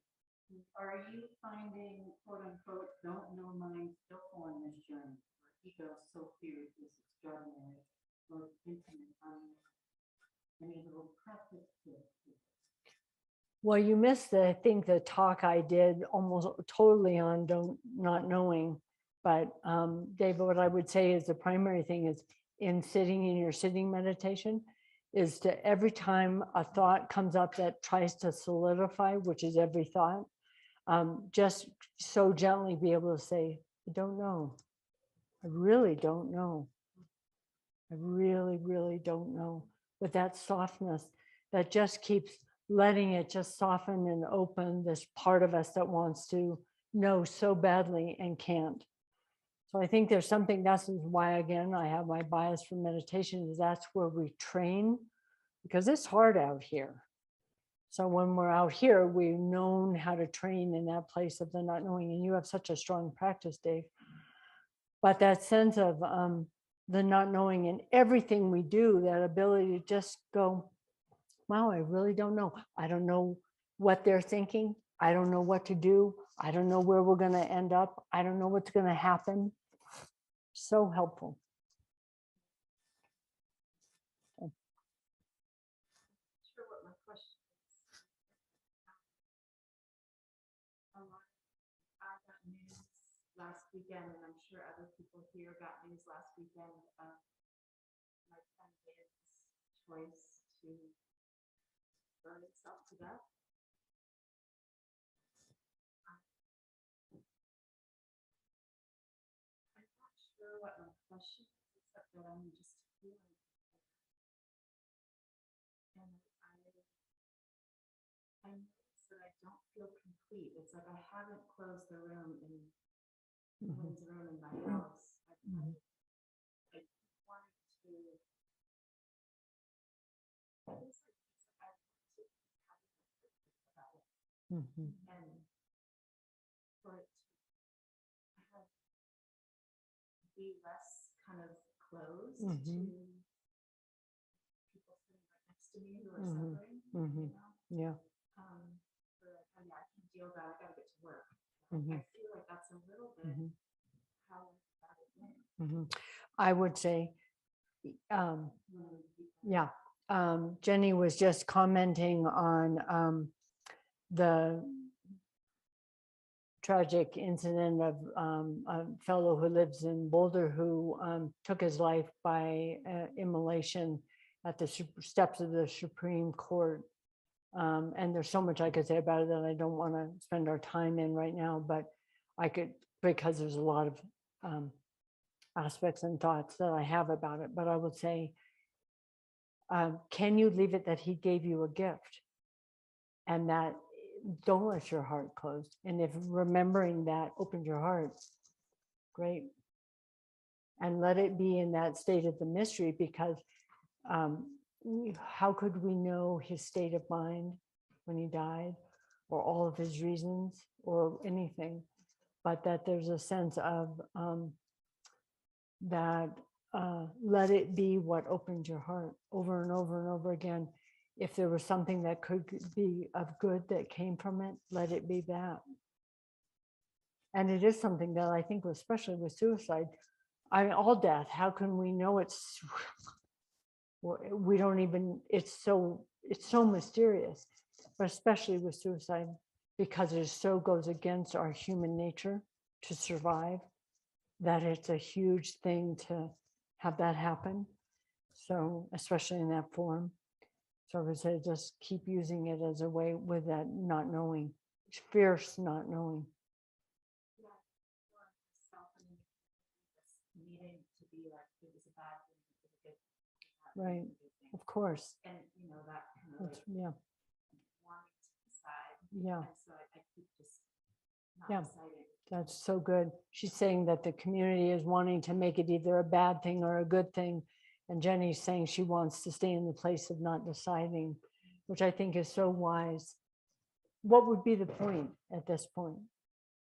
Are you finding, quote unquote, don't know mind skillful in this journey? Where ego so fierce is extraordinary, both Well, you missed I think the talk I did almost totally on not knowing. But David, what I would say is the primary thing is in your sitting meditation is to every time a thought comes up that tries to solidify, which is every thought, just so gently be able to say, I don't know. I really don't know. I really, really don't know. With that softness that just keeps letting it just soften and open this part of us that wants to know so badly and can't. So I think there's something, that's why, again, I have my bias for meditation, is that's where we train, because it's hard out here. So when we're out here, we've known how to train in that place of the not knowing, and you have such a strong practice, Dave. But that sense of the not knowing in everything we do, that ability to just go, wow, I really don't know. I don't know what they're thinking. I don't know what to do. I don't know where we're going to end up. I don't know what's going to happen. So helpful. Sure what my question is. I got news last weekend, and I'm sure other people here got news last weekend of my friend David's choice to burn himself to death. I'm not sure what my question is, except that I'm just feeling it. And I notice that I don't feel complete. It's like I haven't closed the room in Lynn's room in my house. I keep wanting to. It's like I want to have about it. And for it to have be less kind of closed to people sitting right next to me who are suffering, you know? Yeah. But I mean, I can deal with that. I gotta get to work. I feel like that's a little bit how I would say, yeah. Jenny was just commenting on the tragic incident of a fellow who lives in Boulder who took his life by immolation at the steps of the Supreme Court. And there's so much I could say about it that I don't want to spend our time in right now, but I could, because there's a lot of aspects and thoughts that I have about it. But I would say, can you leave it that he gave you a gift? And that don't let your heart close. And if remembering that opens your heart, great. And let it be in that state of the mystery, because how could we know his state of mind when he died, or all of his reasons, or anything? But that there's a sense of that let it be what opened your heart over and over and over again. If there was something that could be of good that came from it, let it be that. And it is something that I think, especially with suicide, I mean, all death, how can we know it's, we don't even, it's so mysterious, but especially with suicide, because it so goes against our human nature to survive, that it's a huge thing to have that happen. So, especially in that form. So I would say just keep using it as a way with that not knowing, fierce not knowing. Needing to be like, it was a bad thing, it was a good thing. Right, of course. And you know, that kind of like Yeah, wanting to decide. yeah, And so I keep just not Yeah. deciding. that's so good. She's saying that the community is wanting to make it either a bad thing or a good thing. And Jenny's saying she wants to stay in the place of not deciding, which I think is so wise. What would be the point at this point?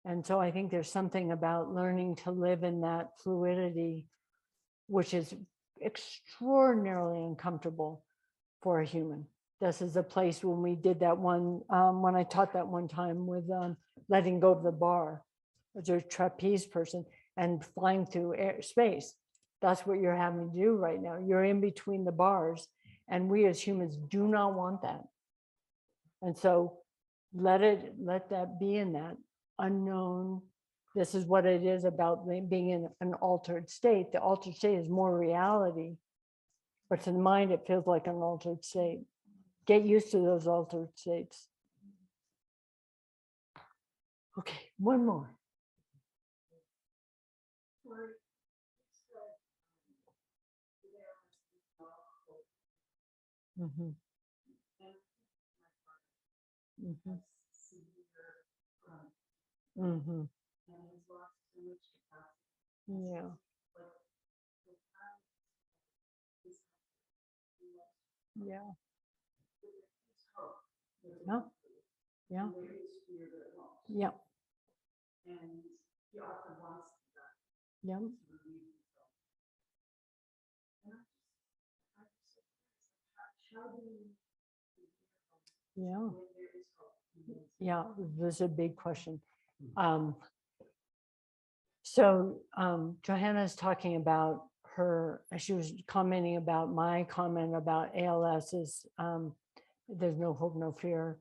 And so I think there's something about learning to live in that fluidity, which is extraordinarily uncomfortable for a human. This is a place when we did that one, when I taught that one time with letting go of the bar, as a trapeze person, and flying through space. That's what you're having to do right now. You're in between the bars, and we as humans do not want that. And so let that be in that unknown. This is what it is about being in an altered state. The altered state is more reality, but to the mind, it feels like an altered state. Get used to those altered states. Okay, one more. Mm-hmm. Mm-hmm. Mm-hmm. Yeah. Yeah. Yeah. Yeah. Yeah. And he often wants that. Yeah. Yeah. Yeah. This is a big question. Johanna's talking about she was commenting about my comment about ALS is there's no hope, no fear.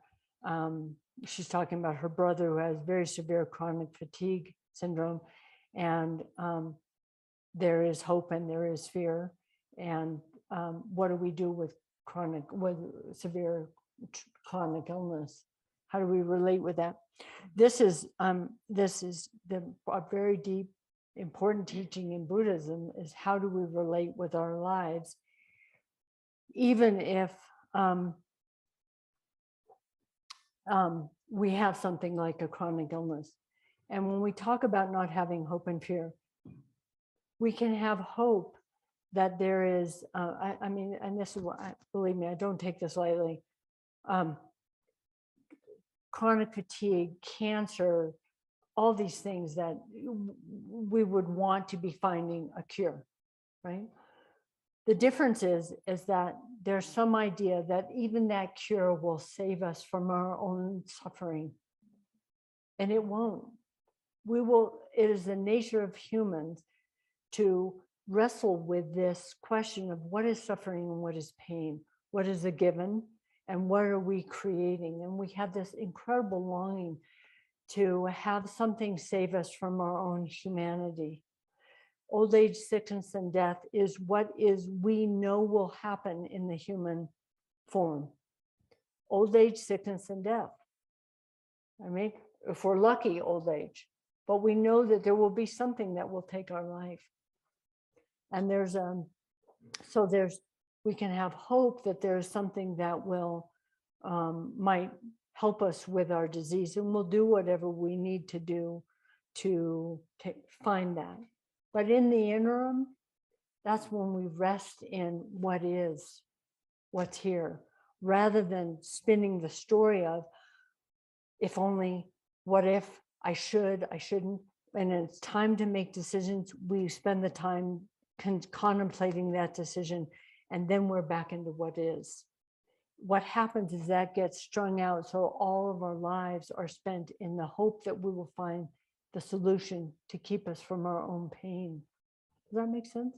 She's talking about her brother who has very severe chronic fatigue syndrome, and there is hope and there is fear. And what do we do with severe chronic illness? How do we relate with that? This is a very deep, important teaching in Buddhism is how do we relate with our lives, even if we have something like a chronic illness. And when we talk about not having hope and fear, we can have hope that there is, I mean, and this is what, believe me, I don't take this lightly. Chronic fatigue, cancer, all these things that we would want to be finding a cure, right? The difference is that there's some idea that even that cure will save us from our own suffering. And it won't. It is the nature of humans to wrestle with this question of what is suffering and what is pain, what is a given and what are we creating? And we have this incredible longing to have something save us from our own humanity. Old age, sickness, and death is what we know will happen in the human form. Old age, sickness, and death. I mean, if we're lucky, old age. But we know that there will be something that will take our life. And we can have hope that there's something that will, might help us with our disease, and we'll do whatever we need to do to find that. But in the interim, that's when we rest in what is, what's here, rather than spinning the story of if only, what if, I should, I shouldn't. And it's time to make decisions. We spend the time contemplating that decision, and then we're back into what is. What happens is that gets strung out, so all of our lives are spent in the hope that we will find the solution to keep us from our own pain. Does that make sense?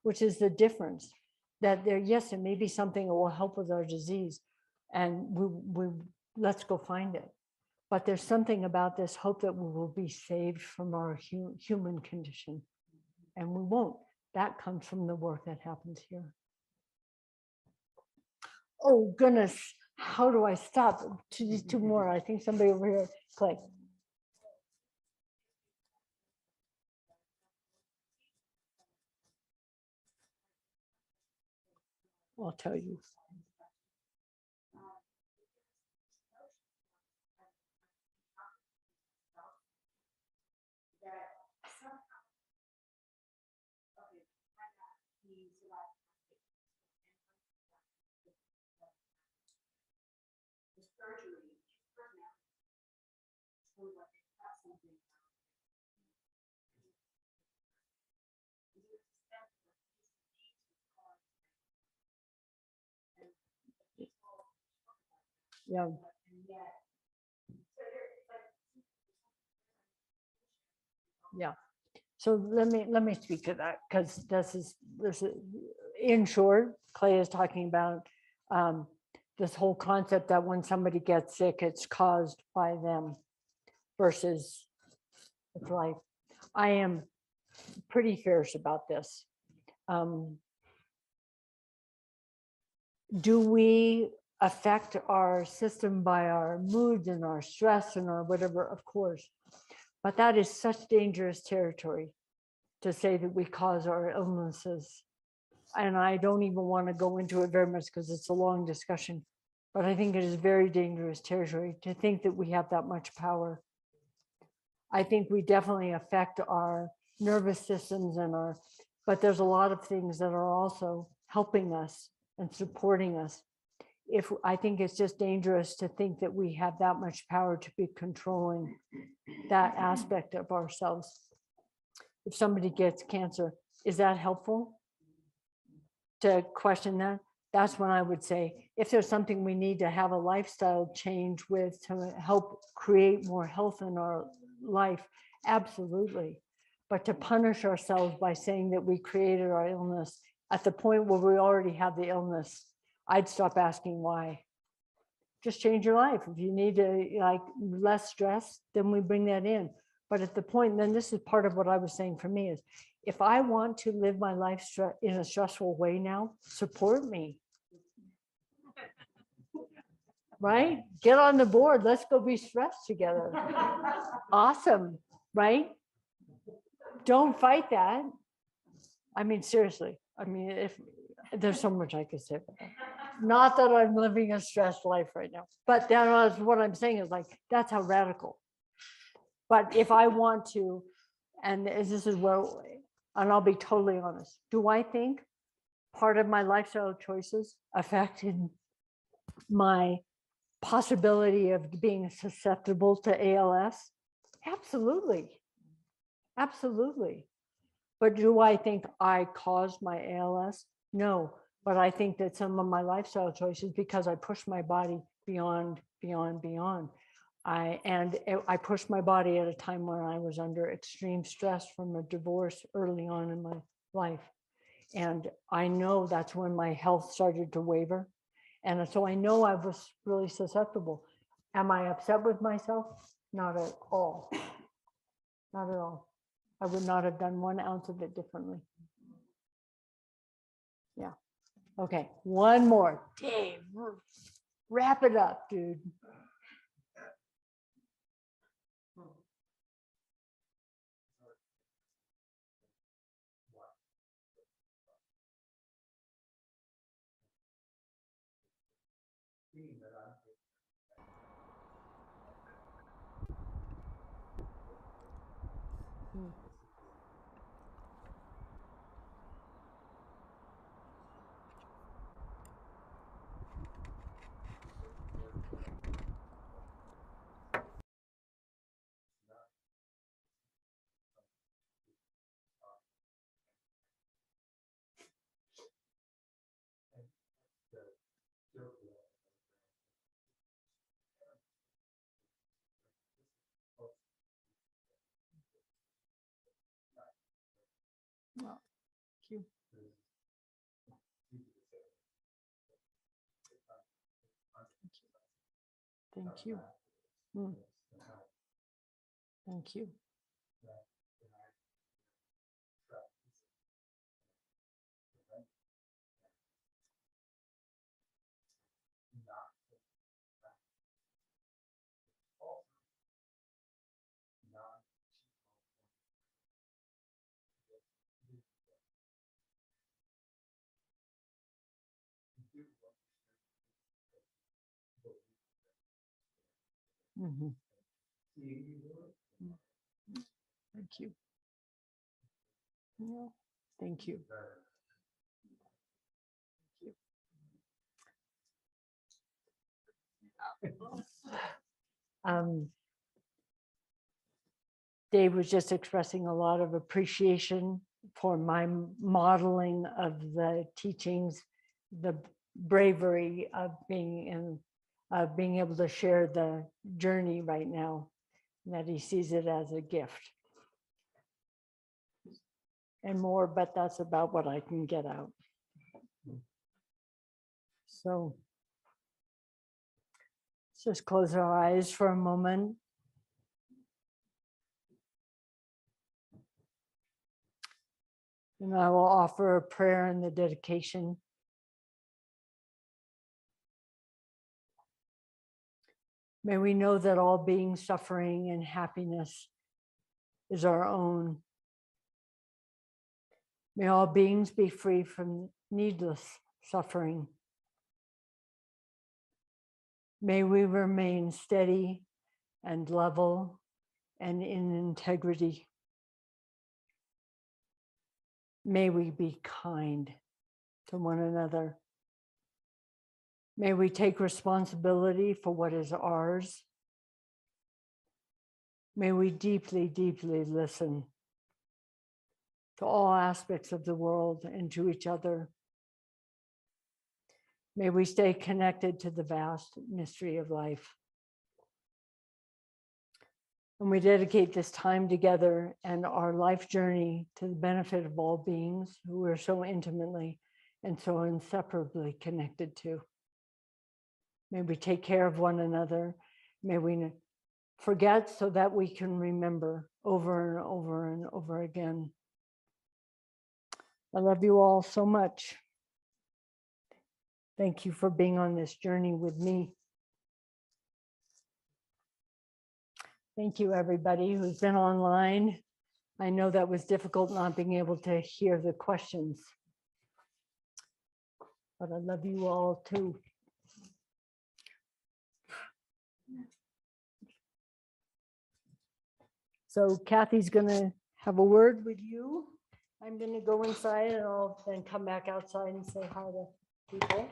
Which is the difference, that yes, it may be something that will help with our disease, and we let's go find it. But there's something about this hope that we will be saved from our human condition, and we won't. That comes from the work that happens here. Oh, goodness. How do I stop? Two more. I think somebody over here. Clay. I'll tell you. Yeah. Yeah. So let me speak to that, because this is in short, Clay is talking about this whole concept that when somebody gets sick, it's caused by them versus it's life. I am pretty fierce about this. Do we affect our system by our moods and our stress and our whatever? Of course. But that is such dangerous territory to say that we cause our illnesses. And I don't even want to go into it very much because it's a long discussion. But I think it is very dangerous territory to think that we have that much power. I think we definitely affect our nervous systems but there's a lot of things that are also helping us and supporting us. I think it's just dangerous to think that we have that much power to be controlling that aspect of ourselves. If somebody gets cancer, is that helpful to question that? That's when I would say, if there's something we need to have a lifestyle change with to help create more health in our life, absolutely. But to punish ourselves by saying that we created our illness at the point where we already have the illness, I'd stop asking why. Just change your life. If you need to like less stress, then we bring that in. But at the point, then this is part of what I was saying for me is, if I want to live my life in a stressful way now, support me. Right? Get on the board. Let's go be stressed together. Awesome. Right? Don't fight that. I mean, seriously. I mean, if there's so much I could say about that. Not that I'm living a stressed life right now, but that is what I'm saying is like, that's how radical. But if I want to, and this is where, and I'll be totally honest, do I think part of my lifestyle choices affected my possibility of being susceptible to ALS? Absolutely. Absolutely. But do I think I caused my ALS? No, but I think that some of my lifestyle choices, because I pushed my body beyond. I pushed my body at a time when I was under extreme stress from a divorce early on in my life. And I know that's when my health started to waver. And so I know I was really susceptible. Am I upset with myself? Not at all. Not at all. I would not have done 1 ounce of it differently. Yeah. Okay. One more. Dave, wrap it up, dude. Thank you. Thank you. Thank you. Mhm. Thank you. Yeah. Thank you. Um, Dave was just expressing a lot of appreciation for my modeling of the teachings, the bravery of being able to share the journey right now, and that he sees it as a gift. And more, but that's about what I can get out. So Just close our eyes for a moment. And I will offer a prayer in the dedication. May we know that all beings suffering and happiness is our own. May all beings be free from needless suffering. May we remain steady and level and in integrity. May we be kind to one another. May we take responsibility for what is ours. May we deeply, deeply listen to all aspects of the world and to each other. May we stay connected to the vast mystery of life. And we dedicate this time together and our life journey to the benefit of all beings who we're so intimately and so inseparably connected to. May we take care of one another. May we forget so that we can remember over and over and over again. I love you all so much. Thank you for being on this journey with me. Thank you, everybody who's been online. I know that was difficult not being able to hear the questions, but I love you all too. So Kathy's gonna have a word with you. I'm gonna go inside and I'll then come back outside and say hi to people.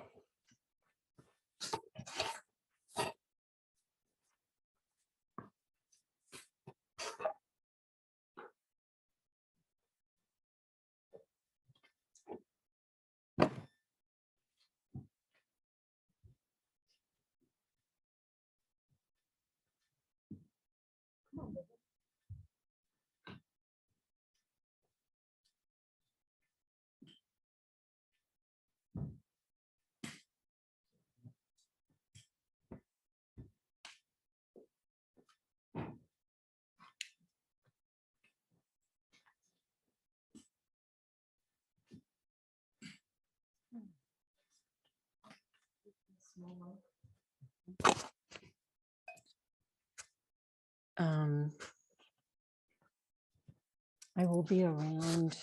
I will be around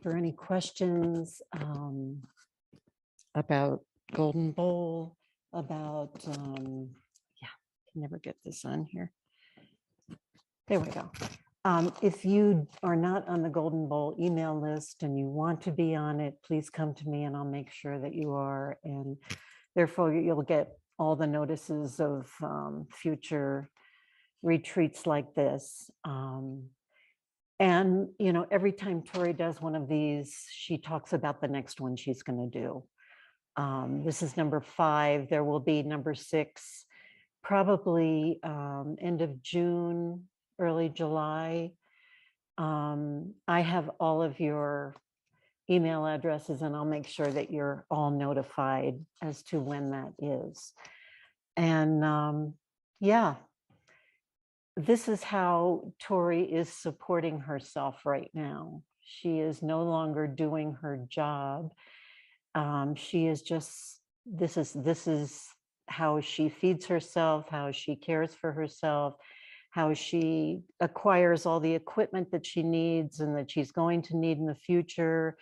for any questions about Golden Bowl, about, yeah, can never get this on here. There we go. If you are not on the Golden Bowl email list and you want to be on it, please come to me and I'll make sure that you are. And therefore, you'll get all the notices of future retreats like this. And, you know, every time Tori does one of these, she talks about the next one she's going to do. This is number 5. There will be number 6, probably end of June, early July. I have all of your email addresses and I'll make sure that you're all notified as to when that is. And yeah, this is how Tori is supporting herself right now. She is no longer doing her job. She is just, this is how she feeds herself, how she cares for herself, how she acquires all the equipment that she needs and that she's going to need in the future,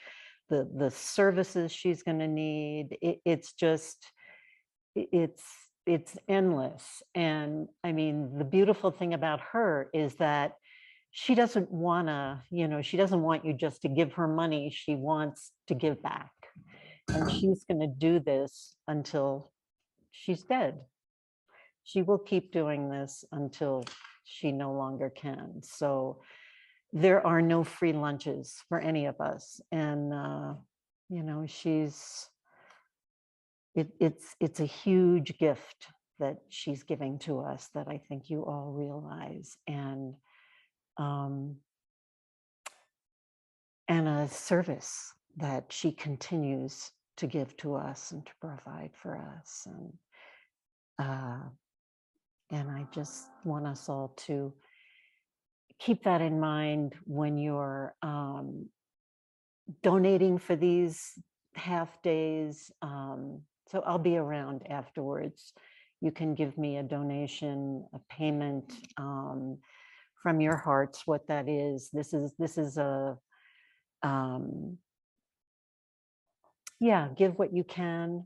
the services she's going to need. It's just, it's endless. And I mean, the beautiful thing about her is that she doesn't want to, you know, she doesn't want you just to give her money. She wants to give back. And she's going to do this until she's dead. She will keep doing this until she no longer can. So there are no free lunches for any of us. And, you know, it's a huge gift that she's giving to us that I think you all realize. And a service that she continues to give to us and to provide for us. And And I just want us all to keep that in mind when you're donating for these half days. So I'll be around afterwards. You can give me a donation, a payment from your hearts, what that is. This is a, yeah, give what you can,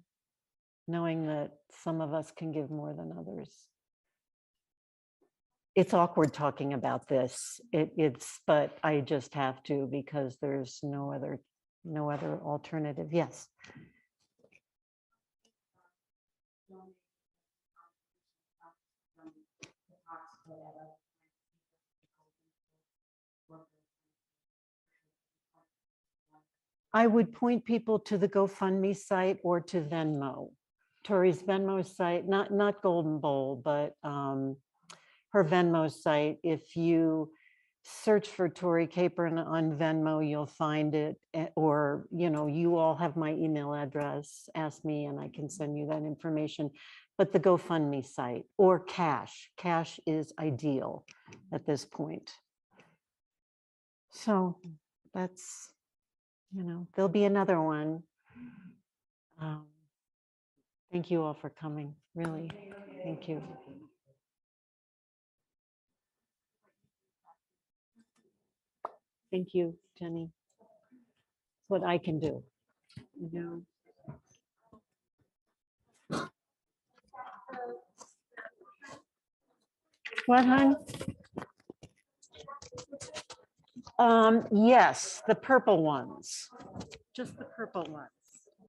knowing that some of us can give more than others. It's awkward talking about this. But I just have to because there's no other alternative. Yes. I would point people to the GoFundMe site or to Venmo. Tori's Venmo site, not Golden Bowl, but her Venmo site. If you search for Tori Capron on Venmo, you'll find it. Or, you all have my email address. Ask me and I can send you that information. But the GoFundMe site or cash. Cash is ideal at this point. So that's, there'll be another one. Thank you all for coming, really. Thank you. Thank you, Jenny. It's what I can do. What, hon? Yes, the purple ones. Just the purple one.